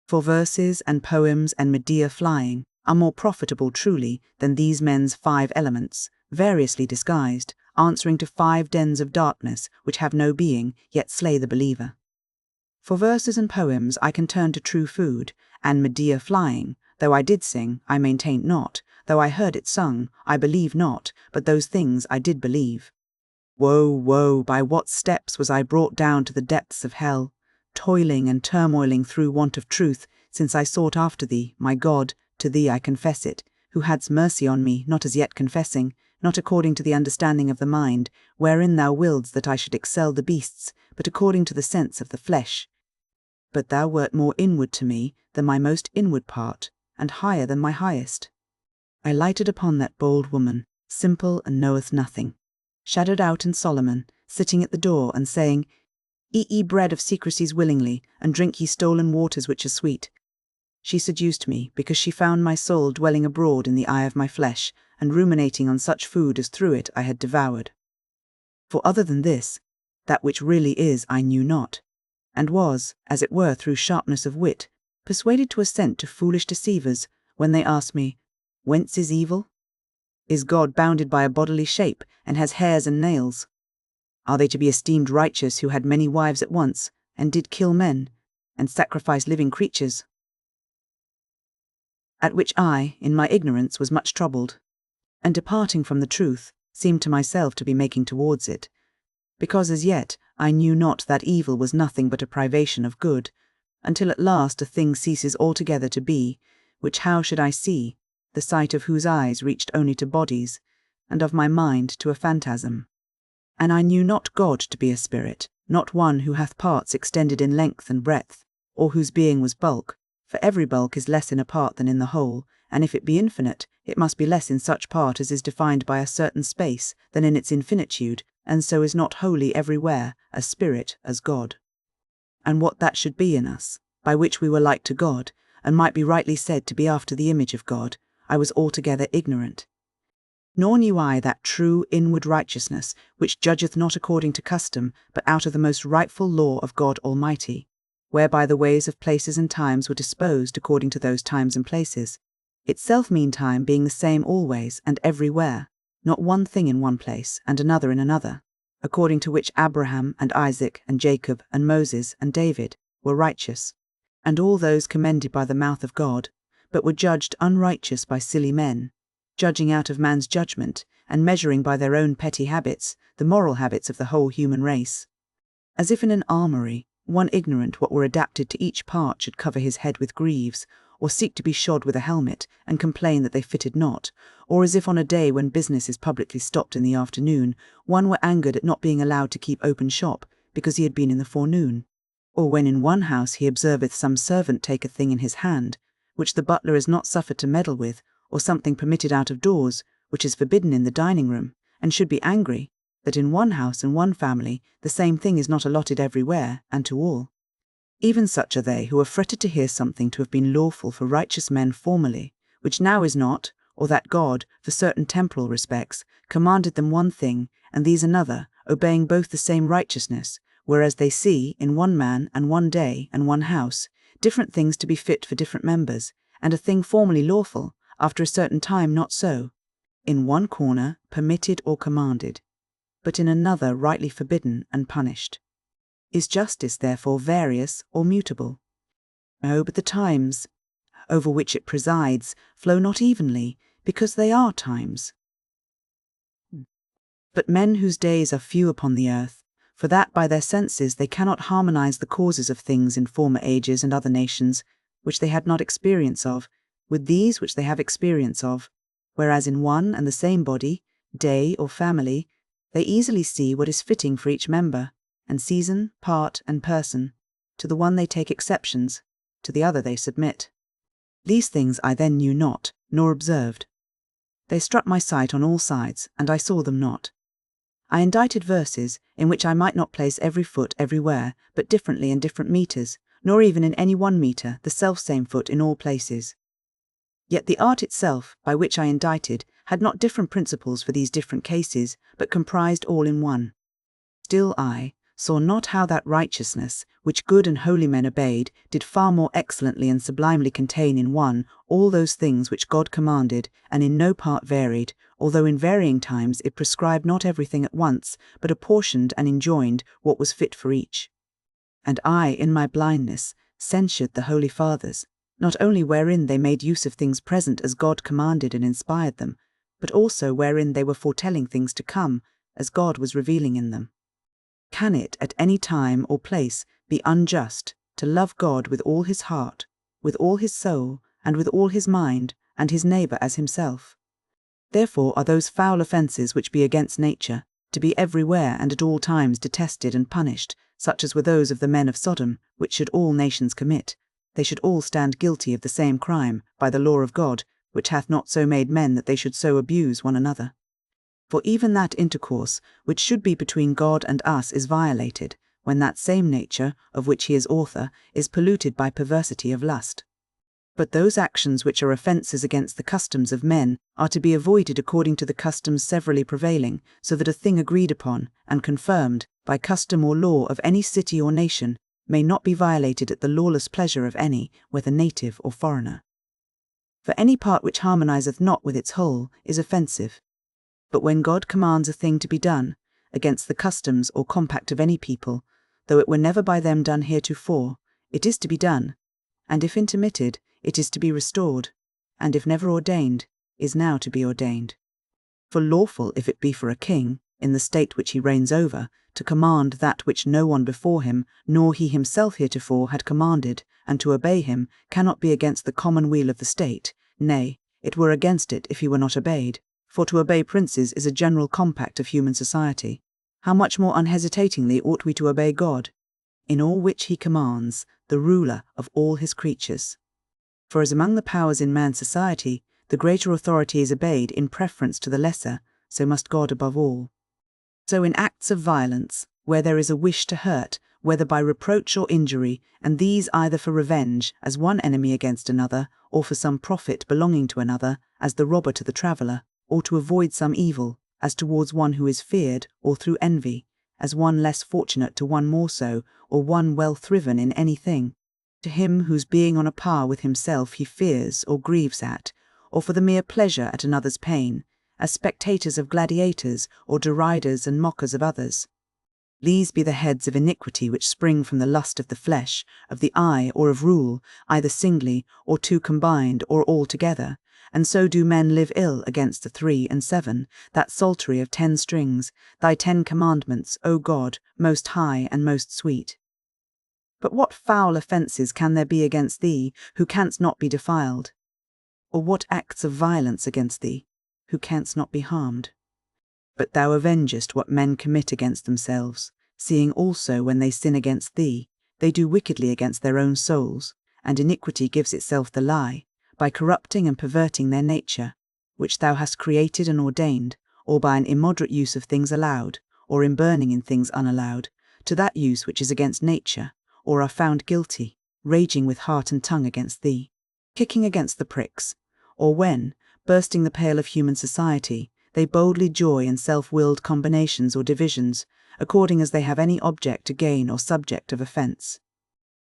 For verses and poems and Medea flying are more profitable truly than these men's 5 elements, variously disguised, answering to 5 dens of darkness which have no being, yet slay the believer. For verses and poems I can turn to true food, and Medea flying, though I did sing, I maintained not, though I heard it sung, I believe not, but those things I did believe. Woe, woe, by what steps was I brought down to the depths of hell, toiling and turmoiling through want of truth, since I sought after thee, my God, to thee I confess it, who hadst mercy on me, not as yet confessing, not according to the understanding of the mind, wherein thou willedst that I should excel the beasts, but according to the sense of the flesh. But thou wert more inward to me than my most inward part, and higher than my highest. I lighted upon that bold woman, simple and knoweth nothing, shadowed out in Solomon, sitting at the door and saying, Eat ye bread of secrecies willingly, and drink ye stolen waters which are sweet. She seduced me, because she found my soul dwelling abroad in the eye of my flesh, and ruminating on such food as through it I had devoured. For other than this, that which really is I knew not, and was, as it were through sharpness of wit, persuaded to assent to foolish deceivers, when they asked me, Whence is evil? Is God bounded by a bodily shape, and has hairs and nails? Are they to be esteemed righteous who had many wives at once, and did kill men, and sacrifice living creatures? At which I, in my ignorance, was much troubled, and departing from the truth, seemed to myself to be making towards it, because as yet I knew not that evil was nothing but a privation of good, until at last a thing ceases altogether to be, which how should I see, the sight of whose eyes reached only to bodies, and of my mind to a phantasm. And I knew not God to be a spirit, not one who hath parts extended in length and breadth, or whose being was bulk, for every bulk is less in a part than in the whole, and if it be infinite, it must be less in such part as is defined by a certain space than in its infinitude, and so is not wholly everywhere a spirit as God. And what that should be in us, by which we were like to God, and might be rightly said to be after the image of God, I was altogether ignorant. Nor knew I that true inward righteousness, which judgeth not according to custom, but out of the most rightful law of God Almighty, whereby the ways of places and times were disposed according to those times and places, itself meantime being the same always and everywhere, not one thing in one place, and another in another, according to which Abraham and Isaac and Jacob and Moses and David were righteous, and all those commended by the mouth of God, but were judged unrighteous by silly men, judging out of man's judgment, and measuring by their own petty habits the moral habits of the whole human race. As if in an armoury, one ignorant what were adapted to each part should cover his head with greaves, or seek to be shod with a helmet, and complain that they fitted not, or as if on a day when business is publicly stopped in the afternoon, one were angered at not being allowed to keep open shop, because he had been in the forenoon. Or when in one house he observeth some servant take a thing in his hand, which the butler is not suffered to meddle with, or something permitted out of doors, which is forbidden in the dining room, and should be angry, that in one house and one family the same thing is not allotted everywhere, and to all. Even such are they who are fretted to hear something to have been lawful for righteous men formerly, which now is not, or that God, for certain temporal respects, commanded them one thing, and these another, obeying both the same righteousness, whereas they see, in one man and one day and one house, different things to be fit for different members, and a thing formerly lawful, after a certain time not so, in one corner permitted or commanded, but in another rightly forbidden and punished. Is justice therefore various or mutable? No, but the times, over which it presides, flow not evenly, because they are times. But men whose days are few upon the earth, for that by their senses they cannot harmonize the causes of things in former ages and other nations, which they had not experience of, with these which they have experience of, whereas in one and the same body, day or family, they easily see what is fitting for each member, and season, part, and person. To the one they take exceptions, to the other they submit. These things I then knew not, nor observed. They struck my sight on all sides, and I saw them not. I indited verses, in which I might not place every foot everywhere, but differently in different metres, nor even in any one metre the selfsame foot in all places. Yet the art itself, by which I indited, had not different principles for these different cases, but comprised all in one. Still I saw not how that righteousness, which good and holy men obeyed, did far more excellently and sublimely contain in one all those things which God commanded, and in no part varied, although in varying times it prescribed not everything at once, but apportioned and enjoined what was fit for each. And I, in my blindness, censured the Holy Fathers, not only wherein they made use of things present as God commanded and inspired them, but also wherein they were foretelling things to come, as God was revealing in them. Can it, at any time or place, be unjust to love God with all his heart, with all his soul, and with all his mind, and his neighbour as himself? Therefore are those foul offences which be against nature, to be everywhere and at all times detested and punished, such as were those of the men of Sodom, which should all nations commit. They should all stand guilty of the same crime, by the law of God, which hath not so made men that they should so abuse one another. For even that intercourse, which should be between God and us, is violated, when that same nature, of which he is author, is polluted by perversity of lust. But those actions which are offences against the customs of men are to be avoided according to the customs severally prevailing, so that a thing agreed upon, and confirmed, by custom or law of any city or nation, may not be violated at the lawless pleasure of any, whether native or foreigner. For any part which harmonizeth not with its whole is offensive. But when God commands a thing to be done, against the customs or compact of any people, though it were never by them done heretofore, it is to be done, and if intermitted, it is to be restored, and if never ordained, is now to be ordained. For lawful if it be for a king, in the state which he reigns over, to command that which no one before him, nor he himself heretofore had commanded, and to obey him, cannot be against the common weal of the state, nay, it were against it if he were not obeyed. For to obey princes is a general compact of human society. How much more unhesitatingly ought we to obey God, in all which he commands, the ruler of all his creatures? For as among the powers in man's society, the greater authority is obeyed in preference to the lesser, so must God above all. So in acts of violence, where there is a wish to hurt, whether by reproach or injury, and these either for revenge, as one enemy against another, or for some profit belonging to another, as the robber to the traveller, or to avoid some evil, as towards one who is feared, or through envy, as one less fortunate to one more so, or one well thriven in anything, to him whose being on a par with himself he fears or grieves at, or for the mere pleasure at another's pain, as spectators of gladiators, or deriders and mockers of others. These be the heads of iniquity which spring from the lust of the flesh, of the eye, or of rule, either singly, or two combined, or all together, and so do men live ill against the 3 and 7, that psaltery of 10 strings, thy 10 commandments, O God, most high and most sweet. But what foul offences can there be against thee, who canst not be defiled? Or what acts of violence against thee, who canst not be harmed? But thou avengest what men commit against themselves, seeing also when they sin against thee, they do wickedly against their own souls, and iniquity gives itself the lie, by corrupting and perverting their nature, which thou hast created and ordained, or by an immoderate use of things allowed, or in burning in things unallowed, to that use which is against nature, or are found guilty, raging with heart and tongue against thee, kicking against the pricks, or when, bursting the pale of human society, they boldly joy in self-willed combinations or divisions, according as they have any object to gain or subject of offence.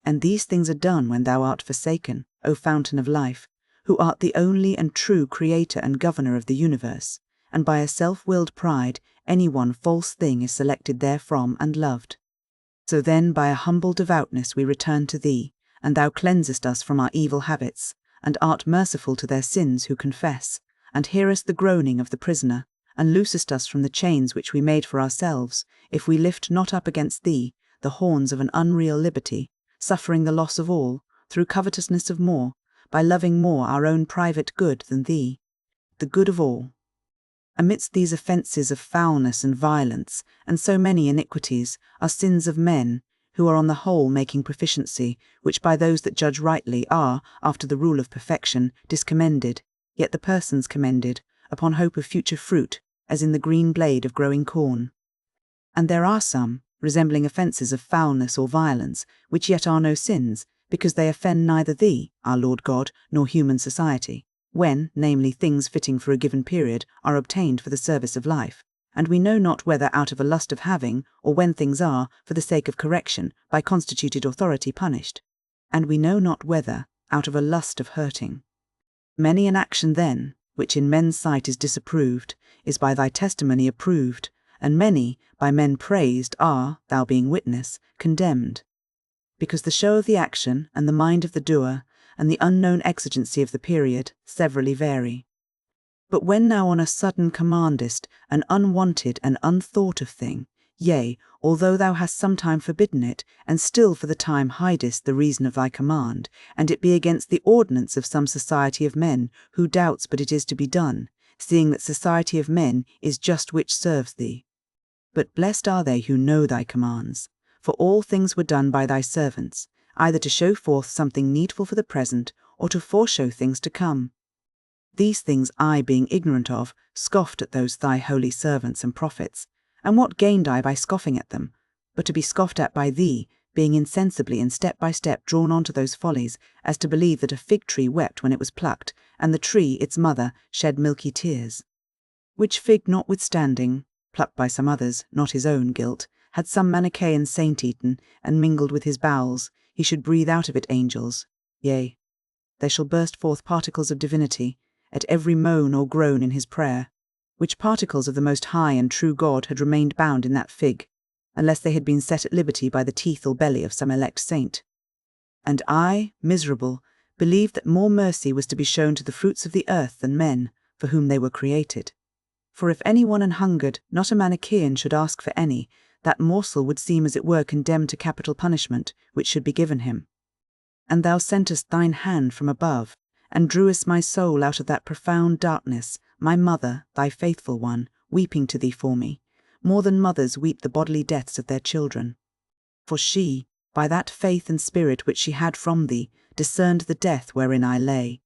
And these things are done when thou art forsaken, O fountain of life, who art the only and true creator and governor of the universe, and by a self-willed pride any one false thing is selected therefrom and loved. So then by a humble devoutness we return to thee, and thou cleansest us from our evil habits, and art merciful to their sins who confess, and hearest the groaning of the prisoner, and loosest us from the chains which we made for ourselves, if we lift not up against thee the horns of an unreal liberty, suffering the loss of all, through covetousness of more, by loving more our own private good than thee, the good of all. Amidst these offences of foulness and violence, and so many iniquities, are sins of men, who are on the whole making proficiency, which by those that judge rightly are, after the rule of perfection, discommended, yet the persons commended, upon hope of future fruit, as in the green blade of growing corn. And there are some, resembling offences of foulness or violence, which yet are no sins, because they offend neither thee, our Lord God, nor human society, when, namely, things fitting for a given period are obtained for the service of life, and we know not whether out of a lust of having, or when things are, for the sake of correction, by constituted authority punished, and we know not whether, out of a lust of hurting. Many an action then, which in men's sight is disapproved, is by thy testimony approved, and many, by men praised, are, thou being witness, condemned. Because the show of the action, and the mind of the doer, and the unknown exigency of the period, severally vary. But when thou on a sudden commandest an unwanted and unthought of thing, yea, although thou hast sometime forbidden it, and still for the time hidest the reason of thy command, and it be against the ordinance of some society of men, who doubts but it is to be done, seeing that society of men is just which serves thee. But blessed are they who know thy commands, for all things were done by thy servants, either to show forth something needful for the present, or to foreshow things to come. These things I, being ignorant of, scoffed at those thy holy servants and prophets. And what gained I by scoffing at them, but to be scoffed at by thee, being insensibly and step by step drawn on to those follies, as to believe that a fig tree wept when it was plucked, and the tree, its mother, shed milky tears? Which fig notwithstanding, plucked by some others, not his own guilt, had some Manichaean saint eaten, and mingled with his bowels, he should breathe out of it angels. Yea, there shall burst forth particles of divinity, at every moan or groan in his prayer, which particles of the most high and true God had remained bound in that fig, unless they had been set at liberty by the teeth or belly of some elect saint. And I, miserable, believed that more mercy was to be shown to the fruits of the earth than men, for whom they were created. For if any one an hungered, not a Manichaean, should ask for any, that morsel would seem as it were condemned to capital punishment, which should be given him. And thou sentest thine hand from above, and drewest my soul out of that profound darkness, my mother, thy faithful one, weeping to thee for me, more than mothers weep the bodily deaths of their children. For she, by that faith and spirit which she had from thee, discerned the death wherein I lay.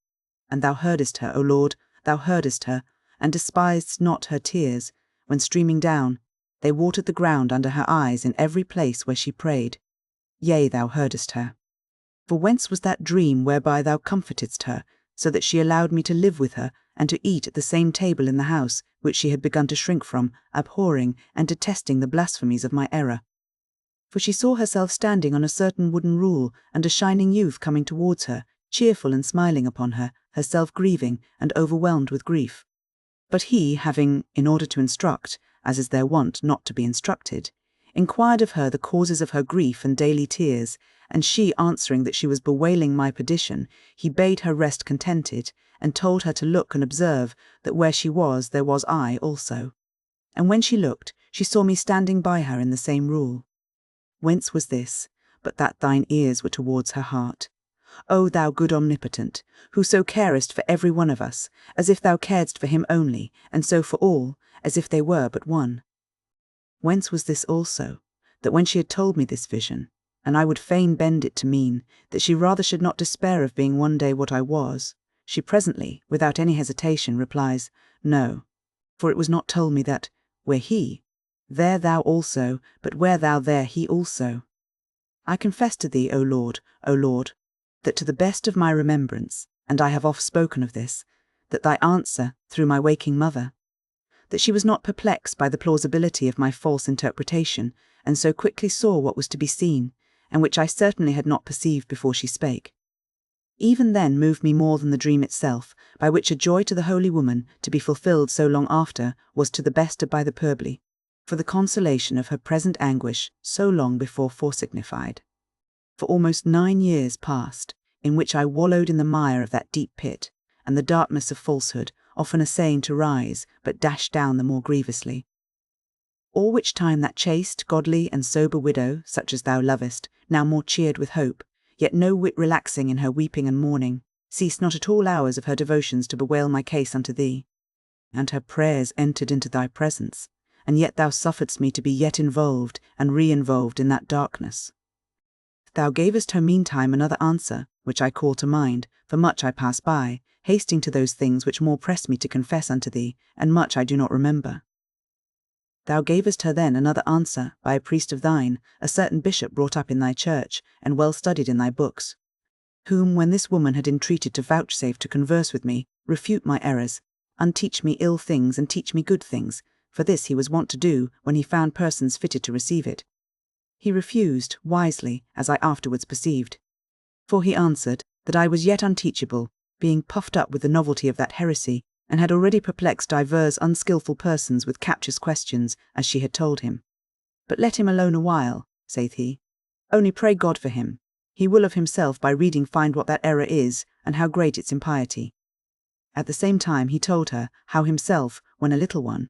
And thou heardest her, O Lord, thou heardest her, and despised not her tears, when streaming down, They watered the ground under her eyes in every place where she prayed. Yea, thou heardest her. For whence was that dream whereby thou comfortedst her, so that she allowed me to live with her, and to eat at the same table in the house, which she had begun to shrink from, abhorring and detesting the blasphemies of my error? For she saw herself standing on a certain wooden rule, and a shining youth coming towards her, cheerful and smiling upon her, herself grieving and overwhelmed with grief. But he, having, in order to instruct, as is their wont not to be instructed, inquired of her the causes of her grief and daily tears, and she answering that she was bewailing my perdition, he bade her rest contented, and told her to look and observe that where she was there was I also. And when she looked, she saw me standing by her in the same rule. Whence was this, but that thine ears were towards her heart? O thou good omnipotent, who so carest for every one of us, as if thou caredst for him only, and so for all, as if they were but one. Whence was this also, that when she had told me this vision, and I would fain bend it to mean that she rather should not despair of being one day what I was, she presently, without any hesitation, replies, No, for it was not told me that, where he, there thou also, but where thou there he also. I confess to thee, O Lord, that to the best of my remembrance, and I have oft spoken of this, that thy answer, through my waking mother, that she was not perplexed by the plausibility of my false interpretation, and so quickly saw what was to be seen, and which I certainly had not perceived before she spake. Even then moved me more than the dream itself, by which a joy to the holy woman, to be fulfilled so long after, was to the best by the Purbly, for the consolation of her present anguish so long before foresignified. For almost 9 years past, in which I wallowed in the mire of that deep pit, and the darkness of falsehood, often essaying to rise, but dashed down the more grievously. All which time that chaste, godly, and sober widow, such as thou lovest, now more cheered with hope, yet no whit relaxing in her weeping and mourning, ceased not at all hours of her devotions to bewail my case unto thee. And her prayers entered into thy presence, and yet thou sufferedst me to be yet involved and re-involved in that darkness. Thou gavest her meantime another answer, which I call to mind, for much I pass by, hasting to those things which more press me to confess unto thee, and much I do not remember. Thou gavest her then another answer by a priest of thine, a certain bishop brought up in thy church, and well studied in thy books, whom, when this woman had entreated to vouchsafe to converse with me, refute my errors, unteach me ill things and teach me good things, for this he was wont to do when he found persons fitted to receive it. He refused, wisely, as I afterwards perceived. For he answered that I was yet unteachable, being puffed up with the novelty of that heresy, and had already perplexed divers unskilful persons with captious questions, as she had told him. But let him alone a while, saith he. Only pray God for him. He will of himself by reading find what that error is, and how great its impiety. At the same time he told her how himself, when a little one,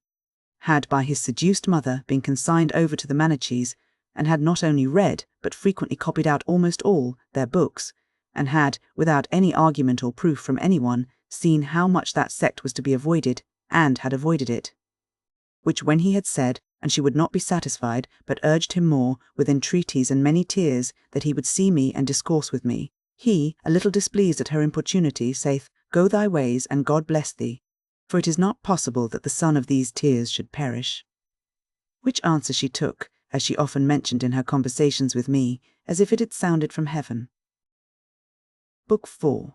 had by his seduced mother been consigned over to the Manichees, and had not only read, but frequently copied out almost all their books, and had, without any argument or proof from anyone, seen how much that sect was to be avoided, and had avoided it. Which when he had said, and she would not be satisfied, but urged him more, with entreaties and many tears, that he would see me and discourse with me, he, a little displeased at her importunity, saith, Go thy ways, and God bless thee, for it is not possible that the son of these tears should perish. Which answer she took, as she often mentioned in her conversations with me, as if it had sounded from heaven. Book 4.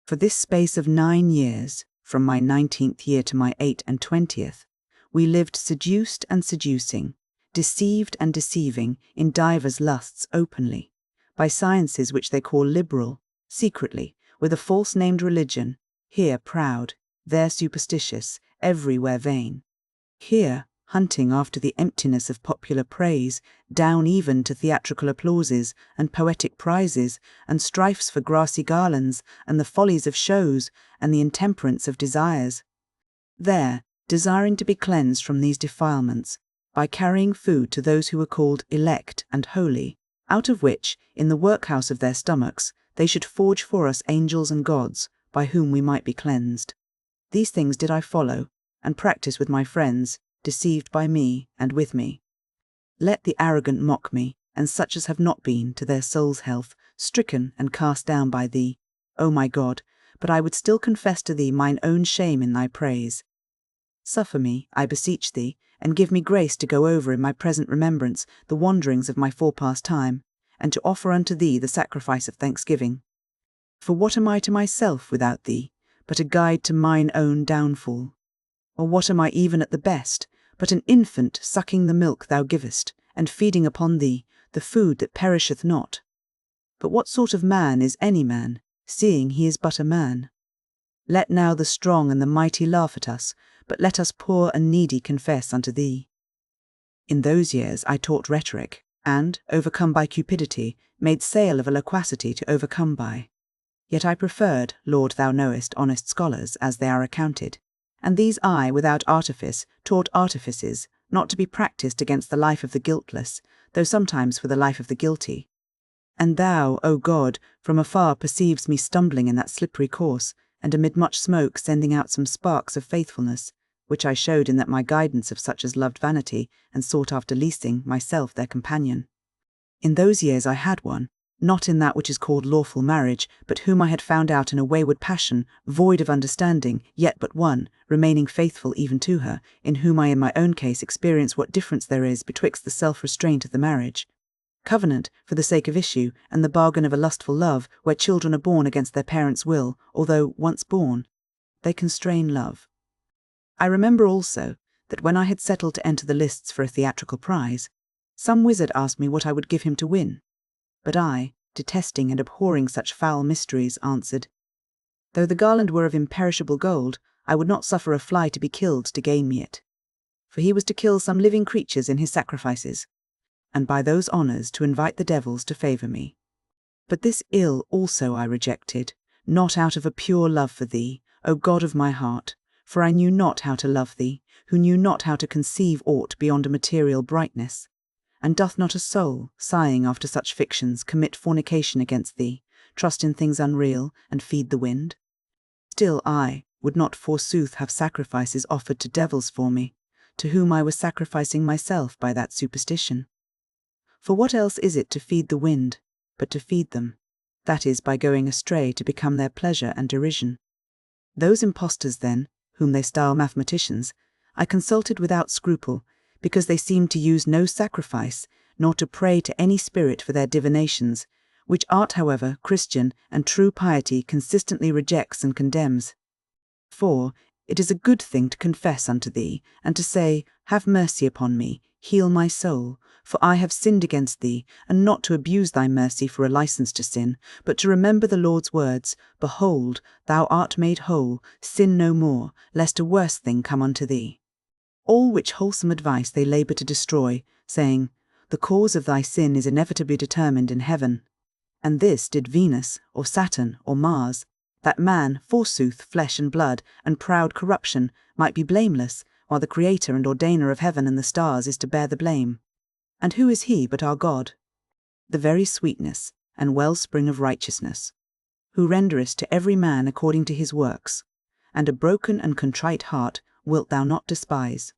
For this space of 9 years, from my 19th year to my 28th, we lived seduced and seducing, deceived and deceiving in divers lusts openly, by sciences which they call liberal, secretly, with a false named religion, here proud, there superstitious, everywhere vain. Here, hunting after the emptiness of popular praise, down even to theatrical applauses and poetic prizes, and strifes for grassy garlands, and the follies of shows, and the intemperance of desires. There, desiring to be cleansed from these defilements, by carrying food to those who were called elect and holy, out of which, in the workhouse of their stomachs, they should forge for us angels and gods, by whom we might be cleansed. These things did I follow, and practice with my friends, deceived by me and with me. Let the arrogant mock me, and such as have not been, to their soul's health, stricken and cast down by thee, O my God, but I would still confess to thee mine own shame in thy praise. Suffer me, I beseech thee, and give me grace to go over in my present remembrance the wanderings of my forepast time, and to offer unto thee the sacrifice of thanksgiving. For what am I to myself without thee, but a guide to mine own downfall? Or what am I even at the best, but an infant sucking the milk thou givest, and feeding upon thee the food that perisheth not? But what sort of man is any man, seeing he is but a man? Let now the strong and the mighty laugh at us, but let us poor and needy confess unto thee. In those years I taught rhetoric, and, overcome by cupidity, made sale of a loquacity to overcome by. Yet I preferred, Lord, thou knowest, honest scholars, as they are accounted. And these I, without artifice, taught artifices, not to be practised against the life of the guiltless, though sometimes for the life of the guilty. And thou, O God, from afar perceives me stumbling in that slippery course, and amid much smoke sending out some sparks of faithfulness, which I showed in that my guidance of such as loved vanity, and sought after leasing myself their companion. In those years I had one, not in that which is called lawful marriage, but whom I had found out in a wayward passion, void of understanding, yet but one, remaining faithful even to her, in whom I in my own case experience what difference there is betwixt the self-restraint of the marriage, covenant for the sake of issue, and the bargain of a lustful love, where children are born against their parents' will, although, once born, they constrain love. I remember also that when I had settled to enter the lists for a theatrical prize, some wizard asked me what I would give him to win. But I, detesting and abhorring such foul mysteries, answered, though the garland were of imperishable gold, I would not suffer a fly to be killed to gain me it. For he was to kill some living creatures in his sacrifices, and by those honours to invite the devils to favour me. But this ill also I rejected, not out of a pure love for thee, O God of my heart, for I knew not how to love thee, who knew not how to conceive aught beyond a material brightness. And doth not a soul, sighing after such fictions, commit fornication against thee, trust in things unreal, and feed the wind? Still I would not forsooth have sacrifices offered to devils for me, to whom I was sacrificing myself by that superstition. For what else is it to feed the wind, but to feed them, that is, by going astray to become their pleasure and derision? Those impostors then, whom they style mathematicians, I consulted without scruple, because they seemed to use no sacrifice, nor to pray to any spirit for their divinations, which art, however, Christian and true piety consistently rejects and condemns. For it is a good thing to confess unto thee, and to say, have mercy upon me, heal my soul, for I have sinned against thee, and not to abuse thy mercy for a license to sin, but to remember the Lord's words, behold, thou art made whole, sin no more, lest a worse thing come unto thee. All which wholesome advice they labour to destroy, saying, the cause of thy sin is inevitably determined in heaven. And this did Venus, or Saturn, or Mars, that man, forsooth, flesh and blood, and proud corruption, might be blameless, while the Creator and Ordainer of heaven and the stars is to bear the blame. And who is he but our God, the very sweetness and wellspring of righteousness, who renderest to every man according to his works, and a broken and contrite heart wilt thou not despise?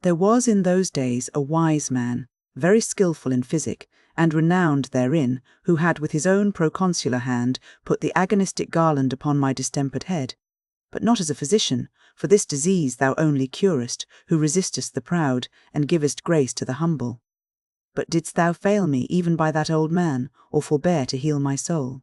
There was in those days a wise man, very skilful in physic, and renowned therein, who had with his own proconsular hand put the agonistic garland upon my distempered head, but not as a physician, for this disease thou only curest, who resistest the proud, and givest grace to the humble. But didst thou fail me even by that old man, or forbear to heal my soul?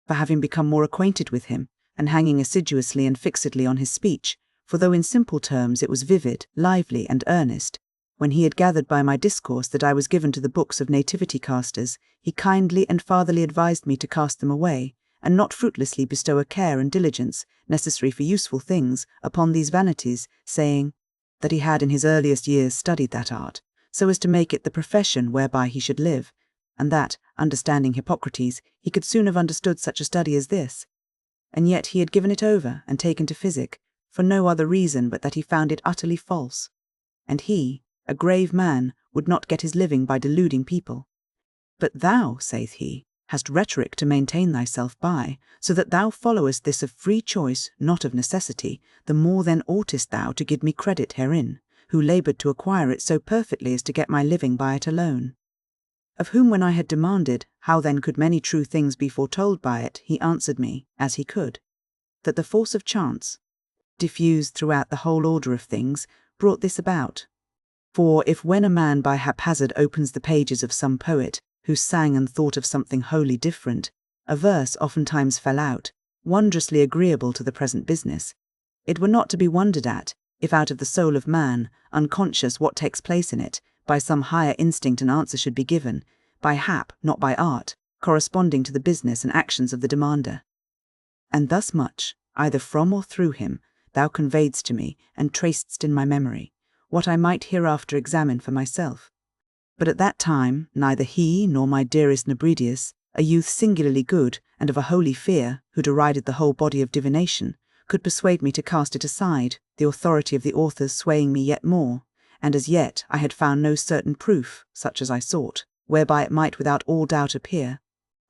For having become more acquainted with him, and hanging assiduously and fixedly on his speech, for though in simple terms it was vivid, lively, and earnest, when he had gathered by my discourse that I was given to the books of nativity casters, he kindly and fatherly advised me to cast them away, and not fruitlessly bestow a care and diligence, necessary for useful things, upon these vanities, saying, that he had in his earliest years studied that art, so as to make it the profession whereby he should live, and that, understanding Hippocrates, he could soon have understood such a study as this. And yet he had given it over, and taken to physic, for no other reason but that he found it utterly false. And he, a grave man, would not get his living by deluding people. But thou, saith he, hast rhetoric to maintain thyself by, so that thou followest this of free choice, not of necessity, the more then oughtest thou to give me credit herein, who laboured to acquire it so perfectly as to get my living by it alone. Of whom when I had demanded, how then could many true things be foretold by it, he answered me, as he could, that the force of chance, diffused throughout the whole order of things, brought this about. For if when a man by haphazard opens the pages of some poet, who sang and thought of something wholly different, a verse oftentimes fell out, wondrously agreeable to the present business, it were not to be wondered at, if out of the soul of man, unconscious what takes place in it, by some higher instinct an answer should be given, by hap, not by art, corresponding to the business and actions of the demander. And thus much, either from or through him, thou conveyedst to me, and tracedst in my memory, what I might hereafter examine for myself. But at that time neither he nor my dearest Nebridius, a youth singularly good and of a holy fear, who derided the whole body of divination, could persuade me to cast it aside, the authority of the authors swaying me yet more, and as yet I had found no certain proof, such as I sought, whereby it might without all doubt appear,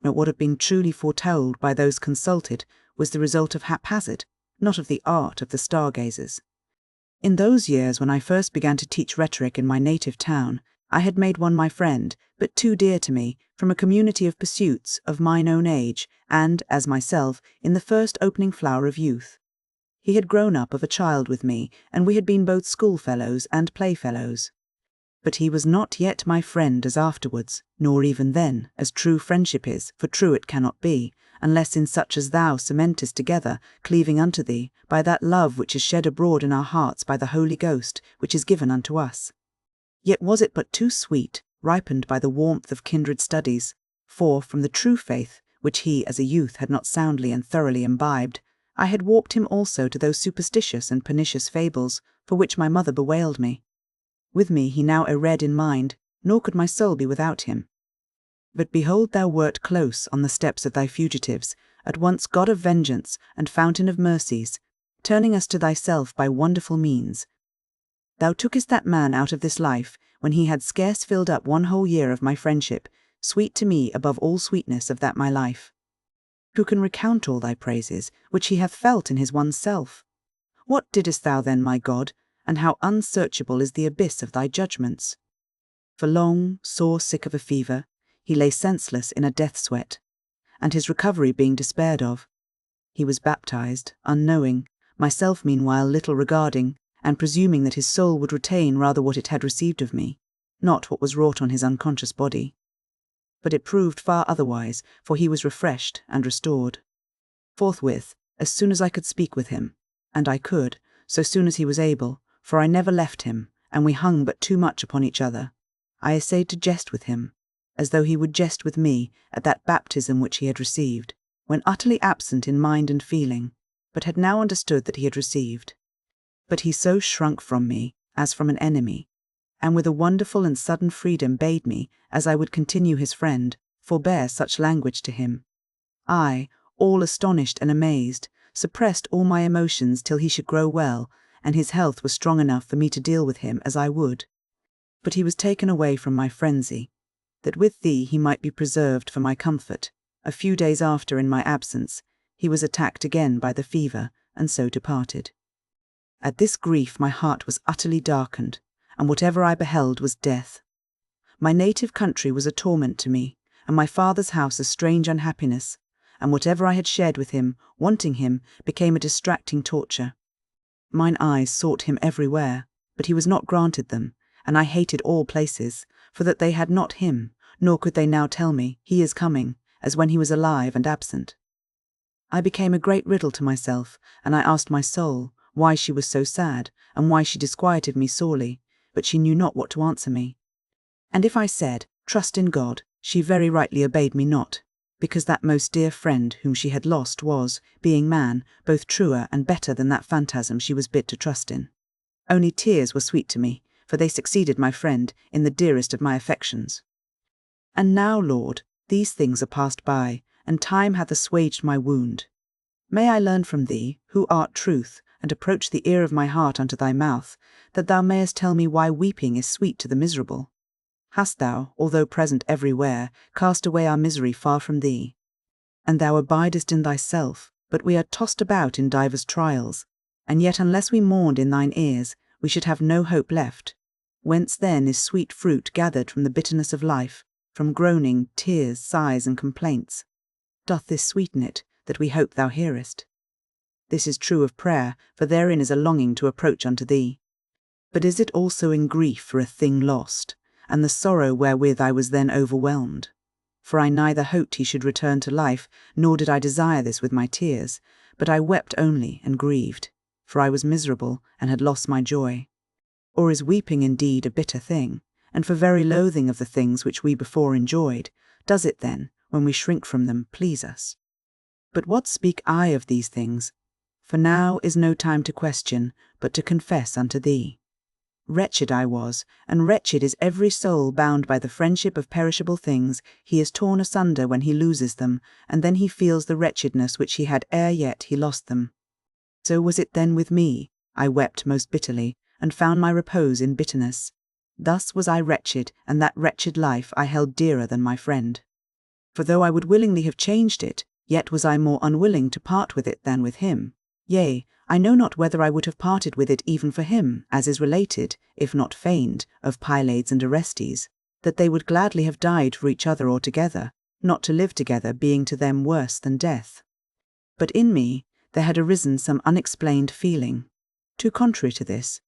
that what had been truly foretold by those consulted was the result of haphazard, not of the art of the stargazers. In those years when I first began to teach rhetoric in my native town, I had made one my friend, but too dear to me, from a community of pursuits of mine own age, and, as myself, in the first opening flower of youth. He had grown up of a child with me, and we had been both schoolfellows and playfellows. But he was not yet my friend as afterwards, nor even then, as true friendship is, for true it cannot be, unless in such as thou cementest together, cleaving unto thee, by that love which is shed abroad in our hearts by the Holy Ghost, which is given unto us. Yet was it but too sweet, ripened by the warmth of kindred studies, for from the true faith, which he as a youth had not soundly and thoroughly imbibed, I had warped him also to those superstitious and pernicious fables, for which my mother bewailed me. With me he now arread in mind, nor could my soul be without him. But behold, thou wert close on the steps of thy fugitives, at once God of vengeance and fountain of mercies, turning us to thyself by wonderful means. Thou tookest that man out of this life, when he had scarce filled up 1 whole year of my friendship, sweet to me above all sweetness of that my life. Who can recount all thy praises, which he hath felt in his one self? What didst thou then, my God, and how unsearchable is the abyss of thy judgments? For long, sore sick of a fever, he lay senseless in a death sweat, and his recovery being despaired of, he was baptized, unknowing, myself meanwhile little regarding, and presuming that his soul would retain rather what it had received of me, not what was wrought on his unconscious body. But it proved far otherwise, for he was refreshed and restored. Forthwith, as soon as I could speak with him, and I could, so soon as he was able, for I never left him, and we hung but too much upon each other, I essayed to jest with him, as though he would jest with me at that baptism which he had received, when utterly absent in mind and feeling, but had now understood that he had received. But he so shrunk from me, as from an enemy, and with a wonderful and sudden freedom bade me, as I would continue his friend, forbear such language to him. I, all astonished and amazed, suppressed all my emotions till he should grow well, and his health was strong enough for me to deal with him as I would. But he was taken away from my frenzy, that with thee he might be preserved for my comfort. A few days after, in my absence, he was attacked again by the fever, and so departed. At this grief my heart was utterly darkened, and whatever I beheld was death. My native country was a torment to me, and my father's house a strange unhappiness, and whatever I had shared with him, wanting him, became a distracting torture. Mine eyes sought him everywhere, but he was not granted them, and I hated all places, for that they had not him, nor could they now tell me, he is coming, as when he was alive and absent. I became a great riddle to myself, and I asked my soul, why she was so sad, and why she disquieted me sorely, but she knew not what to answer me. And if I said, trust in God, she very rightly obeyed me not, because that most dear friend whom she had lost was, being man, both truer and better than that phantasm she was bid to trust in. Only tears were sweet to me, for they succeeded my friend in the dearest of my affections. And now, Lord, these things are passed by, and time hath assuaged my wound. May I learn from thee, who art truth, and approach the ear of my heart unto thy mouth, that thou mayest tell me why weeping is sweet to the miserable. Hast thou, although present everywhere, cast away our misery far from thee? And thou abidest in thyself, but we are tossed about in divers trials, and yet unless we mourned in thine ears, we should have no hope left. Whence then is sweet fruit gathered from the bitterness of life, from groaning, tears, sighs, and complaints? Doth this sweeten it, that we hope thou hearest? This is true of prayer, for therein is a longing to approach unto thee. But is it also in grief for a thing lost, and the sorrow wherewith I was then overwhelmed? For I neither hoped he should return to life, nor did I desire this with my tears, but I wept only and grieved, for I was miserable and had lost my joy. Or is weeping indeed a bitter thing, and for very loathing of the things which we before enjoyed, does it then, when we shrink from them, please us? But what speak I of these things? For now is no time to question, but to confess unto thee. Wretched I was, and wretched is every soul bound by the friendship of perishable things. He is torn asunder when he loses them, and then he feels the wretchedness which he had ere yet he lost them. So was it then with me. I wept most bitterly, and found my repose in bitterness. Thus was I wretched, and that wretched life I held dearer than my friend. For though I would willingly have changed it, yet was I more unwilling to part with it than with him. Yea, I know not whether I would have parted with it even for him, as is related, if not feigned, of Pylades and Orestes, that they would gladly have died for each other altogether, not to live together being to them worse than death. But in me there had arisen some unexplained feeling, too contrary to this,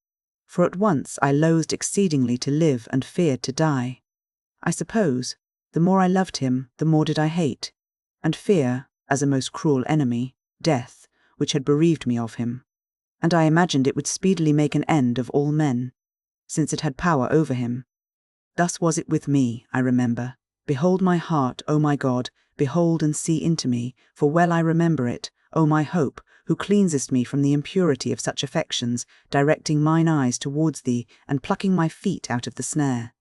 for at once I loathed exceedingly to live and feared to die. I suppose, the more I loved him, the more did I hate, and fear, as a most cruel enemy, death, which had bereaved me of him. And I imagined it would speedily make an end of all men, since it had power over him. Thus was it with me, I remember. Behold my heart, O my God, behold and see into me, for well I remember it, O my hope, who cleansest me from the impurity of such affections, directing mine eyes towards thee, and plucking my feet out of the snare.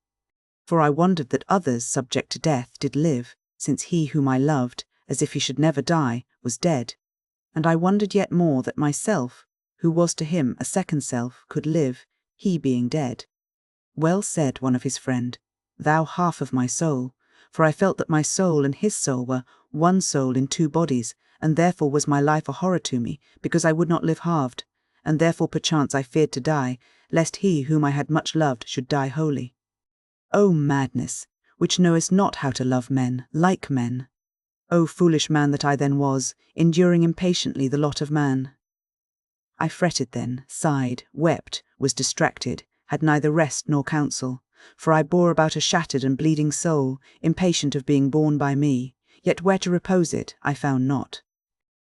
For I wondered that others subject to death did live, since he whom I loved, as if he should never die, was dead. And I wondered yet more that myself, who was to him a second self, could live, he being dead. Well said one of his friend, thou half of my soul, for I felt that my soul and his soul were one soul in two bodies, and therefore was my life a horror to me, because I would not live halved, and therefore perchance I feared to die, lest he whom I had much loved should die wholly. O madness, which knowest not how to love men, like men! O foolish man that I then was, enduring impatiently the lot of man! I fretted then, sighed, wept, was distracted, had neither rest nor counsel, for I bore about a shattered and bleeding soul, impatient of being borne by me, yet where to repose it I found not.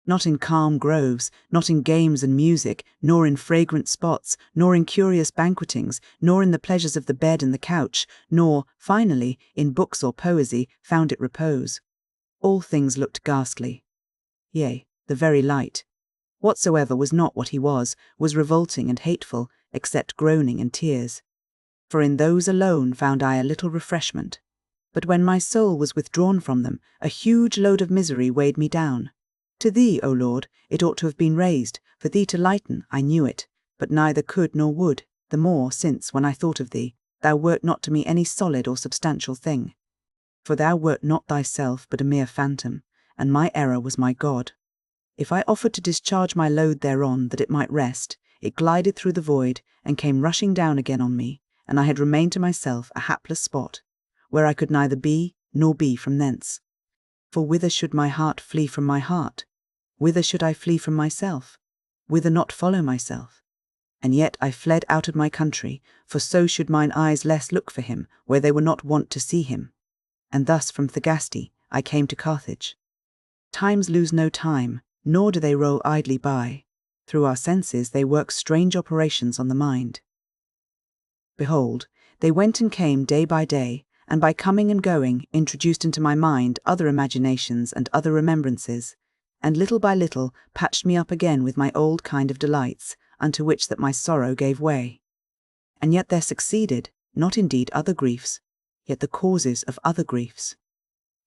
Not in calm groves, not in games and music, nor in fragrant spots, nor in curious banquetings, nor in the pleasures of the bed and the couch, nor, finally, in books or poesy, found it repose. All things looked ghastly. Yea, the very light, whatsoever was not what he was revolting and hateful, except groaning and tears. For in those alone found I a little refreshment. But when my soul was withdrawn from them, a huge load of misery weighed me down. To thee, O Lord, it ought to have been raised, for thee to lighten, I knew it, but neither could nor would, the more since, when I thought of thee, thou wert not to me any solid or substantial thing. For thou wert not thyself but a mere phantom, and my error was my God. If I offered to discharge my load thereon that it might rest, it glided through the void, and came rushing down again on me, and I had remained to myself a hapless spot, where I could neither be nor be from thence. For whither should my heart flee from my heart? Whither should I flee from myself? Whither not follow myself? And yet I fled out of my country, for so should mine eyes less look for him, where they were not wont to see him. And thus from Thagaste I came to Carthage. Times lose no time, nor do they roll idly by. Through our senses they work strange operations on the mind. Behold, they went and came day by day, and by coming and going introduced into my mind other imaginations and other remembrances, and little by little patched me up again with my old kind of delights, unto which that my sorrow gave way. And yet there succeeded, not indeed other griefs, yet the causes of other griefs.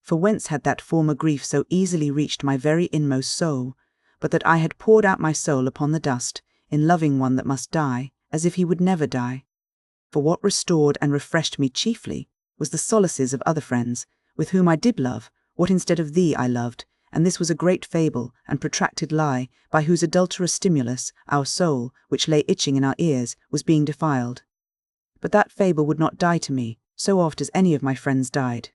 For whence had that former grief so easily reached my very inmost soul, but that I had poured out my soul upon the dust, in loving one that must die, as if he would never die? For what restored and refreshed me chiefly was the solaces of other friends, with whom I did love, what instead of thee I loved, and this was a great fable and protracted lie, by whose adulterous stimulus our soul, which lay itching in our ears, was being defiled. But that fable would not die to me, so oft as any of my friends died.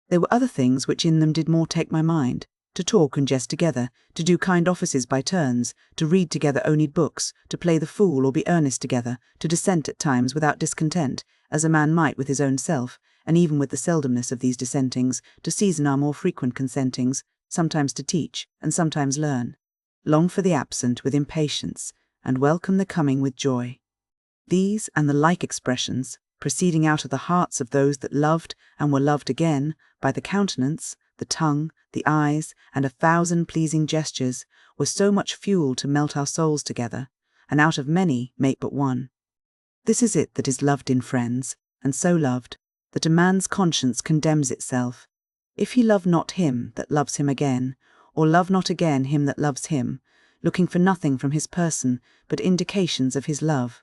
There were other things which in them did more take my mind, to talk and jest together, to do kind offices by turns, to read together owned books, to play the fool or be earnest together, to dissent at times without discontent, as a man might with his own self, and even with the seldomness of these dissentings, to season our more frequent consentings, sometimes to teach, and sometimes learn. Long for the absent with impatience, and welcome the coming with joy. These and the like expressions, proceeding out of the hearts of those that loved and were loved again, by the countenance, the tongue, the eyes, and 1,000 pleasing gestures, were so much fuel to melt our souls together, and out of many make but one. This is it that is loved in friends, and so loved, that a man's conscience condemns itself, if he love not him that loves him again, or love not again him that loves him, looking for nothing from his person but indications of his love.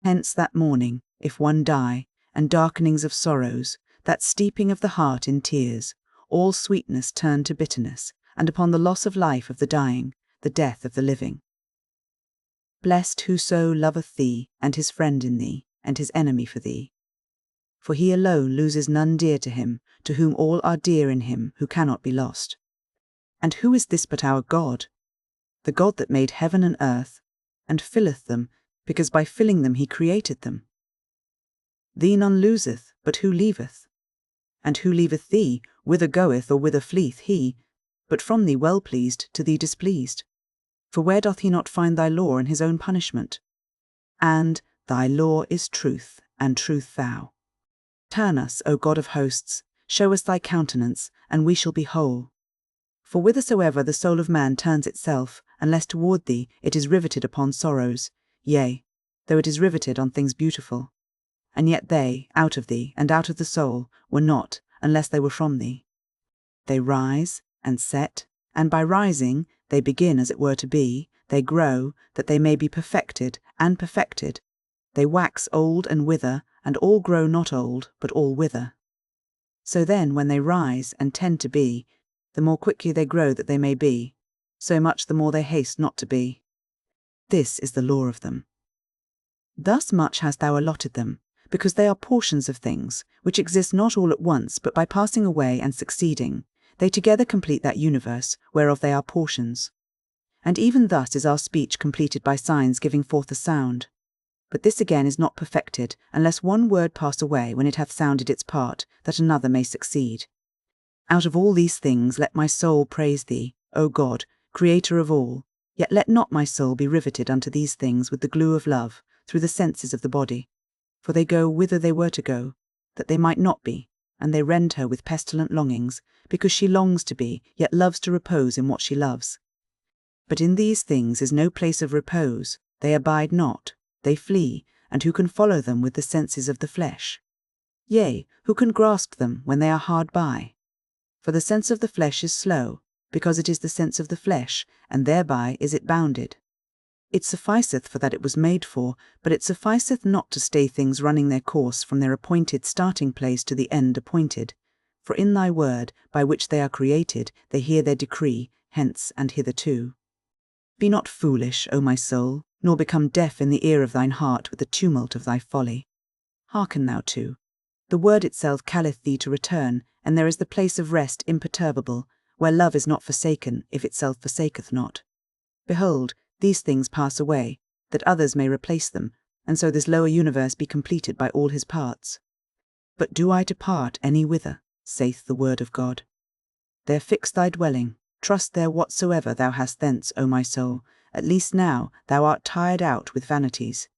Hence that mourning, if one die, and darkenings of sorrows, that steeping of the heart in tears, all sweetness turned to bitterness, and upon the loss of life of the dying, the death of the living. Blessed whoso loveth thee, and his friend in thee, and his enemy for thee. For he alone loses none dear to him, to whom all are dear in him who cannot be lost. And who is this but our God? The God that made heaven and earth, and filleth them, because by filling them he created them. Thee none loseth, but who leaveth? And who leaveth thee, whither goeth or whither fleeth he, but from thee well pleased to thee displeased? For where doth he not find thy law in his own punishment? And thy law is truth, and truth thou. Turn us, O God of hosts, show us thy countenance, and we shall be whole. For whithersoever the soul of man turns itself, unless toward thee, it is riveted upon sorrows, yea, though it is riveted on things beautiful. And yet they, out of thee, and out of the soul, were not, unless they were from thee. They rise, and set, and by rising, they begin as it were to be, they grow, that they may be perfected, and perfected. They wax old and wither, and all grow not old, but all wither. So then, when they rise, and tend to be, the more quickly they grow that they may be, so much the more they haste not to be. This is the law of them. Thus much hast thou allotted them, because they are portions of things, which exist not all at once, but by passing away and succeeding, they together complete that universe, whereof they are portions. And even thus is our speech completed by signs giving forth a sound. But this again is not perfected, unless one word pass away when it hath sounded its part, that another may succeed. Out of all these things let my soul praise thee, O God, Creator of all, yet let not my soul be riveted unto these things with the glue of love, through the senses of the body. For they go whither they were to go, that they might not be, and they rend her with pestilent longings, because she longs to be, yet loves to repose in what she loves. But in these things is no place of repose, they abide not, they flee, and who can follow them with the senses of the flesh? Yea, who can grasp them when they are hard by? For the sense of the flesh is slow, because it is the sense of the flesh, and thereby is it bounded. It sufficeth for that it was made for, but it sufficeth not to stay things running their course from their appointed starting place to the end appointed. For in thy word, by which they are created, they hear their decree, hence and hitherto. Be not foolish, O my soul, nor become deaf in the ear of thine heart with the tumult of thy folly. Hearken thou too. The word itself calleth thee to return, and there is the place of rest imperturbable, where love is not forsaken, if itself forsaketh not. Behold, these things pass away, that others may replace them, and so this lower universe be completed by all his parts. But do I depart any whither, saith the word of God? There fix thy dwelling, trust there whatsoever thou hast thence, O my soul, at least now thou art tired out with vanities.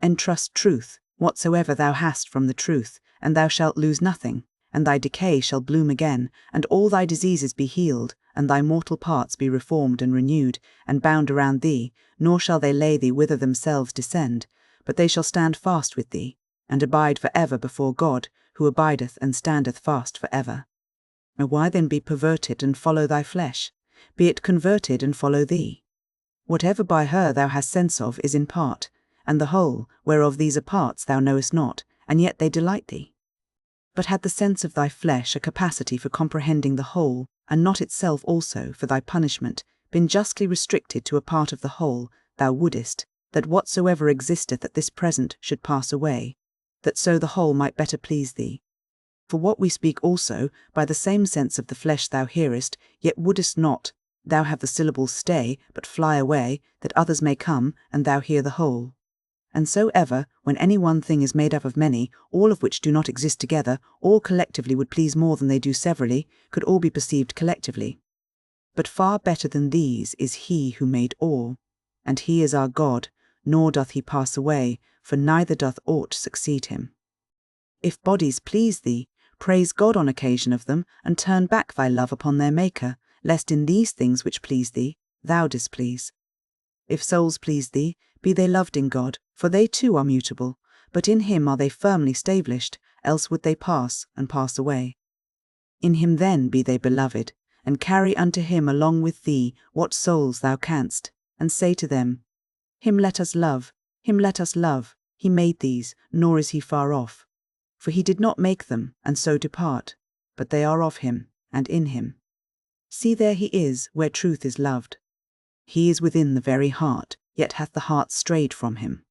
Entrust truth, whatsoever thou hast from the truth, and thou shalt lose nothing, and thy decay shall bloom again, and all thy diseases be healed, and thy mortal parts be reformed and renewed, and bound around thee, nor shall they lay thee whither themselves descend, but they shall stand fast with thee, and abide for ever before God, who abideth and standeth fast for ever. And why then be perverted and follow thy flesh? Be it converted and follow thee. Whatever by her thou hast sense of is in part, and the whole, whereof these are parts, thou knowest not, and yet they delight thee. But had the sense of thy flesh a capacity for comprehending the whole, and not itself also, for thy punishment, been justly restricted to a part of the whole, thou wouldest, that whatsoever existeth at this present should pass away, that so the whole might better please thee. For what we speak also, by the same sense of the flesh thou hearest, yet wouldest not thou have the syllables stay, but fly away, that others may come, and thou hear the whole. And so ever, when any one thing is made up of many, all of which do not exist together, all collectively would please more than they do severally, could all be perceived collectively. But far better than these is he who made all, and he is our God, nor doth he pass away, for neither doth aught succeed him. If bodies please thee, praise God on occasion of them, and turn back thy love upon their Maker, lest in these things which please thee, thou displease. If souls please thee, be they loved in God, for they too are mutable, but in him are they firmly stablished, else would they pass, and pass away. In him then be they beloved, and carry unto him along with thee what souls thou canst, and say to them, Him let us love, him let us love, he made these, nor is he far off. For he did not make them, and so depart, but they are of him, and in him. See there he is, where truth is loved. He is within the very heart, yet hath the heart strayed from him.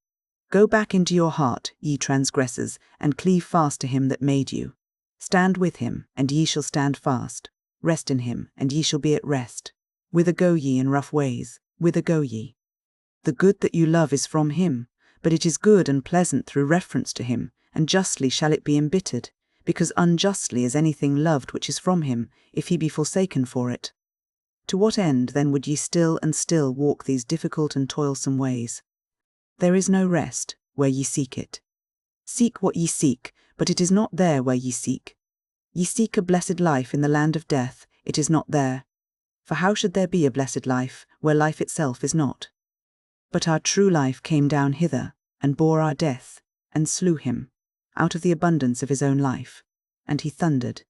Go back into your heart, ye transgressors, and cleave fast to him that made you. Stand with him, and ye shall stand fast. Rest in him, and ye shall be at rest. Whither go ye in rough ways? Whither go ye? The good that you love is from him, but it is good and pleasant through reference to him, and justly shall it be embittered, because unjustly is anything loved which is from him, if he be forsaken for it. To what end then would ye still and still walk these difficult and toilsome ways? There is no rest, where ye seek it. Seek what ye seek, but it is not there where ye seek. Ye seek a blessed life in the land of death, it is not there. For how should there be a blessed life, where life itself is not? But our true life came down hither, and bore our death, and slew him, out of the abundance of his own life. And he thundered,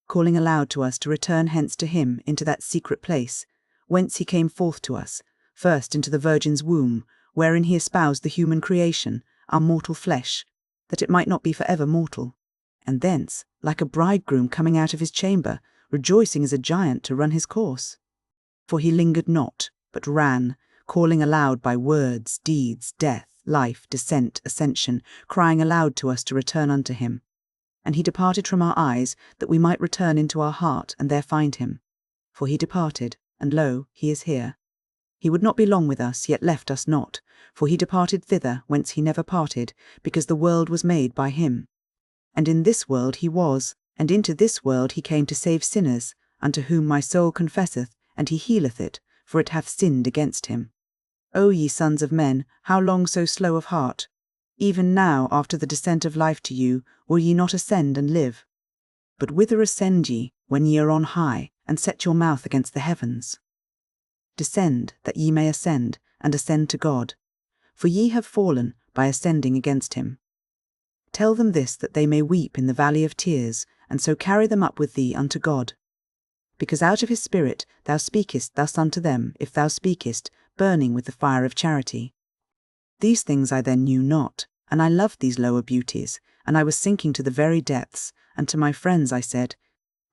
calling aloud to us to return hence to him into that secret place, whence he came forth to us, first into the Virgin's womb, wherein he espoused the human creation, our mortal flesh, that it might not be for ever mortal, and thence, like a bridegroom coming out of his chamber, rejoicing as a giant to run his course. For he lingered not, but ran, calling aloud by words, deeds, death, life, descent, ascension, crying aloud to us to return unto him. And he departed from our eyes, that we might return into our heart, and there find him. For he departed, and lo, he is here. He would not be long with us, yet left us not, for he departed thither whence he never parted, because the world was made by him. And in this world he was, and into this world he came to save sinners, unto whom my soul confesseth, and he healeth it, for it hath sinned against him. O ye sons of men, how long so slow of heart? Even now, after the descent of life to you, will ye not ascend and live? But whither ascend ye, when ye are on high, and set your mouth against the heavens? Descend, that ye may ascend, and ascend to God. For ye have fallen, by ascending against him. Tell them this, that they may weep in the valley of tears, and so carry them up with thee unto God. Because out of his Spirit thou speakest thus unto them, if thou speakest, burning with the fire of charity. These things I then knew not, and I loved these lower beauties, and I was sinking to the very depths, and to my friends I said,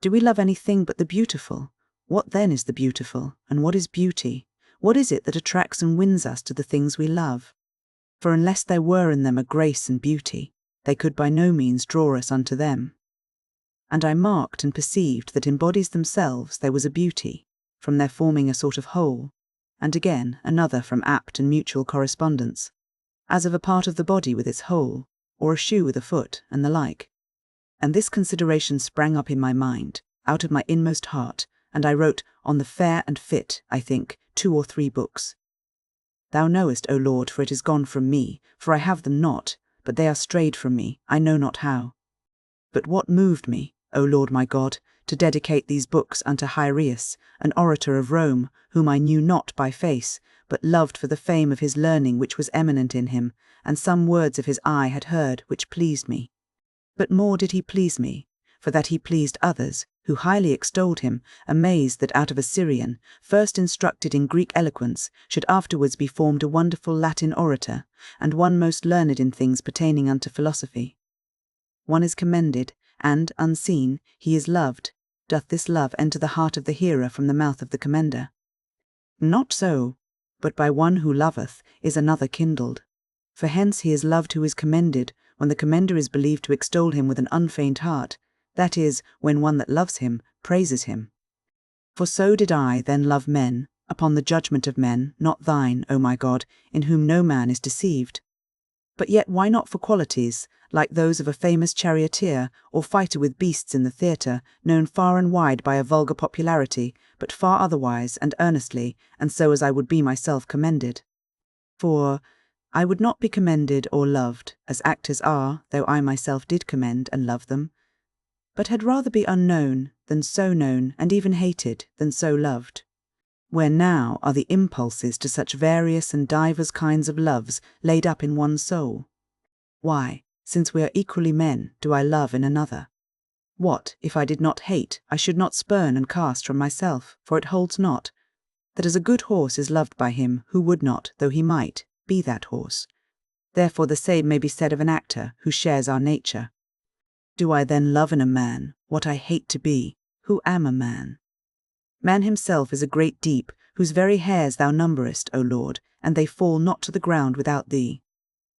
Do we love anything but the beautiful? What then is the beautiful, and what is beauty? What is it that attracts and wins us to the things we love? For unless there were in them a grace and beauty, they could by no means draw us unto them. And I marked and perceived that in bodies themselves there was a beauty, from their forming a sort of whole, and again another from apt and mutual correspondence, as of a part of the body with its whole, or a shoe with a foot, and the like. And this consideration sprang up in my mind, out of my inmost heart, and I wrote on the fair and fit, I think, 2 or 3 books. Thou knowest, O Lord, for it is gone from me, for I have them not, but they are strayed from me, I know not how. But what moved me, O Lord my God, to dedicate these books unto Hyrieus, an orator of Rome, whom I knew not by face, but loved for the fame of his learning which was eminent in him, and some words of his eye had heard which pleased me. But more did he please me, for that he pleased others, who highly extolled him, amazed that out of a Syrian, first instructed in Greek eloquence, should afterwards be formed a wonderful Latin orator, and one most learned in things pertaining unto philosophy. One is commended, and, unseen, he is loved. Doth this love enter the heart of the hearer from the mouth of the commender? Not so, but by one who loveth is another kindled. For hence he is loved who is commended, when the commender is believed to extol him with an unfeigned heart, that is, when one that loves him praises him. For so did I then love men, upon the judgment of men, not thine, O my God, in whom no man is deceived. But yet why not for qualities, like those of a famous charioteer or fighter with beasts in the theatre, known far and wide by a vulgar popularity, but far otherwise and earnestly, and so as I would be myself commended? For I would not be commended or loved, as actors are, though I myself did commend and love them, but had rather be unknown than so known, and even hated than so loved. Where now are the impulses to such various and divers kinds of loves laid up in one soul? Why, since we are equally men, do I love in another? What, if I did not hate, I should not spurn and cast from myself, for it holds not, that as a good horse is loved by him who would not, though he might, be that horse. Therefore the same may be said of an actor who shares our nature. Do I then love in a man what I hate to be, who am a man? Man himself is a great deep, whose very hairs thou numberest, O Lord, and they fall not to the ground without thee.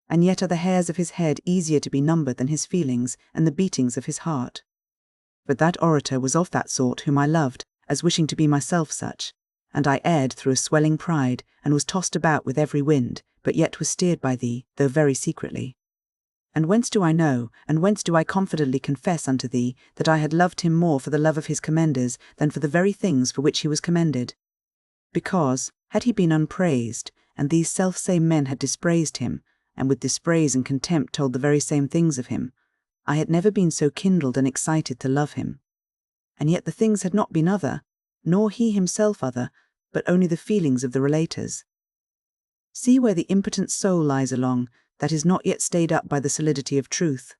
And yet are the hairs of his head easier to be numbered than his feelings and the beatings of his heart. But that orator was of that sort whom I loved, as wishing to be myself such, and I erred through a swelling pride, and was tossed about with every wind, but yet was steered by thee, though very secretly. And whence do I know, and whence do I confidently confess unto thee, that I had loved him more for the love of his commenders than for the very things for which he was commended? Because, had he been unpraised, and these self-same men had dispraised him, and with dispraise and contempt told the very same things of him, I had never been so kindled and excited to love him. And yet the things had not been other, nor he himself other, but only the feelings of the relators. See where the impotent soul lies along, that is not yet stayed up by the solidity of truth.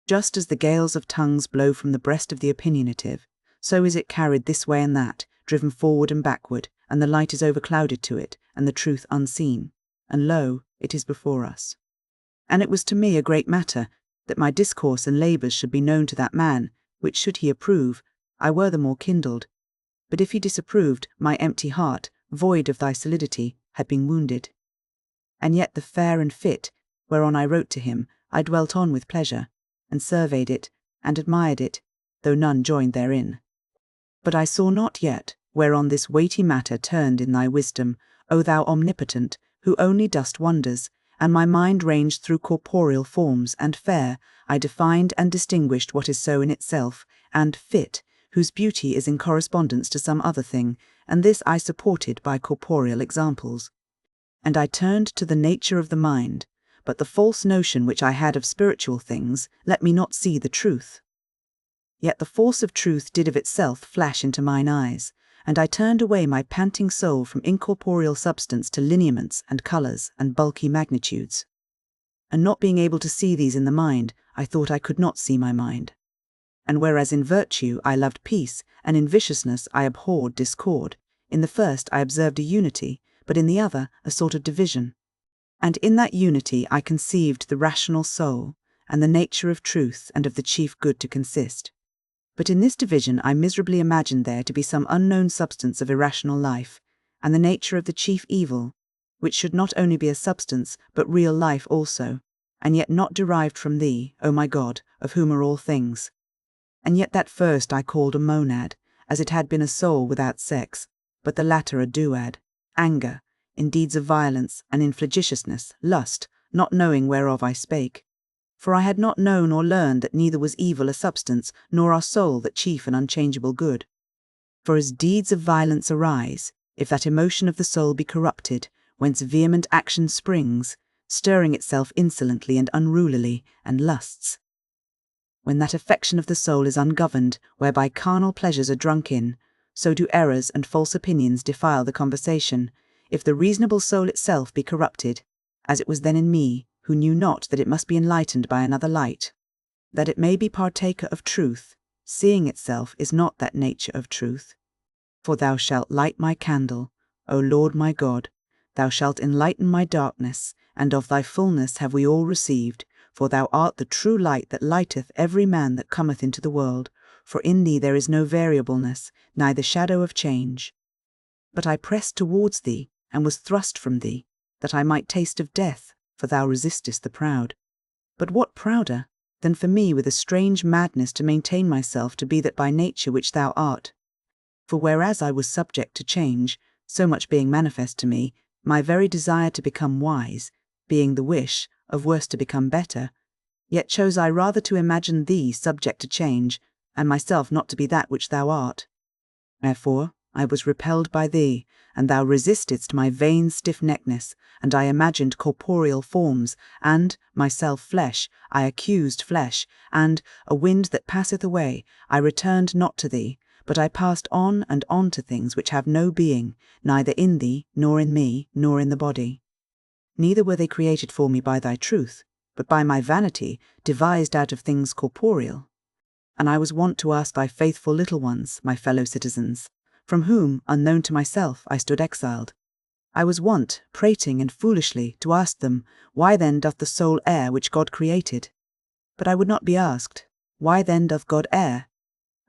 Just as the gales of tongues blow from the breast of the opinionative, so is it carried this way and that, driven forward and backward, and the light is overclouded to it, and the truth unseen, and lo, it is before us. And it was to me a great matter, that my discourse and labours should be known to that man, which should he approve, I were the more kindled. But if he disapproved, my empty heart, void of thy solidity, had been wounded. And yet the fair and fit, whereon I wrote to him, I dwelt on with pleasure, and surveyed it, and admired it, though none joined therein. But I saw not yet whereon this weighty matter turned in thy wisdom, O thou omnipotent, who only dost wonders, and my mind ranged through corporeal forms, and fair, I defined and distinguished what is so in itself, and fit, whose beauty is in correspondence to some other thing, and this I supported by corporeal examples. And I turned to the nature of the mind, but the false notion which I had of spiritual things let me not see the truth. Yet the force of truth did of itself flash into mine eyes, and I turned away my panting soul from incorporeal substance to lineaments and colours and bulky magnitudes. And not being able to see these in the mind, I thought I could not see my mind. And whereas in virtue I loved peace, and in viciousness I abhorred discord, in the first I observed a unity, but in the other a sort of division. And in that unity I conceived the rational soul, and the nature of truth and of the chief good to consist. But in this division I miserably imagined there to be some unknown substance of irrational life, and the nature of the chief evil, which should not only be a substance, but real life also, and yet not derived from thee, O my God, of whom are all things. And yet that first I called a monad, as it had been a soul without sex, but the latter a duad, anger, in deeds of violence, and in flagitiousness, lust, not knowing whereof I spake. For I had not known or learned that neither was evil a substance, nor our soul that chief and unchangeable good. For as deeds of violence arise, if that emotion of the soul be corrupted, whence vehement action springs, stirring itself insolently and unrulily, and lusts. When that affection of the soul is ungoverned, whereby carnal pleasures are drunk in, so do errors and false opinions defile the conversation, if the reasonable soul itself be corrupted, as it was then in me, who knew not that it must be enlightened by another light, that it may be partaker of truth, seeing itself is not that nature of truth. For thou shalt light my candle, O Lord my God, thou shalt enlighten my darkness, and of thy fullness have we all received, for thou art the true light that lighteth every man that cometh into the world, for in thee there is no variableness, neither shadow of change. But I pressed towards thee, and was thrust from thee, that I might taste of death, for thou resistest the proud. But what prouder, than for me with a strange madness to maintain myself to be that by nature which thou art. For whereas I was subject to change, so much being manifest to me, my very desire to become wise, being the wish of worse to become better, yet chose I rather to imagine thee subject to change, and myself not to be that which thou art. Therefore I was repelled by thee, and thou resistedst my vain stiff-neckedness, and I imagined corporeal forms, and, myself flesh, I accused flesh, and, a wind that passeth away, I returned not to thee, but I passed on and on to things which have no being, neither in thee, nor in me, nor in the body. Neither were they created for me by thy truth, but by my vanity, devised out of things corporeal. And I was wont to ask thy faithful little ones, my fellow citizens, from whom, unknown to myself, I stood exiled. I was wont, prating and foolishly, to ask them, why then doth the soul err which God created? But I would not be asked, why then doth God err?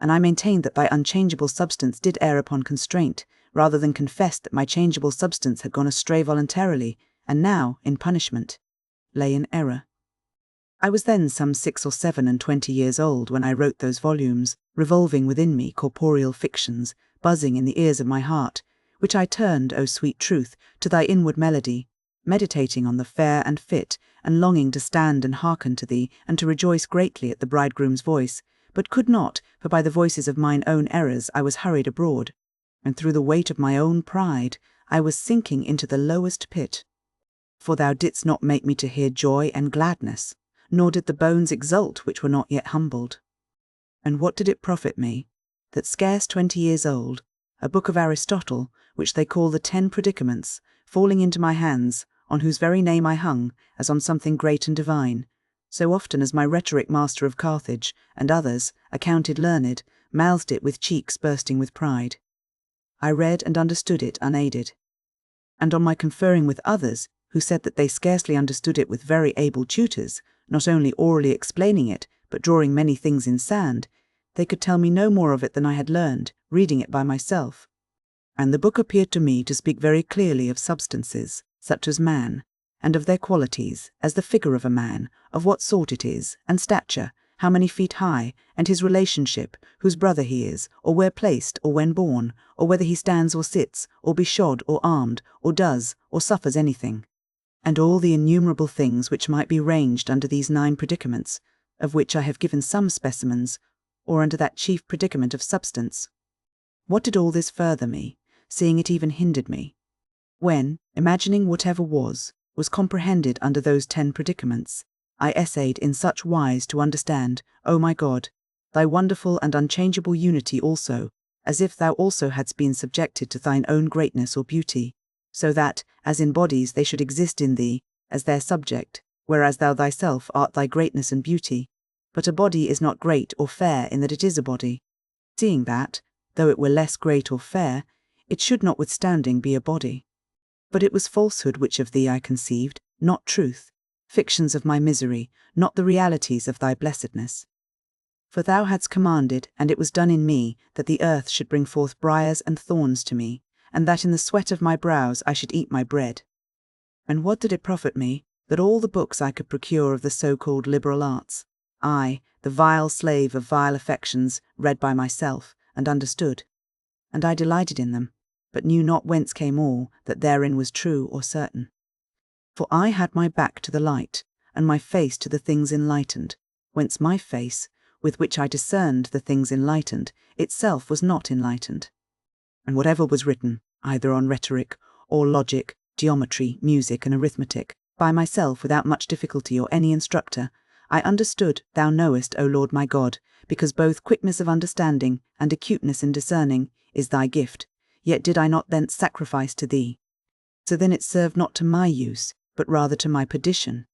And I maintained that thy unchangeable substance did err upon constraint, rather than confess that my changeable substance had gone astray voluntarily, and now, in punishment, lay in error. I was then some 6 or 27 years old when I wrote those volumes, revolving within me corporeal fictions, buzzing in the ears of my heart, which I turned, O sweet truth, to thy inward melody, meditating on the fair and fit, and longing to stand and hearken to thee, and to rejoice greatly at the bridegroom's voice, but could not, for by the voices of mine own errors I was hurried abroad, and through the weight of my own pride I was sinking into the lowest pit. For thou didst not make me to hear joy and gladness, nor did the bones exult which were not yet humbled. And what did it profit me, that scarce 20 years old, a book of Aristotle, which they call the 10 Predicaments, falling into my hands, on whose very name I hung, as on something great and divine, so often as my rhetoric master of Carthage, and others, accounted learned, mouthed it with cheeks bursting with pride. I read and understood it unaided. And on my conferring with others, who said that they scarcely understood it with very able tutors, not only orally explaining it, but drawing many things in sand, they could tell me no more of it than I had learned, reading it by myself. And the book appeared to me to speak very clearly of substances, such as man, and of their qualities, as the figure of a man, of what sort it is, and stature, how many feet high, and his relationship, whose brother he is, or where placed, or when born, or whether he stands or sits, or be shod or armed, or does, or suffers anything. And all the innumerable things which might be ranged under these 9 predicaments, of which I have given some specimens, or under that chief predicament of substance. What did all this further me, seeing it even hindered me? When, imagining whatever was comprehended under those 10 predicaments, I essayed in such wise to understand, O my God, thy wonderful and unchangeable unity also, as if thou also hadst been subjected to thine own greatness or beauty, so that, as in bodies they should exist in thee, as their subject, whereas thou thyself art thy greatness and beauty. But a body is not great or fair in that it is a body, seeing that, though it were less great or fair, it should notwithstanding be a body. But it was falsehood which of thee I conceived, not truth, fictions of my misery, not the realities of thy blessedness. For thou hadst commanded, and it was done in me, that the earth should bring forth briars and thorns to me, and that in the sweat of my brows I should eat my bread. And what did it profit me, that all the books I could procure of the so-called liberal arts, I, the vile slave of vile affections, read by myself, and understood, and I delighted in them, but knew not whence came all that therein was true or certain. For I had my back to the light, and my face to the things enlightened, whence my face, with which I discerned the things enlightened, itself was not enlightened. And whatever was written, either on rhetoric, or logic, geometry, music, and arithmetic, by myself without much difficulty or any instructor, I understood, thou knowest, O Lord my God, because both quickness of understanding and acuteness in discerning is thy gift, yet did I not thence sacrifice to thee. So then it served not to my use, but rather to my perdition,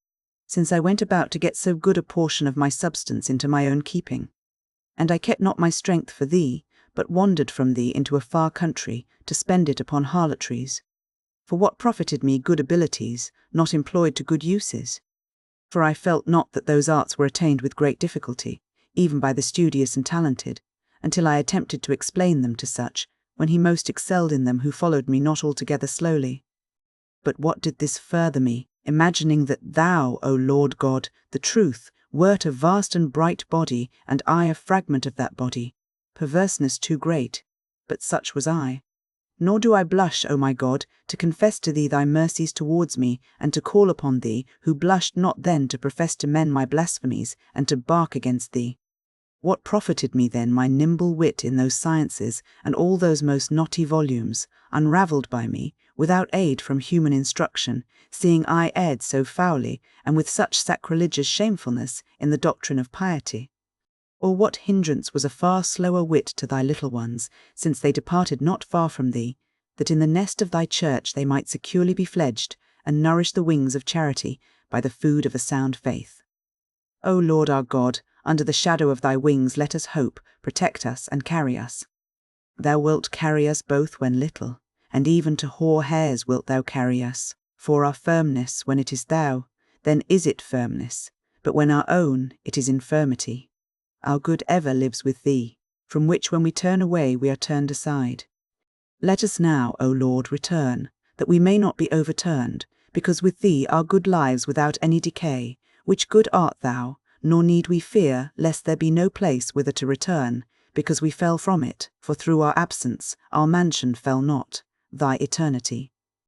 since I went about to get so good a portion of my substance into my own keeping. And I kept not my strength for thee, but wandered from thee into a far country, to spend it upon harlotries. For what profited me good abilities, not employed to good uses? For I felt not that those arts were attained with great difficulty, even by the studious and talented, until I attempted to explain them to such, when he most excelled in them who followed me not altogether slowly. But what did this further me, imagining that thou, O Lord God, the truth, wert a vast and bright body, and I a fragment of that body. Perverseness too great, but such was I. Nor do I blush, O my God, to confess to thee thy mercies towards me, and to call upon thee, who blushed not then to profess to men my blasphemies, and to bark against thee. What profited me then my nimble wit in those sciences, and all those most knotty volumes, unravelled by me, without aid from human instruction, seeing I erred so foully, and with such sacrilegious shamefulness, in the doctrine of piety? Or what hindrance was a far slower wit to thy little ones, since they departed not far from thee, that in the nest of thy church they might securely be fledged, and nourish the wings of charity by the food of a sound faith? O Lord our God, under the shadow of thy wings let us hope, protect us, and carry us. Thou wilt carry us both when little, and even to hoar hairs wilt thou carry us. For our firmness, when it is thou, then is it firmness, but when our own, it is infirmity. Our good ever lives with thee, from which when we turn away we are turned aside. Let us now, O Lord, return, that we may not be overturned, because with thee our good lives without any decay, which good art thou, nor need we fear lest there be no place whither to return, because we fell from it, for through our absence our mansion fell not, thy eternity.